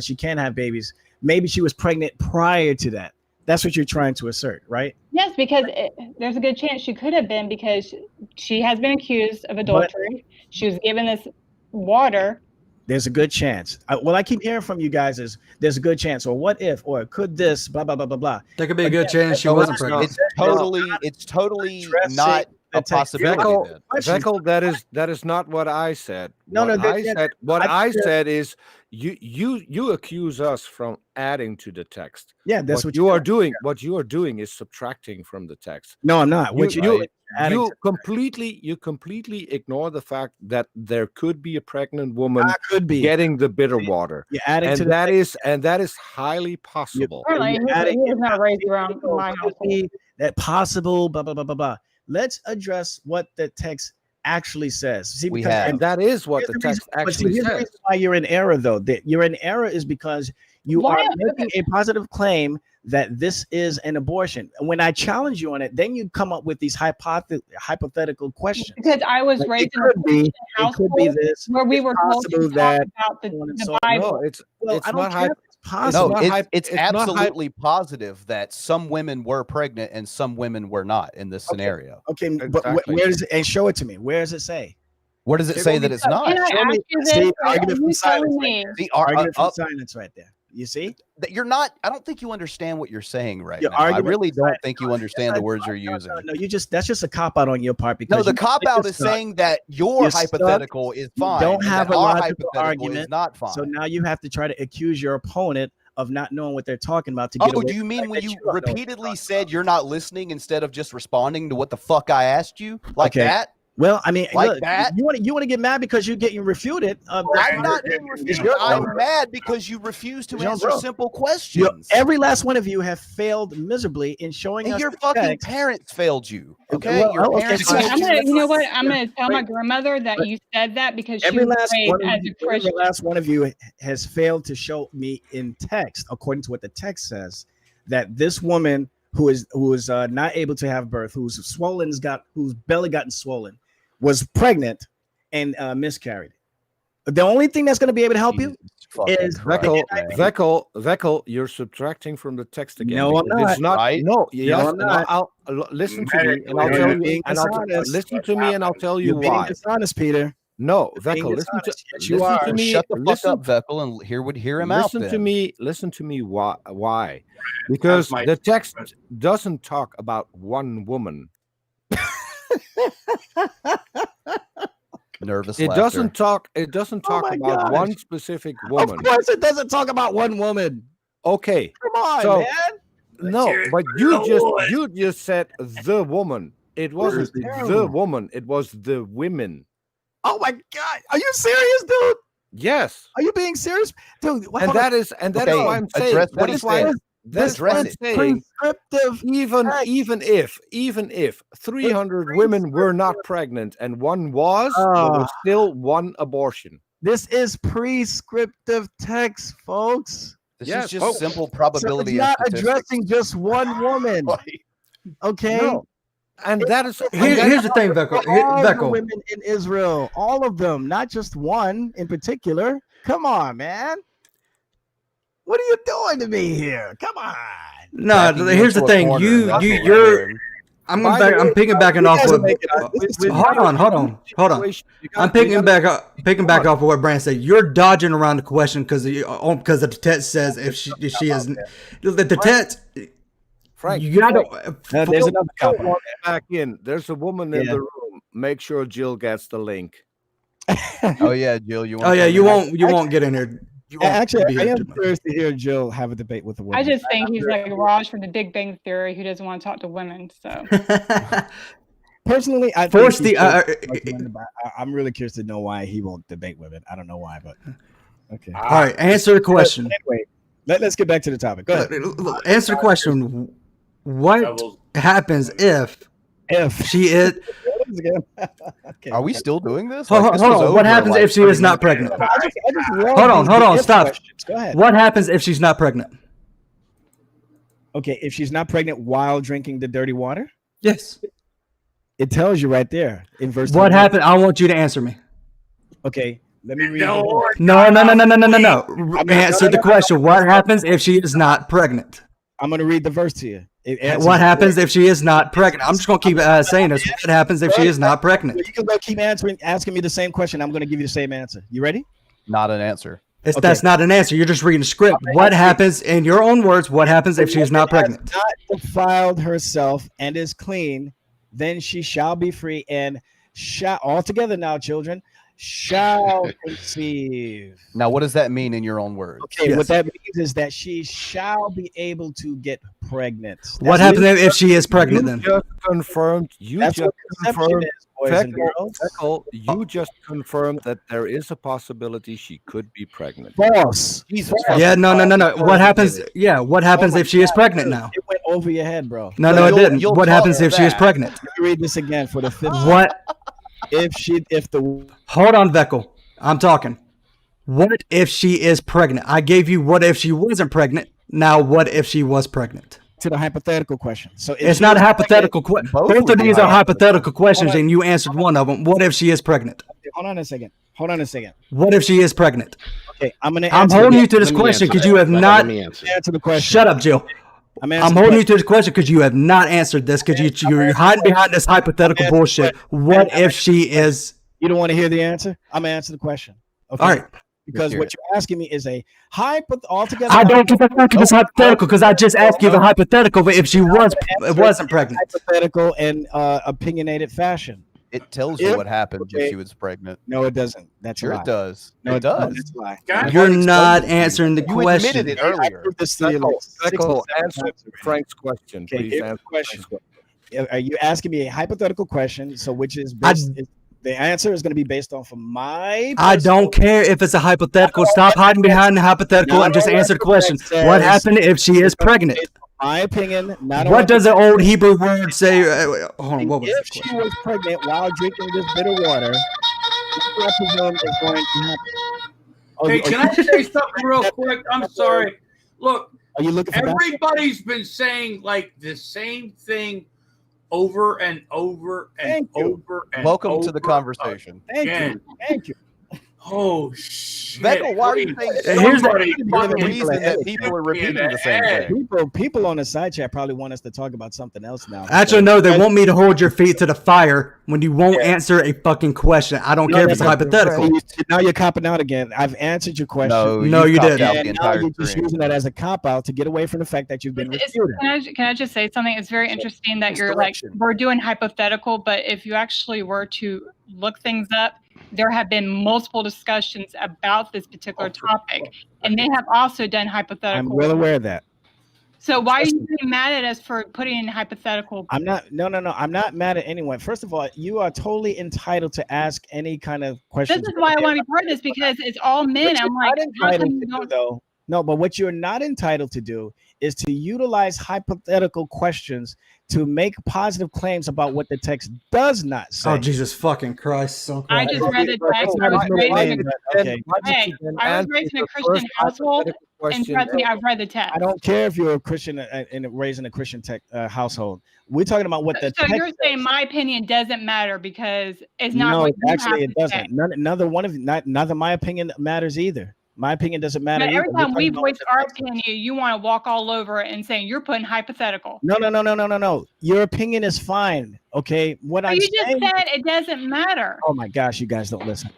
she can have babies, maybe she was pregnant prior to that. That's what you're trying to assert, right? Yes, because there's a good chance she could have been, because she has been accused of adultery. She was given this water. There's a good chance. What I keep hearing from you guys is there's a good chance, or what if, or could this, blah, blah, blah, blah, blah. There could be a good chance she wasn't pregnant. It's totally not a possibility. Vekl, that is not what I said. What I said is you accuse us from adding to the text. Yeah, that's what you are doing. What you are doing is subtracting from the text. No, I'm not. You completely ignore the fact that there could be a pregnant woman getting the bitter water. And that is highly possible. Not raised around my household. That possible, blah, blah, blah, blah, blah. Let's address what the text actually says. See, and that is what the text actually says. The reason why you're in error, though. You're in error is because you are making a positive claim that this is an abortion. And when I challenge you on it, then you come up with these hypothetical questions. Because I was raised in a household where we were told to talk about the Bible. No, it's absolutely positive that some women were pregnant and some women were not in this scenario. Okay, but where does it? And show it to me. Where does it say? Where does it say that it's not? Argument from silence. The argument from silence right there. You see? That you're not. I don't think you understand what you're saying right now. I really don't think you understand the words you're using. No, that's just a cop out on your part. Because the cop out is saying that your hypothetical is fine. Don't have a logical argument. Is not fine. So now you have to try to accuse your opponent of not knowing what they're talking about to get away. Do you mean when you repeatedly said you're not listening instead of just responding to what the fuck I asked you? Like that? Well, I mean, like that? You want to get mad because you're getting refuted. I'm not getting refuted. I'm mad because you refuse to answer simple questions. Every last one of you have failed miserably in showing us. Your fucking parents failed you. Okay, your parents. You know what? I'm gonna tell my grandmother that you said that because she was raised as a Christian. Every last one of you has failed to show me in text, according to what the text says, that this woman who is not able to have birth, whose belly gotten swollen, was pregnant and miscarried. The only thing that's going to be able to help you is Vekl, you're subtracting from the text again. No, I'm not. It's not. Right? No, yes. No, I'm not. I'll listen to me, and I'll tell you. Listen to me, and I'll tell you You're why. being dishonest, Peter. No, Vekl, listen to me. Shut the fuck up, Vekl, and hear him out. Listen to me. Why? Because the text doesn't talk about one woman. Nervous. It doesn't talk about one specific woman. Of course, it doesn't talk about one woman. Okay, come on, man. No, but you just said the woman. It wasn't the woman. It was the women. Oh my God, are you serious, dude? Yes. Are you being serious, dude? And that is why I'm saying. That's why I'm saying. Even if 300 women were not pregnant and one was, there was still one abortion. This is prescriptive text, folks. This is just simple probability. So it's not addressing just one woman. Okay. No. And that is here's the thing, Vekl. All women in Israel, all of them, not just one in particular. Come on, man. What are you doing to me here? Come on. No, here's the thing. You're. I'm piggybacking off what. Hold on. I'm picking back off of what Bran said. You're dodging around the question because the text says if she is the text. Frank, you gotta. There's another couple back in. There's a woman in the room. Make sure Jill gets the link. Oh yeah, Jill. You won't get in here. Actually, I am curious to hear Jill have a debate with the woman. I just think he's like Raj from the Big Bang Theory who doesn't want to talk to women. So personally, I'm really curious to know why he won't debate women. I don't know why, but okay. All right, answer the question. Anyway, let's get back to the topic. Go ahead. Answer the question. What happens if she is? Okay. Are we still doing this? Hold on. What happens if she is not pregnant? Hold on. Stop. Go ahead. What happens if she's not pregnant? Okay, if she's not pregnant while drinking the dirty water? Yes. It tells you right there in verse. What happened? I want you to answer me. Okay, Let me read. No. Answer the question. What happens if she is not pregnant? I'm going to read the verse to you. What happens if she is not pregnant? I'm just going to keep saying this. What happens if she is not pregnant? You can go keep asking me the same question. I'm going to give you the same answer. You ready? Not an answer. That's not an answer. You're just reading a script. What happens, in your own words, what happens if she is not pregnant? Not defiled herself and is clean, then she shall be free and shall, all together now, children, shall conceive. Now, what does that mean in your own words? Okay, what that means is that she shall be able to get pregnant. What happens if she is pregnant then? Just confirmed. You That's just what confirmed. is, boys and girls. Vekl, you just confirmed that there is a possibility she could be pregnant. False. Yeah, no. What happens? Yeah, what happens if she is pregnant now? It went over your head, bro. No, it didn't. What happens if she is pregnant? Let me read this again for the fifth. What? Hold on, Vekl. I'm talking. What if she is pregnant? I gave you what if she wasn't pregnant. Now, what if she was pregnant? To the hypothetical question. So it's not a hypothetical question. Both of these are hypothetical questions, and you answered one of them. What if she is pregnant? Hold on a second. What if she is pregnant? Okay, I'm holding you to this question because you have not answered the question. Shut up, Jill. I'm holding you to this question because you have not answered this because you're hiding behind this hypothetical bullshit. What if she is? You don't want to hear the answer? I'm gonna answer the question. Okay. All right. Because what you're asking me is a altogether. I don't give a fuck if it's hypothetical because I just asked you the hypothetical, but if she wasn't pregnant. Hypothetical and opinionated fashion. It tells you what happened if she was pregnant. No, it doesn't. That's sure a lie. It does. No, it does. That's a lie. You're not answering the you question. You admitted it earlier. Vekl, answer Frank's question. Okay, Please answer question. Are you asking me a hypothetical question? So, which is based, the answer is going to be based off of my. I don't care if it's a hypothetical. Stop hiding behind the hypothetical and just answer the question. What happened if she is pregnant? My opinion. What does an old Hebrew word say? Hold on, what was if she was pregnant while drinking this bitter water, what I presume is going to happen. Hey, can I say something real quick? I'm sorry. Look, are you looking for everybody's been saying like the same thing over and over and over and Welcome over to the conversation. Thank you. Oh shit! Vekl, why are you saying here's the reason that people are repeating the same thing? People on the side chat probably want us to talk about something else now. Actually, no, they want me to hold your feet to the fire when you won't answer a fucking question. I don't care if it's hypothetical. Now you're copping out again. I've answered your question. No, you didn't. And now you're just using that as a cop out to get away from the fact that you've been refuted. Can I just say something? It's very interesting that you're like, we're doing hypothetical, but if you actually were to look things up, there have been multiple discussions about this particular topic, and they have also done hypothetical. I'm well aware of that. So why are you getting mad at us for putting in hypothetical? I'm not. No. I'm not mad at anyone. First of all, you are totally entitled to ask any kind of question. This is why I want to be part of this because it's all men. I'm like, no, but what you're not entitled to do is to utilize hypothetical questions to make positive claims about what the text does not say. Oh, Jesus fucking Christ. So I just read the text. I was raised in a Christian household, and trust me, I've read the text. I don't care if you're a Christian and raised in a Christian household. We're talking about what the text you're saying my opinion doesn't matter because it's not no, what you actually have it to doesn't. Say. Neither my opinion matters either. My opinion doesn't matter. But every time we voice our opinion, you want to walk all over it and saying you're putting hypothetical. No. Your opinion is fine. Okay. What but I'm you saying, just said it doesn't matter. Oh my gosh, you guys don't listen.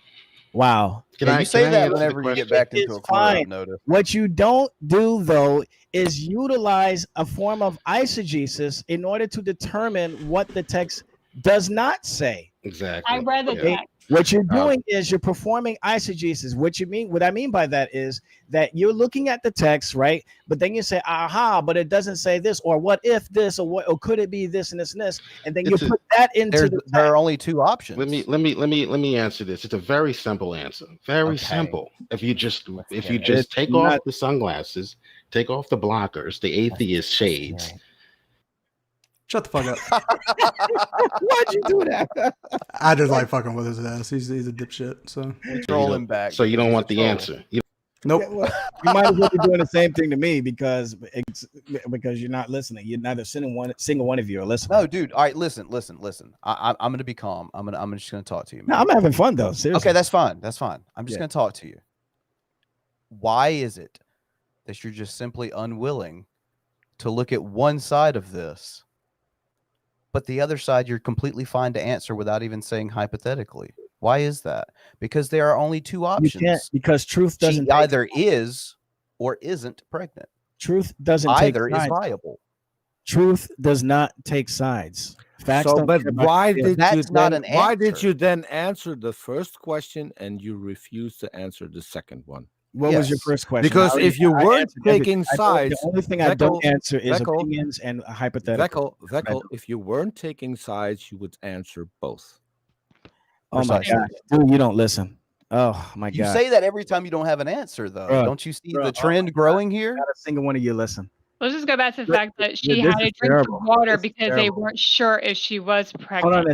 Wow. Can you say that whenever you get back into a corner? Notice. What you don't do though is utilize a form of eisegesis in order to determine what the text does not say. Exactly. I read the text. What you're doing is you're performing eisegesis. What I mean by that is that you're looking at the text, right? But then you say, aha, but it doesn't say this, or what if this, or could it be this and this and this? And then you put that into the text. There are only two options. Let me answer this. It's a very simple answer. Very simple. If you just take off the sunglasses, take off the blockers, the atheist shades. Shut the fuck up. Why'd you do that? I just like fucking with his ass. He's a dipshit. So roll him back. So you don't want the answer. Nope. Yeah, well, you might as well be doing the same thing to me because you're not listening. You're neither single one of you are listening. No, dude. All right, listen. I'm gonna be calm. I'm just gonna talk to you, man. No, I'm having fun though. Seriously. Okay, that's fine. I'm just gonna talk to you. Why is it that you're just simply unwilling to look at one side of this, but the other side you're completely fine to answer without even saying hypothetically? Why is that? Because there are only two options. You can't, because truth doesn't. She either is or isn't pregnant. Truth doesn't. Either take is sides. viable. Truth does not take sides. Facts. So, don't but care about why feelings. did you not then? an Why did answer. you then answer the first question and you refuse to answer the second one? What was your first question? Because if you weren't answered every- taking sides, the only thing I don't answer is Vekl, opinions and hypothetical. Vekl, if you weren't taking sides, you would answer both. Oh my God, dude, you don't listen. Oh my God. You say that every time you don't have an answer, though. Bruh, Don't you see bruh, the trend growing here? Not a single one of you listen. Let's just go back to the But- fact that she this had to is drink terrible. the water This is because they terrible. weren't sure if she was pregnant. Hold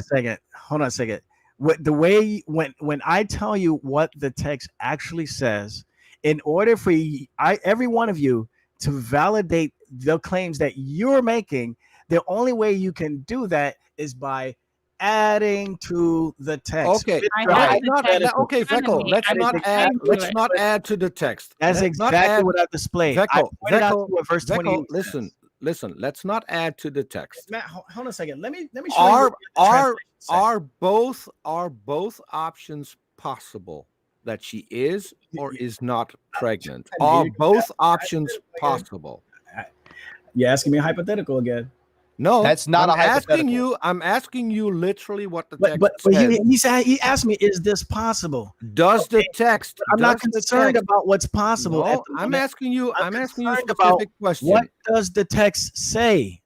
on a second. What the way when I tell you what the text actually says, in order for every one of you to validate the claims that you're making, the only way you can do that is by adding to the text. Okay, okay, Vekl. Let's not add to the text. That's Let's not exactly add- what I displayed. I Vekl, pointed out Vekl, to what verse 20 Vekl, listen. Let's not add to the text. Matt, hold on a second. Let me show you what the translation says. Are both options possible? That she is or is not pregnant? Are both options possible? You're asking me a hypothetical again. No, That's not I'm a hypothetical. I'm asking you literally what the text But says. he asked me, is this possible? Does the text? I'm not does the concerned text- about what's possible. No, at the I'm moment. asking you. I'm asking you a concerned about specific question. What does the text say?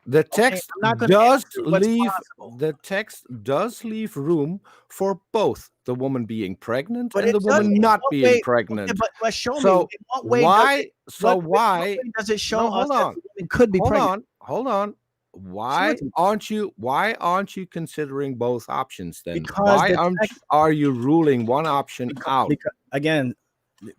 The text I'm not gonna does answer what's leave possible. the text does leave room for both the woman being pregnant But and the it doesn't. woman In not what being way- pregnant. okay, but show So me in what way why? So what why? way does it show No, us hold that on. the woman could be pregnant? Hold on. Why aren't you considering both options then? Because Why the text- are you ruling one option out? Because, again,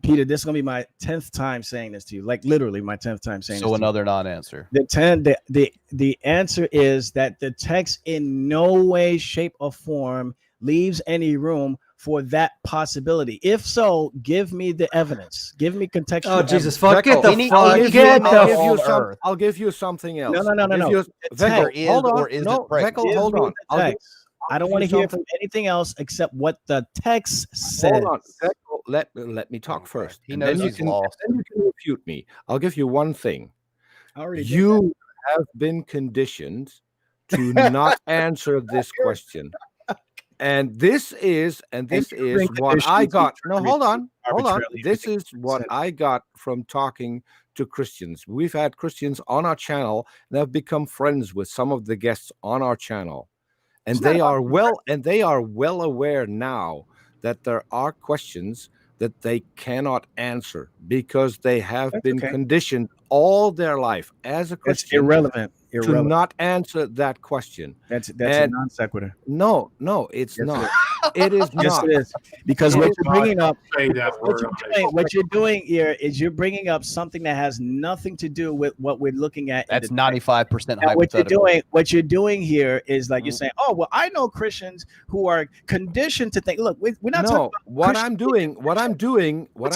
Peter, this is gonna be my 10th time saying this to you. Like literally my 10th time saying this. So to you. another non-answer. The answer is that the text in no way, shape, or form leaves any room for that possibility. If so, give me the evidence. Give me contextual. Oh, Jesus, evidence. fuck, get the fuck, I'll give you something else. No. Vekl, There is hold on. or isn't No, pregnant. Vekl, hold Give me on. the text. I don't want to hear from anything else except what the text says. Hold on. Vekl, let me talk first. He and knows then he's lost. Then you can refute me. I'll give you one thing. I already did You have been conditioned to not answer this question. And this is what I got. No, hold on. This is what I got from talking to Christians. We've had Christians on our channel and have become friends with some of the guests on our channel. And they are well aware now that there are questions that they cannot answer because they have been conditioned all their life as a Christian. Irrelevant. To not answer that question. That's a non sequitur. No, it's not. It is Yes, not. it is. Because what you're bringing up, Say that word. what you're doing here is you're bringing up something that has nothing to do with what we're looking at. That's 95% And hypothetical. what you're doing here is like you're saying, oh well, I know Christians who are conditioned to think. Look, we're not talking about what I'm doing. What I'm doing. What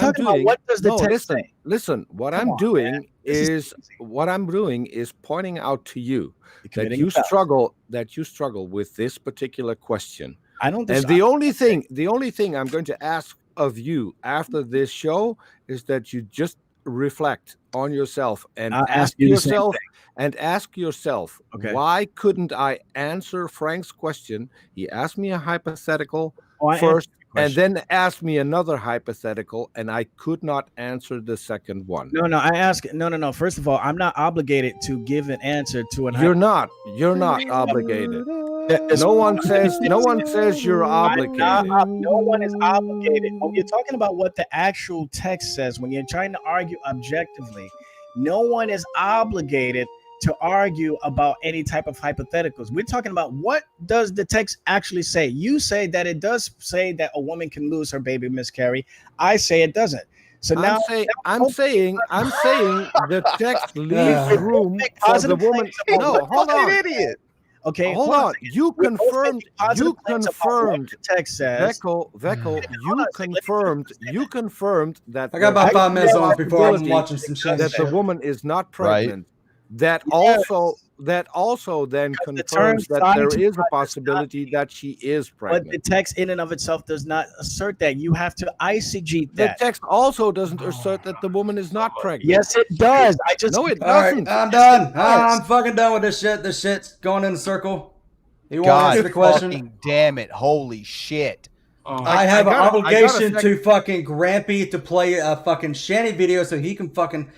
does the text say? Listen. What I'm doing is pointing out to you that you struggle with this particular question. I don't. And the only thing I'm going to ask of you after this show is that you just reflect on yourself and ask yourself why couldn't I answer Frank's question? He asked me a hypothetical first and then asked me another hypothetical, and I could not answer the second one. No. First of all, I'm not obligated to give an answer to an. You're not obligated. No one says you're obligated. No one is obligated. When you're talking about what the actual text says, when you're trying to argue objectively, no one is obligated to argue about any type of hypotheticals. We're talking about what does the text actually say. You say that it does say that a woman can lose her baby, miscarry. I say it doesn't. So now I'm saying the text leaves room for the woman. No, hold on. Idiot. Okay, hold on. You confirmed. Text says. Vekl, you confirmed that. I got about 5 minutes on before I'm watching some shit. That the woman is not pregnant. That also then confirms that there is a possibility that she is pregnant. But the text in and of itself does not assert that. You have to eisegete that. The text also doesn't assert that the woman is not pregnant. Yes, it does. No, it All doesn't. right, I'm done. I'm fucking done with this shit. This shit's going in a circle. You want to answer the question? Damn it! Holy shit! I have an obligation to fucking Grampy to play a fucking Shanny video so he can fucking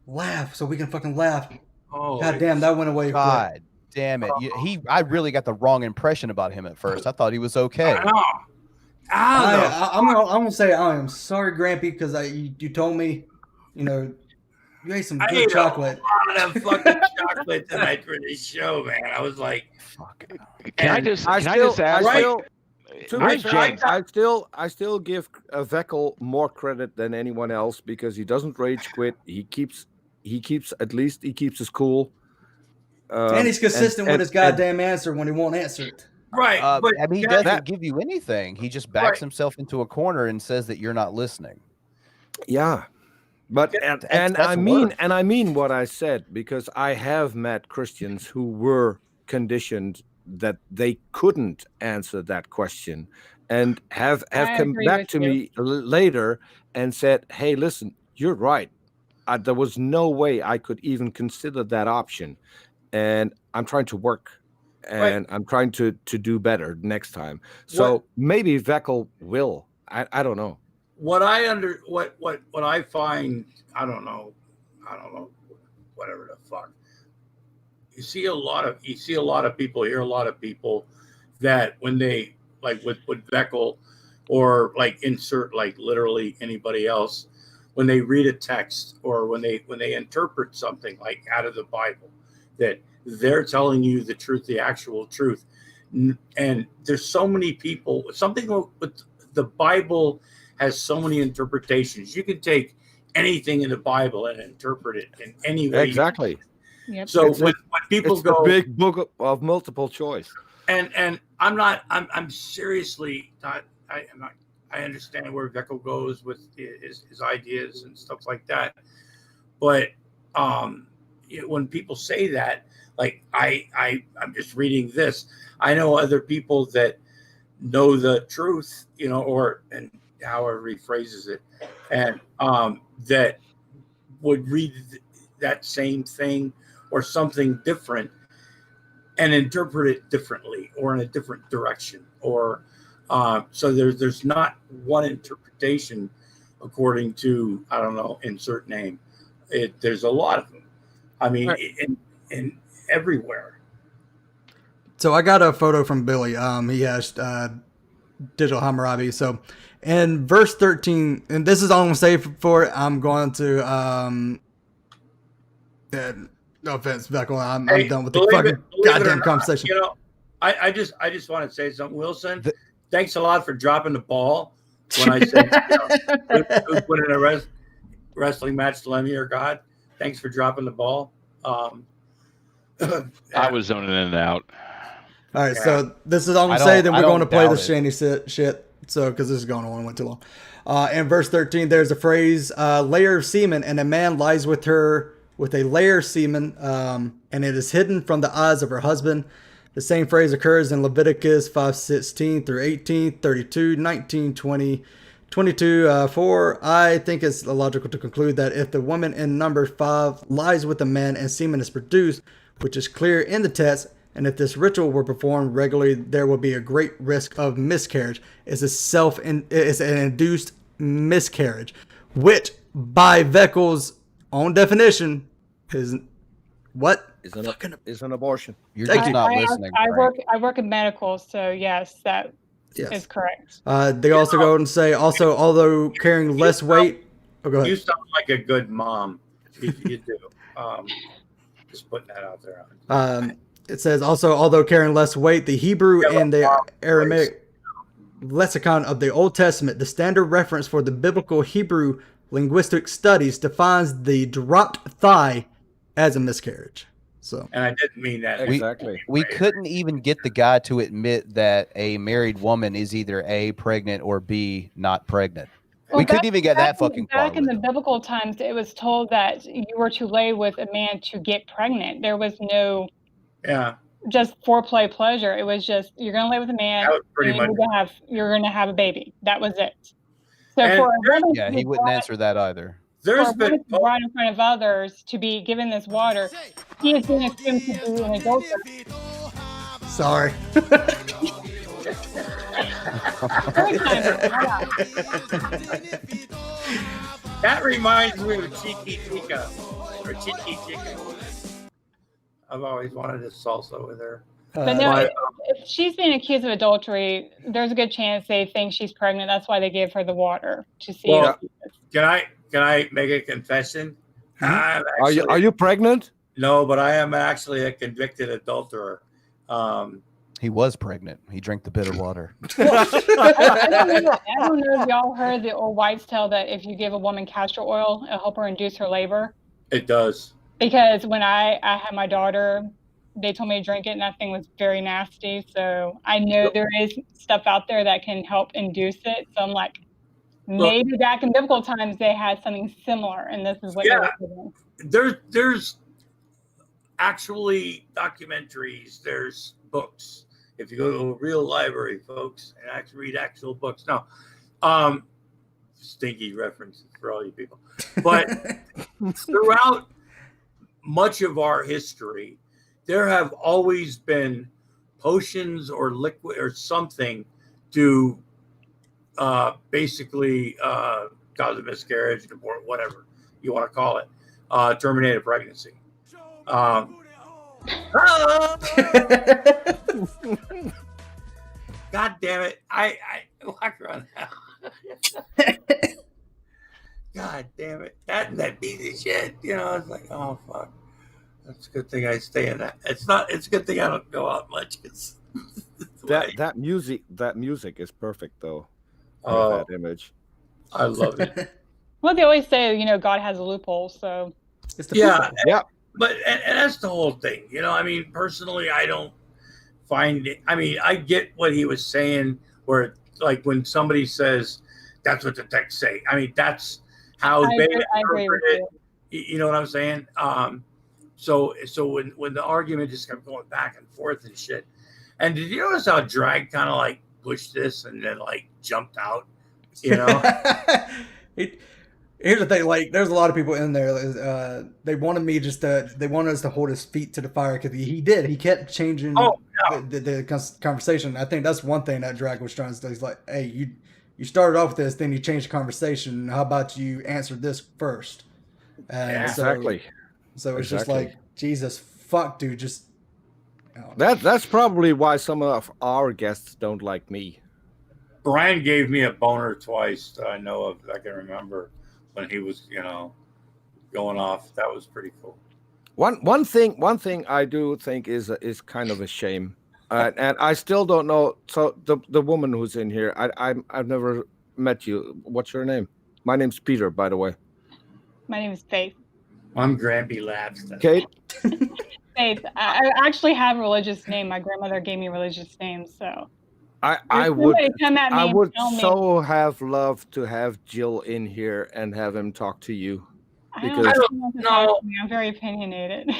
laugh. So we can fucking laugh. Oh, God damn, that went away. God damn it! I really got the wrong impression about him at first. I thought he was okay. I'm gonna say I am sorry, Grampy, because you told me, you ate some good chocolate. I ate a lot of fucking chocolate tonight for this show, man. I was like, fuck. Can I just ask? I still give Vekl more credit than anyone else because he doesn't rage quit. He keeps his cool. And he's consistent with his goddamn answer when he won't answer it. Right. But he doesn't give you anything. He just backs himself into a corner and says that you're not listening. Yeah. But I mean what I said, because I have met Christians who were conditioned that they couldn't answer that question and have come back to me later and said, hey, listen, you're right. There was no way I could even consider that option. And I'm trying to work and I'm trying to do better next time. So maybe Vekl will. I don't know. What I find, I don't know, whatever the fuck. You see a lot of people, hear a lot of people that when they like with Vekl or like insert like literally anybody else, when they read a text or when they interpret something like out of the Bible, that they're telling you the truth, the actual truth. And there's so many people, something with the Bible has so many interpretations. You can take anything in the Bible and interpret it in any way. Exactly. Yep. So when people go, the big book of multiple choice. And I'm seriously not. I understand where Vekl goes with his ideas and stuff like that, but when people say that, like I'm just reading this. I know other people that know the truth, and however he phrases it, and that would read that same thing or something different and interpret it differently or in a different direction, or so there's not one interpretation according to, I don't know, insert name. There's a lot of them. I mean, in everywhere. So I got a photo from Billy. He has digital Hammurabi. So in verse 13, and this is all I'm going to say for it, I'm going to no offense, Vekl. I'm done with the fucking goddamn conversation. I just want to say something, Wilson. Thanks a lot for dropping the ball when I said who's winning a wrestling match, Lemmy or God. Thanks for dropping the ball. I was zoning in and out. All right, so this is all I'm going to say. Then we're going to play the Shanny shit. So because this is going on, went too long. In verse 13, there's a phrase, layer of semen, and a man lies with her with a layer of semen, and it is hidden from the eyes of her husband. The same phrase occurs in Leviticus 5:16 through 18, 32, 19, 20, 22, 4. I think it's logical to conclude that if the woman in number 5 lies with a man and semen is produced, which is clear in the text, and if this ritual were performed regularly, there will be a great risk of miscarriage. It's an induced miscarriage, which by Vekl's own definition is what? Is an abortion. You're just not listening. I work in medical, so yes, that is correct. They also go and say, although carrying less weight. Oh, go ahead. You sound like a good mom. You do. Just putting that out there. It says also, although carrying less weight, the Hebrew and the Aramaic lexicon of the Old Testament, the standard reference for the biblical Hebrew Linguistic Studies defines the dropped thigh as a miscarriage. So, and I didn't mean that exactly. We couldn't even get the guy to admit that a married woman is either A, pregnant, or B, not pregnant. Well, we couldn't even get that fucking far. Back in the biblical times, it was told that you were to lay with a man to get pregnant. There was no just foreplay pleasure. It was just you're going to lay with a man. And you're going to have a baby. That was it. So he wouldn't answer that either. There's been right in front of others to be given this water. He is being assumed to be an adulterer. Sorry. That reminds me of Cheeky Chica or Cheeky Chica. I've always wanted a salsa with her. But no, if she's being accused of adultery, there's a good chance they think she's pregnant. That's why they give her the water to see. Well, can I make a confession? Actually, are you pregnant? No, but I am actually a convicted adulterer. He was pregnant. He drank the bitter water. I don't know if y'all heard the old wives' tale that if you give a woman castor oil, it'll help her induce her labor. It does. Because when I had my daughter, they told me to drink it, and that thing was very nasty. So I know there is stuff out there that can help induce it. So I'm like, maybe back in biblical times they had something similar, and this is what they're doing. There's actually documentaries. There's books. If you go to a real library, folks, and actually read actual books. Now, stinky references for all you people. But throughout much of our history, there have always been potions or liquid or something to basically cause a miscarriage, abort, whatever you want to call it, terminate a pregnancy. God damn it. I walk around now. God damn it. That piece of shit. You know, it's like, oh fuck. That's a good thing I stay in that. It's a good thing I don't go out much. That music is perfect though. That image. I love it. Well, they always say, you know, God has a loophole, so it's the But and that's the whole thing, you know. I mean, personally, I don't find it. I mean, I get what he was saying, where like when somebody says that's what the text say. I mean, that's how they interpret it. You know what I'm saying? So when the argument just kept going back and forth and shit. And did you notice how Drag kind of like pushed this and then like jumped out? You know. Here's the thing, like, there's a lot of people in there. They wanted me they wanted us to hold his feet to the fire because he did. He kept changing the conversation. I think that's one thing that Drag was trying to say. He's like, hey, you started off with this, then you changed the conversation. How about you answer this first? And exactly. So it's just like, Jesus, fuck, dude, just. That's probably why some of our guests don't like me. Brian gave me a boner twice that I know of. I can remember. When he was, you know, going off, that was pretty cool. One thing I do think is kind of a shame, and I still don't know. So the woman who's in here, I've never met you. What's your name? My name's Peter, by the way. My name is Faith. I'm Grampy Lobster. Kate. Faith. I actually have a religious name. My grandmother gave me a religious name, so. I would so have loved to have Jill in here and have him talk to you. Because I don't know. I'm very opinionated.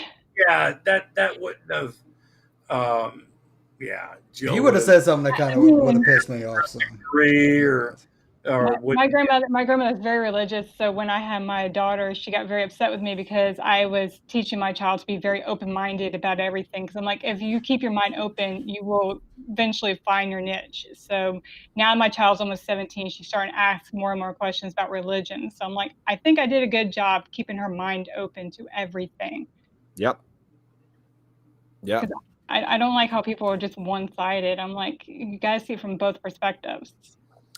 Yeah, that wouldn't have. Jill. You would have said something that kind of would have pissed me off. My grandmother is very religious, so when I had my daughter, she got very upset with me because I was teaching my child to be very open-minded about everything. Because I'm like, if you keep your mind open, you will eventually find your niche. So now my child's almost 17. She's starting to ask more and more questions about religion. So I'm like, I think I did a good job keeping her mind open to everything. Yep. Yeah. I don't like how people are just one-sided. I'm like, you guys see it from both perspectives.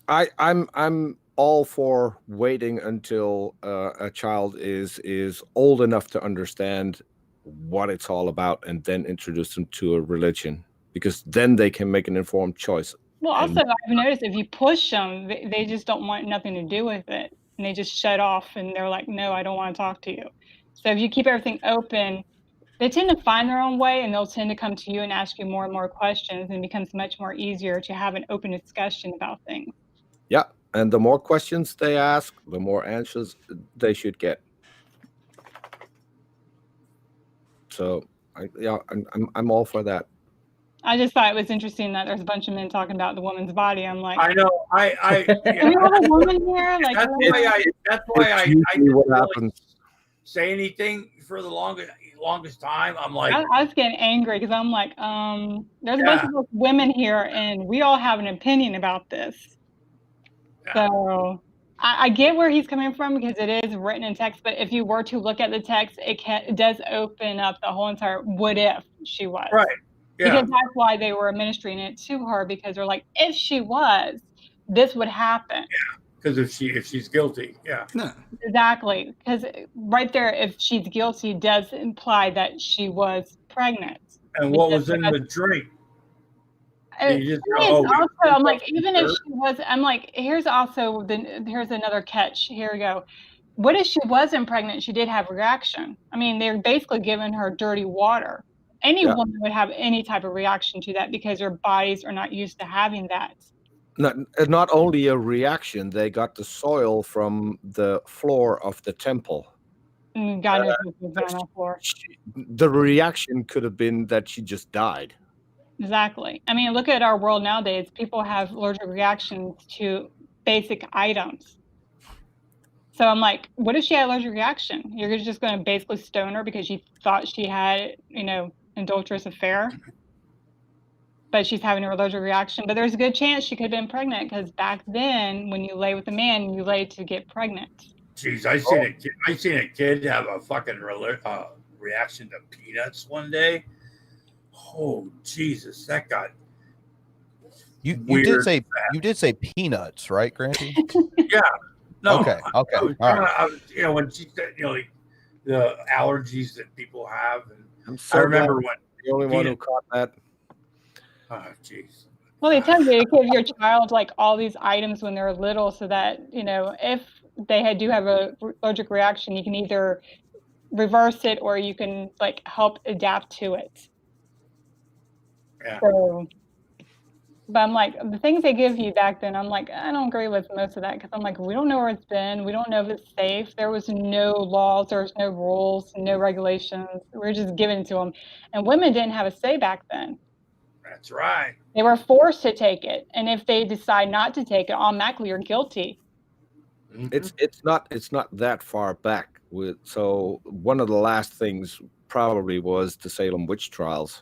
I'm all for waiting until a child is old enough to understand what it's all about and then introduce them to a religion, because then they can make an informed choice. Well, also, I've noticed if you push them, they just don't want nothing to do with it. and they just shut off and they're like, no, I don't want to talk to you. So if you keep everything open, they tend to find their own way, and they'll tend to come to you and ask you more and more questions, and it becomes much more easier to have an open discussion about things. Yeah, and the more questions they ask, the more answers they should get. So, I'm all for that. I just thought it was interesting that there's a bunch of men talking about the woman's body. I'm like, I know. do we have a woman here? Like, that's why I didn't what really happens. say anything for the longest time. I'm like, I was getting angry because I'm like, there's a bunch of us women here, and we all have an opinion about this. Yeah. So I get where he's coming from because it is written in text. But if you were to look at the text, it does open up the whole entire what if she was. Right. Yeah. Because that's why they were administering it to her, because they're like, if she was, this would happen. Yeah. Because if she's guilty, yeah. No. Exactly. Because right there, if she's guilty, does imply that she was pregnant. And what was in the drink? Also, I'm like, even if she was, I'm like, here's another catch. Here we go. What if she wasn't pregnant? She did have a reaction. I mean, they're basically giving her dirty water. Any woman would have any type of reaction to that because their bodies are not used to having that. Not only a reaction, they got the soil from the floor of the temple. God knows what's on the floor. The reaction could have been that she just died. Exactly. I mean, look at our world nowadays. People have allergic reactions to basic items. So I'm like, what if she had an allergic reaction? You're just going to basically stone her because she thought she had, adulterous affair, but she's having an allergic reaction. But there's a good chance she could have been pregnant because back then, when you lay with a man, you lay to get pregnant. Jeez, I seen a kid have a fucking reaction to peanuts one day. Oh Jesus, that got you did say peanuts, right, Grampy? Yeah. No. Okay. All right. When she said, the allergies that people have, and I'm so I remember when the only one who caught that. Oh, jeez. Well, they tell you to give your child like all these items when they're little, so that if they do have a allergic reaction, you can either reverse it or you can like help adapt to it. Yeah. So, but I'm like, the things they give you back then, I'm like, I don't agree with most of that because I'm like, we don't know where it's been. We don't know if it's safe. There was no laws. There was no rules, no regulations. We're just giving it to them. And women didn't have a say back then. That's right. They were forced to take it. And if they decide not to take it, automatically you're guilty. It's not that far back. So one of the last things probably was the Salem witch trials.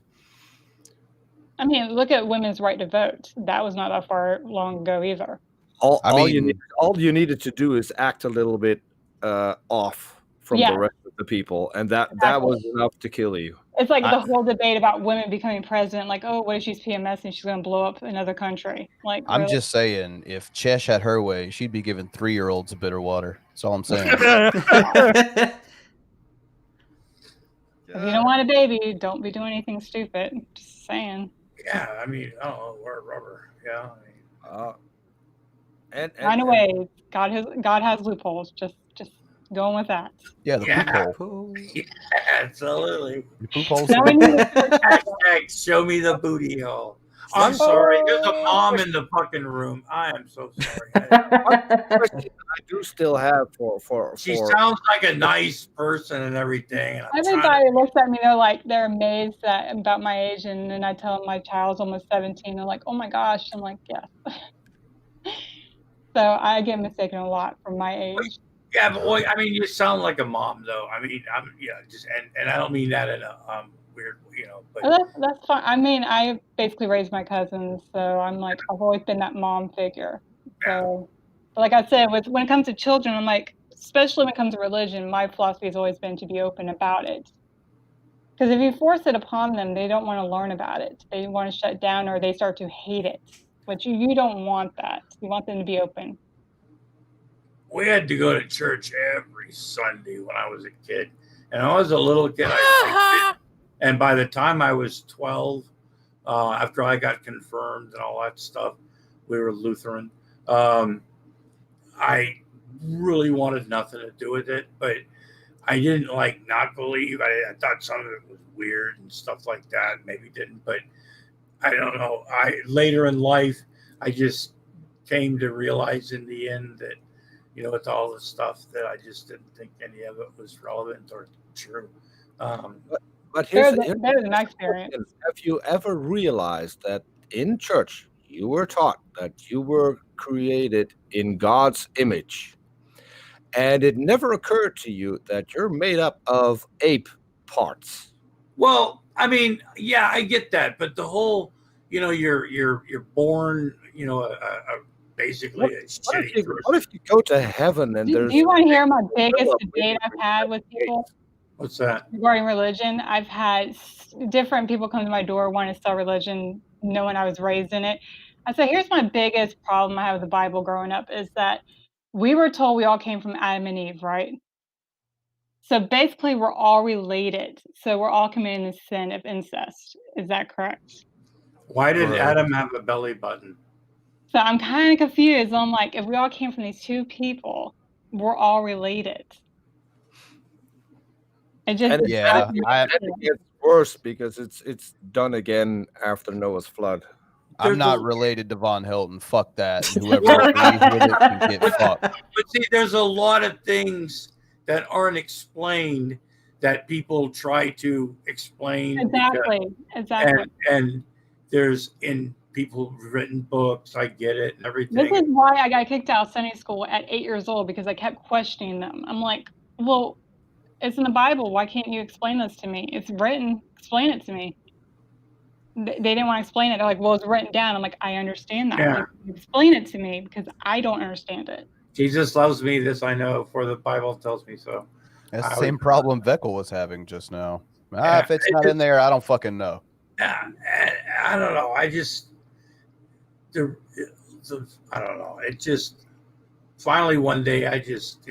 I mean, look at women's right to vote. That was not that far long ago either. All you needed to do is act a little bit off from the rest of the people, and that was enough to kill you. It's like the whole debate about women becoming president. Like, oh, what if she's PMS and she's going to blow up another country? Like, I'm just saying, if Chesh had her way, she'd be giving 3-year-olds bitter water. That's all I'm saying. If you don't want a baby, don't be doing anything stupid. Just saying. Yeah, I mean, wear rubber. Yeah. Find a way. God has loopholes. Just going with that. Yeah, the poop hole. Yeah, absolutely. The poop holes. Hashtag show me the booty hole. I'm sorry. There's a mom in the fucking room. I am so sorry. I do still have for She sounds like a nice person and everything. And everybody looks at me, they're amazed about my age, and then I tell them my child's almost 17. They're like, oh my gosh. I'm like, yes. So I get mistaken a lot from my age. Yeah, but I mean, you sound like a mom, though. I mean, and I don't mean that in a weird, but that's fine. I mean, I basically raised my cousins, so I'm like, I've always been that mom figure. So, but like I said, when it comes to children, I'm like, especially when it comes to religion, my philosophy has always been to be open about it. Because if you force it upon them, they don't want to learn about it. They want to shut down, or they start to hate it. But you don't want that. You want them to be open. We had to go to church every Sunday when I was a kid. And I was a little kid. And by the time I was 12, after I got confirmed and all that stuff, we were Lutheran. I really wanted nothing to do with it, but I didn't like not believe. I thought some of it was weird and stuff like that. Maybe didn't, but I don't know. Later in life, I just came to realize in the end that, with all the stuff that I just didn't think any of it was relevant or true. But here's that is my experience. Have you ever realized that in church you were taught that you were created in God's image, and it never occurred to you that you're made up of ape parts? Well, I mean, yeah, I get that, but the whole, you're born, basically What if you go to heaven and Do you want to hear my biggest debate I've had with people? What's that? Regarding religion, I've had different people come to my door wanting to sell religion, knowing I was raised in it. I said, here's my biggest problem I have with the Bible growing up is that we were told we all came from Adam and Eve, right? So basically, we're all related. So we're all committing the sin of incest. Is that correct? Why did Adam have a belly button? So I'm kind of confused. I'm like, if we all came from these two people, we're all related. It just it gets worse because it's done again after Noah's flood. I'm not related to Von Hilton. Fuck that. And whoever agrees with it can get fucked. But see, there's a lot of things that aren't explained that people try to explain. Exactly. And there's in people written books. I get it and everything. This is why I got kicked out of Sunday school at 8 years old, because I kept questioning them. I'm like, well, it's in the Bible. Why can't you explain this to me? It's written. Explain it to me. They didn't want to explain it. They're like, well, it's written down. I'm like, I understand that. Yeah. Like, explain it to me because I don't understand it. Jesus loves me. This I know, for the Bible tells me so. That's the same problem Vekl was having just now. If it's not in there, I don't fucking know. I don't know. I don't know. It just finally one day I just,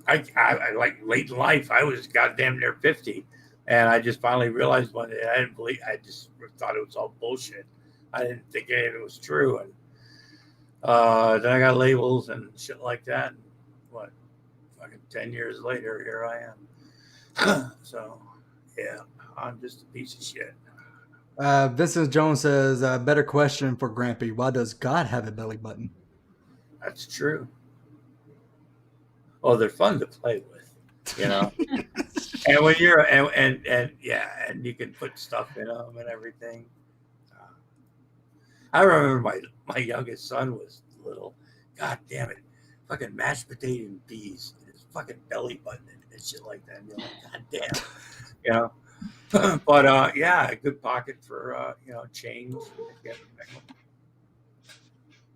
I like late in life, I was goddamn near 50. And I just finally realized one day I just thought it was all bullshit. I didn't think any of it was true. And then I got labels and shit like that. And fucking 10 years later, here I am. So, yeah, I'm just a piece of shit. Vincent Jones says, better question for Grampy. Why does God have a belly button? That's true. Oh, they're fun to play with, and when you're and you can put stuff in them and everything. I remember my youngest son was little. God damn it, fucking mashed potato and peas, and his fucking belly button and shit like that. And you're like, God damn, But yeah, a good pocket for change.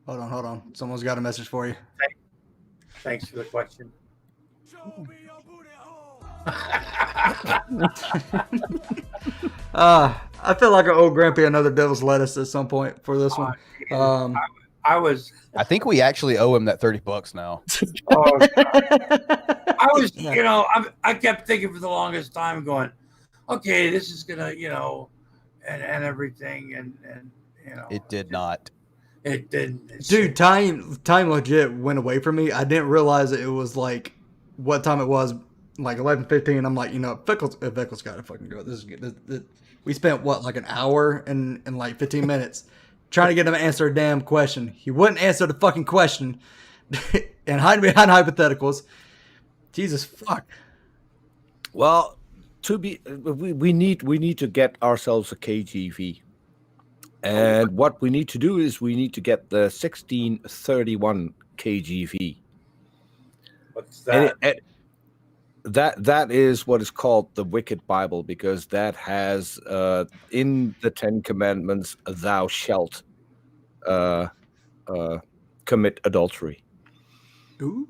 Hold on. Someone's got a message for you. Thanks for the question. I feel like I owe Grampy another devil's lettuce at some point for this one. I think we actually owe him that $30 now. I was, I kept thinking for the longest time, going, okay, this is gonna, and everything, and it did not. It didn't. Dude, time legit went away from me. I didn't realize that it was like what time it was, like 11:15. I'm like, Vekyl's got to fucking go. This is good. We spent like an hour and like 15 minutes trying to get him to answer a damn question. He wouldn't answer the fucking question and hide behind hypotheticals. Jesus fuck. Well, we need to get ourselves a KGV. And what we need to do is we need to get the 1631 KGV. What's that? That is what is called the Wicked Bible, because that has in the 10 Commandments, thou shalt commit adultery. Ooh.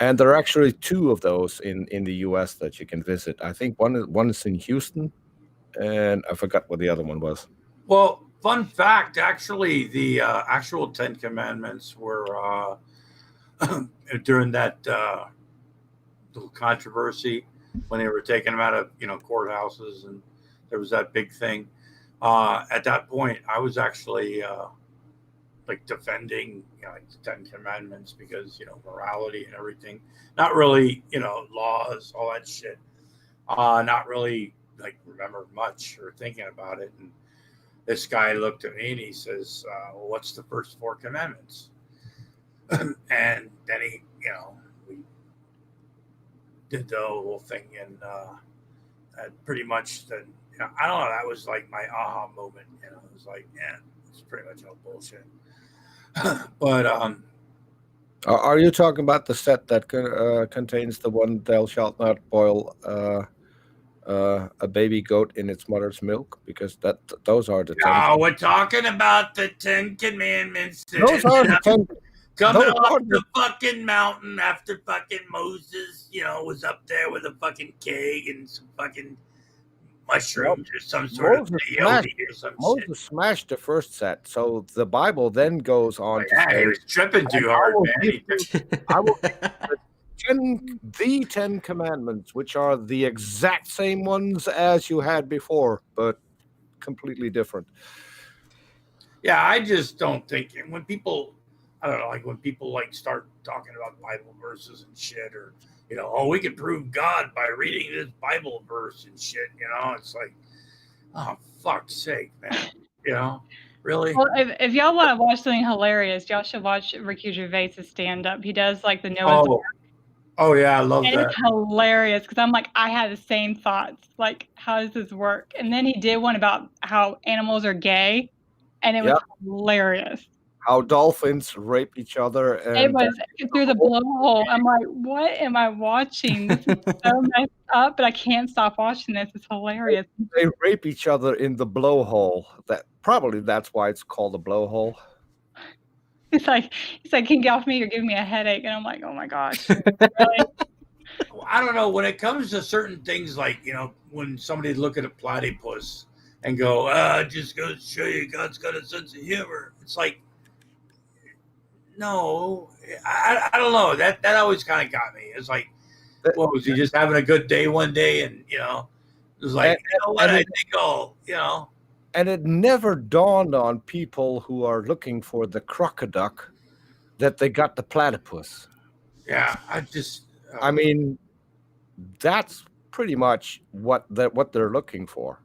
And there are actually 2 of those in the U.S. that you can visit. I think one is in Houston, and I forgot what the other one was. Well, fun fact, actually, the actual 10 Commandments were during that little controversy when they were taking them out of, courthouses, and there was that big thing. At that point, I was actually like defending, like the 10 Commandments because, morality and everything. Not really, laws, all that shit. Not really like remember much or thinking about it. And this guy looked at me and he says, well, what's the first 4 commandments? And then he, we did the whole thing, and pretty much the, I don't know, that was like my aha moment. It was like, yeah, it's pretty much all bullshit. But are you talking about the set that contains the one thou shalt not boil a baby goat in its mother's milk? Because those are the 10. No, we're talking about the 10 Commandments. Those are the 10. Coming off the fucking mountain after fucking Moses, was up there with a fucking keg and some fucking mushrooms or some sort of peyote or some shit. Moses smashed the first set, so the Bible then goes on to say, he was tripping too hard, man. I will the 10 Commandments, which are the exact same ones as you had before, but completely different. Yeah, I just don't think when people, I don't know, like when people like start talking about Bible verses and shit, or we can prove God by reading this Bible verse and shit. It's like, oh fuck's sake, man. Really. Well, if y'all want to watch something hilarious, y'all should watch Ricky Gervais' stand up. He does like the Noah's Ark. Oh yeah, I love that. It's hilarious because I'm like, I had the same thoughts. Like, how does this work? And then he did one about how animals are gay, and it was hilarious. How dolphins rape each other. And it was through the blowhole. I'm like, what am I watching? This is so messed up, but I can't stop watching this. It's hilarious. They rape each other in the blowhole. That's why it's called a blowhole. He's like, can you get off me? You're giving me a headache. And I'm like, oh my gosh. Really? I don't know. When it comes to certain things, like, when somebody look at a platypus and go, just goes to show you God's got a sense of humor. It's like, no, I don't know. That always kind of got me. It's like, what was he just having a good day one day? And, it was like, I think And it never dawned on people who are looking for the crocoduck that they got the platypus. Yeah, I mean, that's pretty much what they're looking for.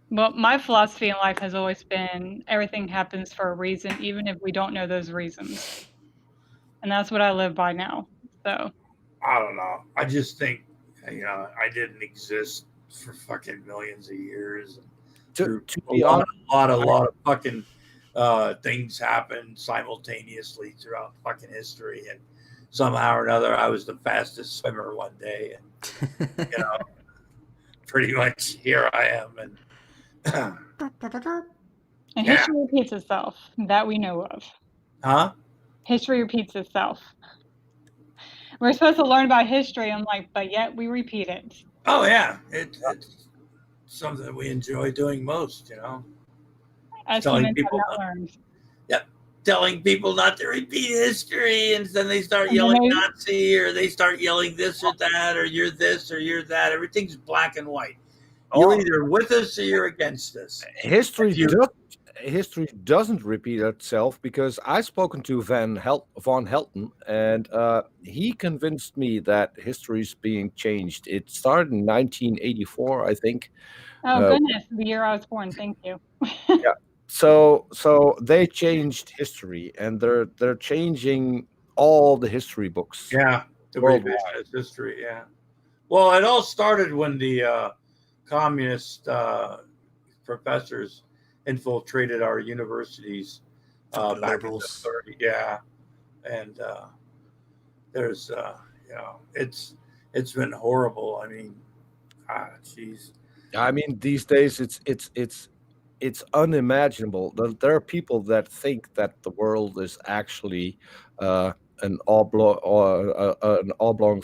Well, my philosophy in life has always been everything happens for a reason, even if we don't know those reasons. And that's what I live by now. So I don't know. I just think, I didn't exist for fucking millions of years. To be honest, a lot of fucking things happened simultaneously throughout fucking history, and somehow or another, I was the fastest swimmer one day, and pretty much here I am. And history repeats itself. That we know of. Huh? History repeats itself. We're supposed to learn about history. I'm like, but yet we repeat it. Oh yeah, it's something that we enjoy doing most, As telling people not to repeat history, and then they start yelling Nazi, or they start yelling this or that, or you're this or you're that. Everything's black and white. You're either with us or you're against us. History doesn't repeat itself, because I've spoken to von Helton, and he convinced me that history is being changed. It started in 1984, I think. Oh goodness, the year I was born. Thank you. Yeah. So they changed history, and they're changing all the history books. Yeah, the revisionist history. Yeah. Well, it all started when the communist professors infiltrated our universities back in the 30s. Yeah, and there's it's been horrible. I mean, jeez. I mean, these days it's unimaginable. There are people that think that the world is actually an oblong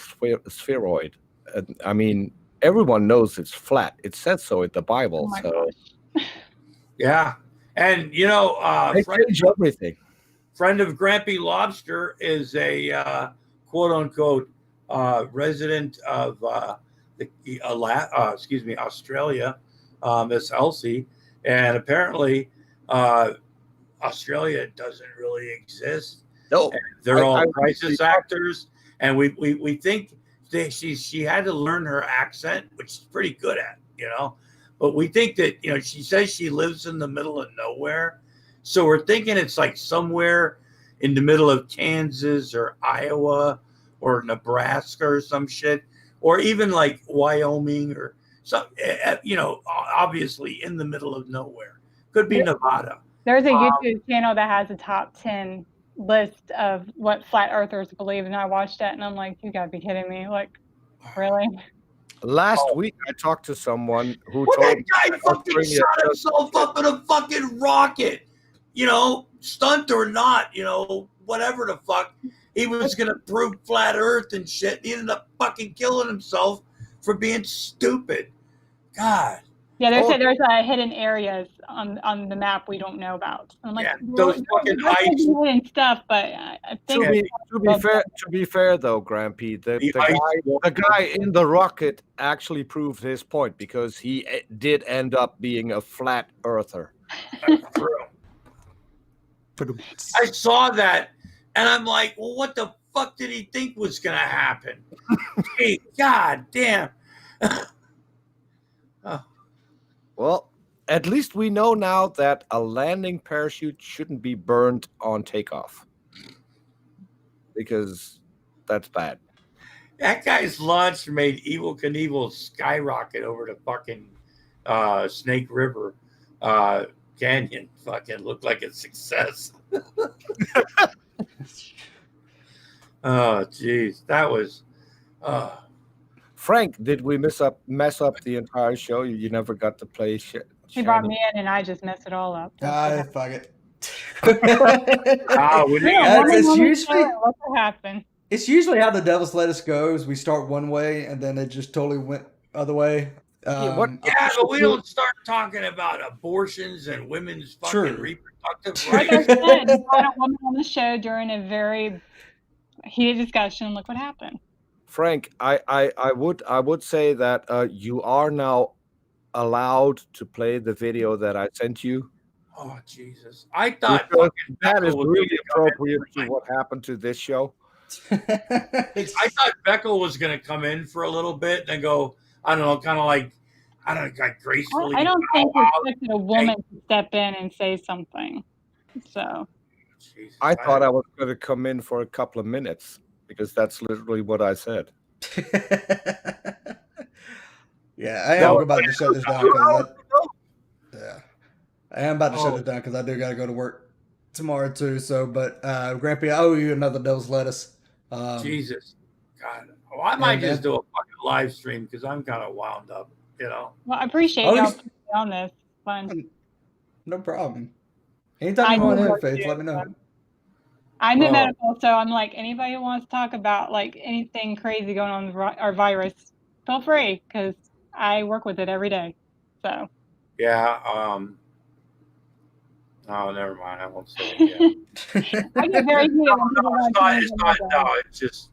spheroid. I mean, everyone knows it's flat. It says so in the Bible. Oh my gosh. Yeah, and they change everything. Friend of Grampy Lobster is a quote unquote resident of Australia, Miss Elsie, and apparently Australia doesn't really exist. No, they're all crisis actors, and we think she had to learn her accent, which she's pretty good at, But we think that she says she lives in the middle of nowhere, so we're thinking it's like somewhere in the middle of Kansas or Iowa or Nebraska or some shit, or even like Wyoming or some, obviously in the middle of nowhere. Could be Nevada. There's a YouTube channel that has a top 10 list of what flat earthers believe, and I watched that and I'm like, you gotta be kidding me. Like, really? Last week I talked to someone who Well, told that guy fucking shot himself up in a fucking rocket, stunt or not, whatever the fuck. He was gonna prove flat earth and shit. He ended up fucking killing himself for being stupid. God. Yeah, there's hidden areas on the map we don't know about. I'm like, those fucking ice and stuff, but I think to be fair though, Grampy, the guy in the rocket actually proved his point because he did end up being a flat earther. That's true. I saw that and I'm like, well, what the fuck did he think was gonna happen? Hey, god damn. Well, at least we know now that a landing parachute shouldn't be burned on takeoff. Because that's bad. That guy's launch made Evel Knievel skyrocket over the fucking Snake River Canyon. Fucking looked like a success. Oh, jeez. That was... Frank, did we mess up the entire show? You never got to play shit. He brought me in and I just messed it all up. Fuck it. It's usually what will happen. It's usually how the Devil's Lettuce goes. We start one way and then it just totally went other way. But we don't start talking about abortions and women's fucking reproductive Like rights. I said, we got a woman on the show during a very heated discussion. Look what happened. Frank, I would say that you are now allowed to play the video that I sent you. Oh Jesus! I thought that is really appropriate to what happened to this show. I thought Vekl was going to come in for a little bit and then go, I don't know, kind of like gracefully. I don't think we expected a woman to step in and say something. So. Jesus, I thought I was going to come in for a couple of minutes because that's literally what I said. Yeah, I am about to shut this down I am about to shut it down because I do got to go to work tomorrow too. So, but Grampy, I owe you another Devil's Lettuce. Jesus, God, well, I might just do a fucking live stream because I'm kind of wound up, Well, I appreciate y'all putting me on this. Fun. No problem. Anytime you want to, Faith, let me know. I'm in medical, so I'm like, anybody who wants to talk about like anything crazy going on with our virus, feel free because I work with it every day. So. Yeah. Oh, never mind. I won't say it again. I get very heated when people want to it's not. No, it's just.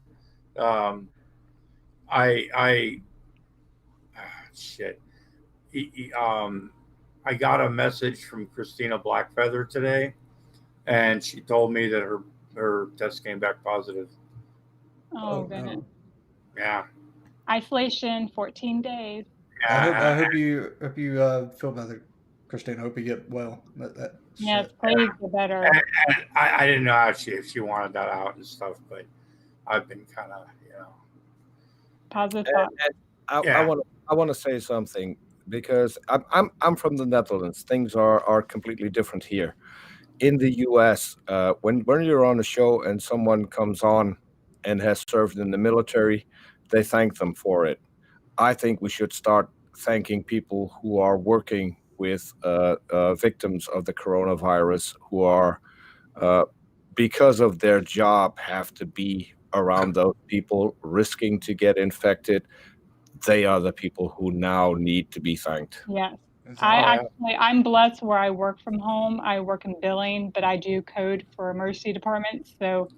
Shit. I got a message from Christina Blackfeather today, and she told me that her test came back positive. Oh, goodness. Yeah. Isolation, 14 days. I hope you feel better, Christina. I hope you get well. Yes, please get better. And I didn't know if she wanted that out and stuff, but I've been kind of, positive. I want to say something because I'm from the Netherlands. Things are completely different here. In the U.S., when you're on a show and someone comes on and has served in the military, they thank them for it. I think we should start thanking people who are working with victims of the coronavirus who are, because of their job, have to be around those people risking to get infected. They are the people who now need to be thanked. Yes. I'm blessed where I work from home. I work in billing, but I do code for emergency departments. So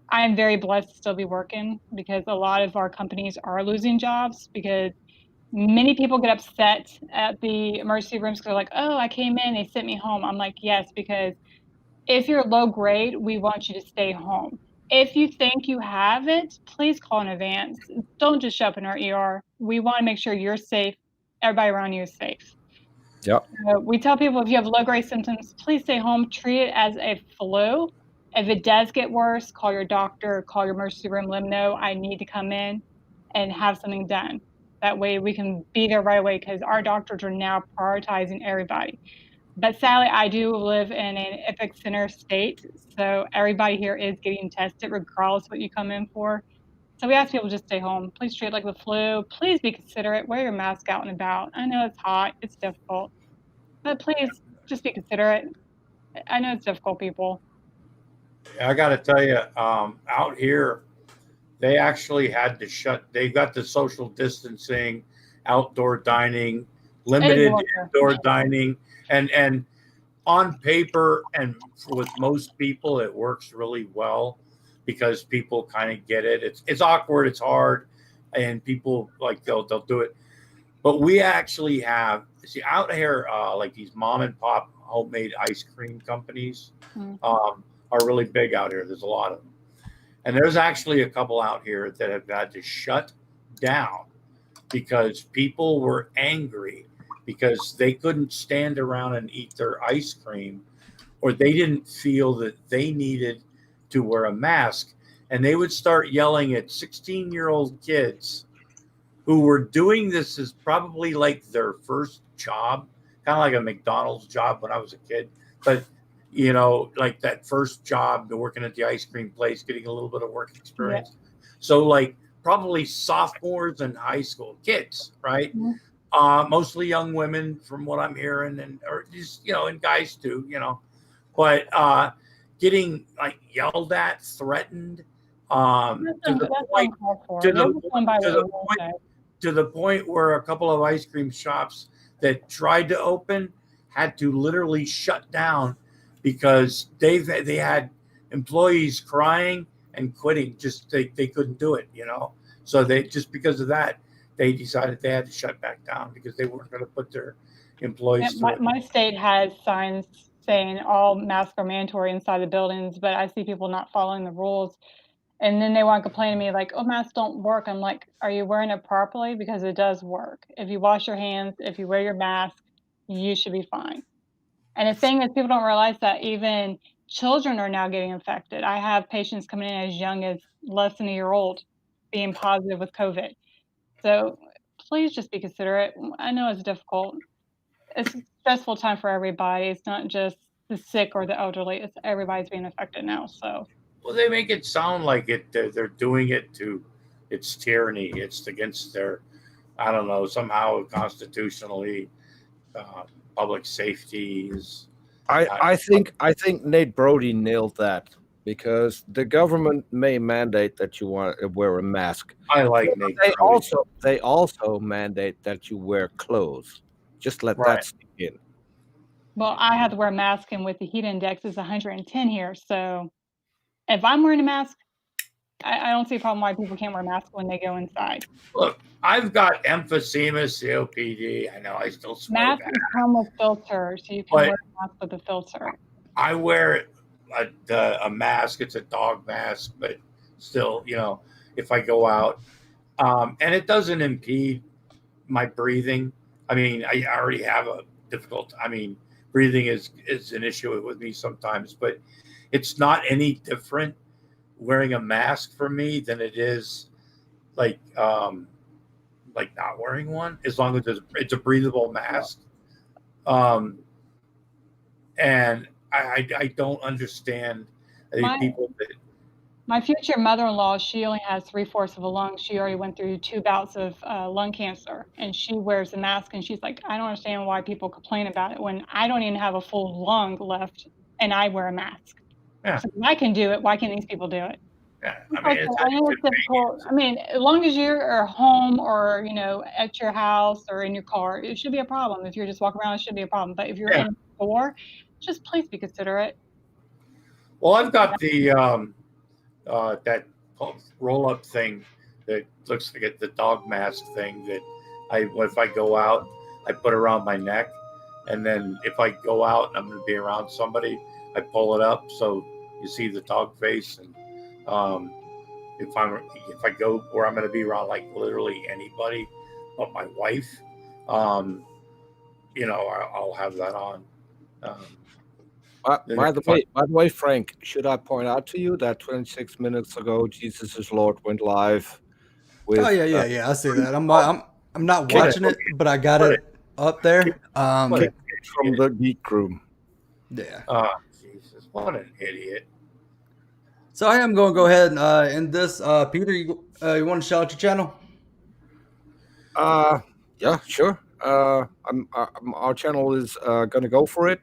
I am very blessed to still be working because a lot of our companies are losing jobs because many people get upset at the emergency rooms because they're like, oh, I came in, they sent me home. I'm like, yes, because If you're low grade, we want you to stay home. If you think you have it, please call in advance. Don't just show up in our ER. We want to make sure you're safe. Everybody around you is safe. Yep. We tell people if you have low grade symptoms, please stay home. Treat it as a flu. If it does get worse, call your doctor, call your emergency room, let them know I need to come in and have something done. That way we can be there right away, because our doctors are now prioritizing everybody. But sadly, I do live in an epic center state, so everybody here is getting tested regardless of what you come in for. So we ask people to just stay home. Please treat it like the flu. Please be considerate. Wear your mask out and about. I know it's hot. It's difficult. But please just be considerate. I know it's difficult, people. I got to tell you, out here, they actually had to they got the social distancing, outdoor dining, limited indoor dining, and on paper and with most people, it works really well because people kind of get it. It's awkward, it's hard, and people like they'll do it. But we actually have out here like these mom and pop homemade ice cream companies are really big out here. There's a lot of them. And there's actually a couple out here that have had to shut down because people were angry because they couldn't stand around and eat their ice cream, or they didn't feel that they needed to wear a mask. And they would start yelling at 16-year-old kids who were doing this as probably like their first job, kind of like a McDonald's job when I was a kid. But you know, like that first job, working at the ice cream place, getting a little bit of work experience. Yeah. So like probably sophomores and high school kids, right? Mm-hmm. Mostly young women from what I'm hearing, and or just, you know, and guys too, you know, but getting like yelled at, threatened, to the point where a couple of ice cream shops that tried to open had to literally shut down because they had employees crying and quitting. Just they couldn't do it, you know. So they just because of that, they decided they had to shut back down because they weren't going to put their employees through it. My state has signs saying all masks are mandatory inside the buildings, but I see people not following the rules. And then they want to complain to me like, oh, masks don't work. I'm like, are you wearing it properly? Because it does work. If you wash your hands, if you wear your mask, you should be fine. And the thing is, people don't realize that even children are now getting infected. I have patients coming in as young as less than a year old being positive with COVID. So please just be considerate. I know it's difficult. It's a stressful time for everybody. It's not just the sick or the elderly. It's everybody's being affected now. So. Well, they make it sound like they're doing it it's tyranny. It's against their, I don't know, somehow constitutionally, public safety is. I think Nate Brody nailed that, because the government may mandate that you want to wear a mask. I like Nate Brody. They also mandate that you wear clothes. Just let that sink in. Well, I have to wear a mask, and with the heat index is 110 here, so if I'm wearing a mask, I don't see a problem why people can't wear masks when they go inside. Look, I've got emphysema, COPD. I know I still smell masks come with filters, so you can wear a mask with a filter. I wear a mask. It's a dog mask, but still, you know, if I go out, and it doesn't impede my breathing. I mean, I already have a difficult. I mean, breathing is an issue with me sometimes, but it's not any different wearing a mask for me than it is like not wearing one, as long as it's a breathable mask. And I don't understand people that. My future mother-in-law, she only has 3/4 of a lung. She already went through 2 bouts of lung cancer, and she wears a mask, and she's like, I don't understand why people complain about it when I don't even have a full lung left and I wear a mask. Yeah. So if I can do it, why can't these people do it? Yeah, I mean, I know it's difficult. I mean, as long as you're home or, you know, at your house or in your car, it should be a problem. If you're just walking around, it should be a problem. But if you're in the store, just please be considerate. Well, I've got the that roll-up thing that looks like the dog mask thing that if I go out, I put around my neck, and then if I go out and I'm going to be around somebody, I pull it up so you see the dog face, and if I go where I'm going to be around like literally anybody but my wife, you know, I'll have that on. By the way, Frank, should I point out to you that 26 minutes ago, Jesus is Lord went live with? Oh yeah. I see that. I'm not watching it, but I got it up there. From the Geek room. Yeah. Oh Jesus, what an idiot! So I am going to go ahead and end this. Peter, you want to shout out your channel? Yeah, sure. Our channel is gonna go for it.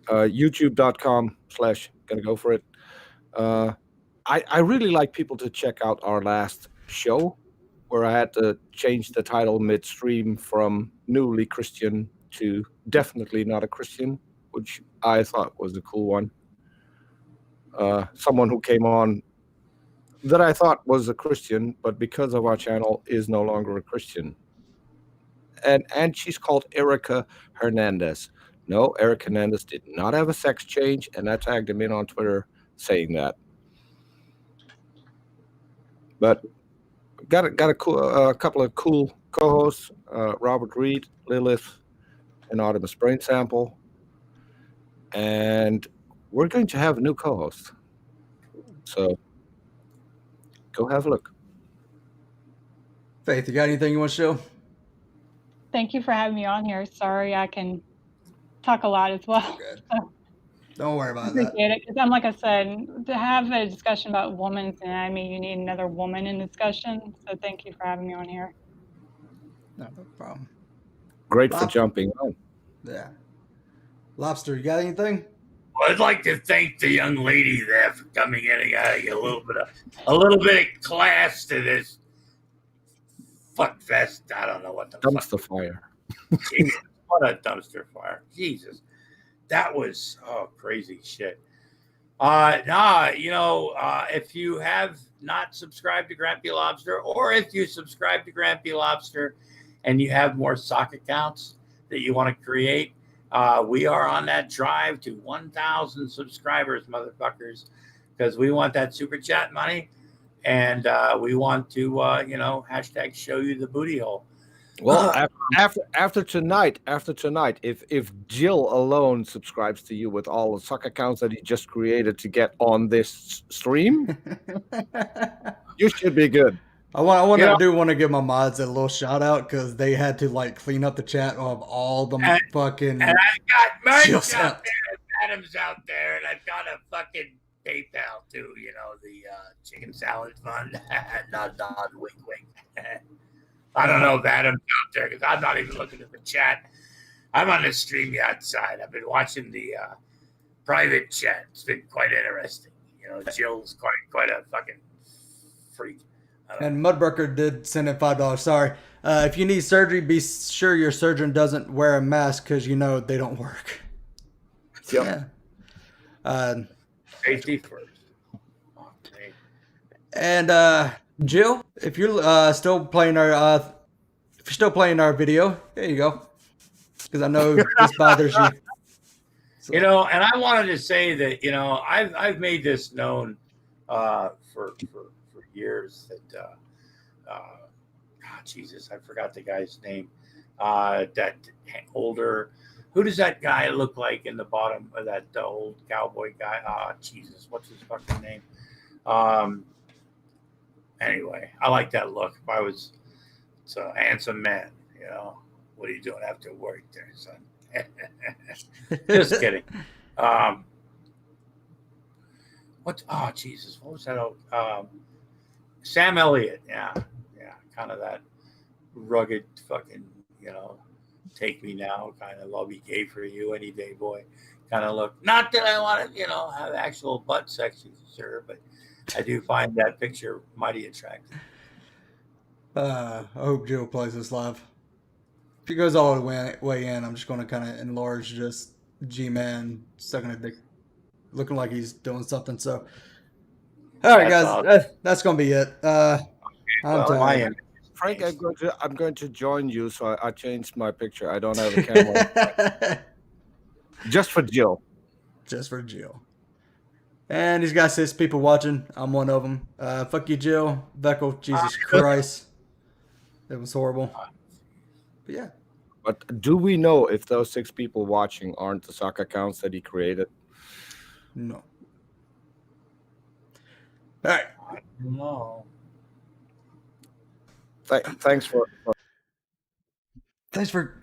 YouTube.com/gonna go for it. I really like people to check out our last show where I had to change the title midstream from newly Christian to definitely not a Christian, which I thought was a cool one. Someone who came on that I thought was a Christian, but because of our channel is no longer a Christian. And she's called Erica Hernandez. No, Eric Hernandez did not have a sex change, and I tagged him in on Twitter saying that. But got a couple of cool co-hosts: Robert Reed, Lilith, and Artemis Brain Sample, and we're going to have a new co-host. So go have a look. Faith, you got anything you want to show? Thank you for having me on here. Sorry, I can talk a lot as well. So, don't worry about that. Because I'm like I said, to have a discussion about women's anatomy, you need another woman in discussion. So thank you for having me on here. No problem. Great for jumping on. Yeah. Lobster, you got anything? Well, I'd like to thank the young lady there for coming in and adding a little bit of class to this fuck fest. I don't know what the dumpster fire. Jesus, what a dumpster fire! Jesus, that was crazy shit. If you have not subscribed to Grampy Lobster, or if you subscribe to Grampy Lobster and you have more sock accounts that you want to create, we are on that drive to 1,000 subscribers, motherfuckers, because we want that super chat money, and we want to, hashtag show you the booty hole. Well, after tonight, if Jill alone subscribes to you with all the sock accounts that he just created to get on this stream, you should be good. I do want to give my mods a little shout out because they had to like clean up the chat of all the fucking. And I've got merch out there. Adam's out there, and I've got a fucking PayPal too. You know, the chicken salad fund. Nod, wink, wink. I don't know if Adam's out there because I'm not even looking at the chat. I'm on the StreamYard side. I've been watching the private chat. It's been quite interesting. You know, Jill's quite a fucking freak. And MudBrooker did send in $5. Sorry. If you need surgery, be sure your surgeon doesn't wear a mask because you know they don't work. Yep. Yeah. Safety first. Okay. And Jill, if you're still playing our video, there you go. Because I know this bothers you. So. You know, and I wanted to say that I've made this known for years that Jesus, I forgot the guy's name. That older, who does that guy look like in the bottom of that old cowboy guy? Jesus, what's his fucking name? Anyway, I like that look. If I was a handsome man, what are you doing after work there, son? Just kidding. Jesus, what was that? Sam Elliott, yeah, kind of that rugged fucking, take me now, kind of I'll be gay for you any day, boy, kind of look. Not that I want to, have actual butt sex, sir, but I do find that picture mighty attractive. I hope Jill plays this live. If he goes all the way in, I'm just going to kind of enlarge just G-Man sucking a dick, looking like he's doing something. So, all right, guys, that's going to be it. Frank, I'm going to join you, so I changed my picture. I don't have a camera. Just for Jill. Just for Jill. And he's got 6 people watching. I'm one of them. Fuck you, Jill. Vekl, Jesus Christ. It was horrible. But yeah. But do we know if those 6 people watching aren't the suck accounts that he created? No. All right. No. Thanks for. Thanks for.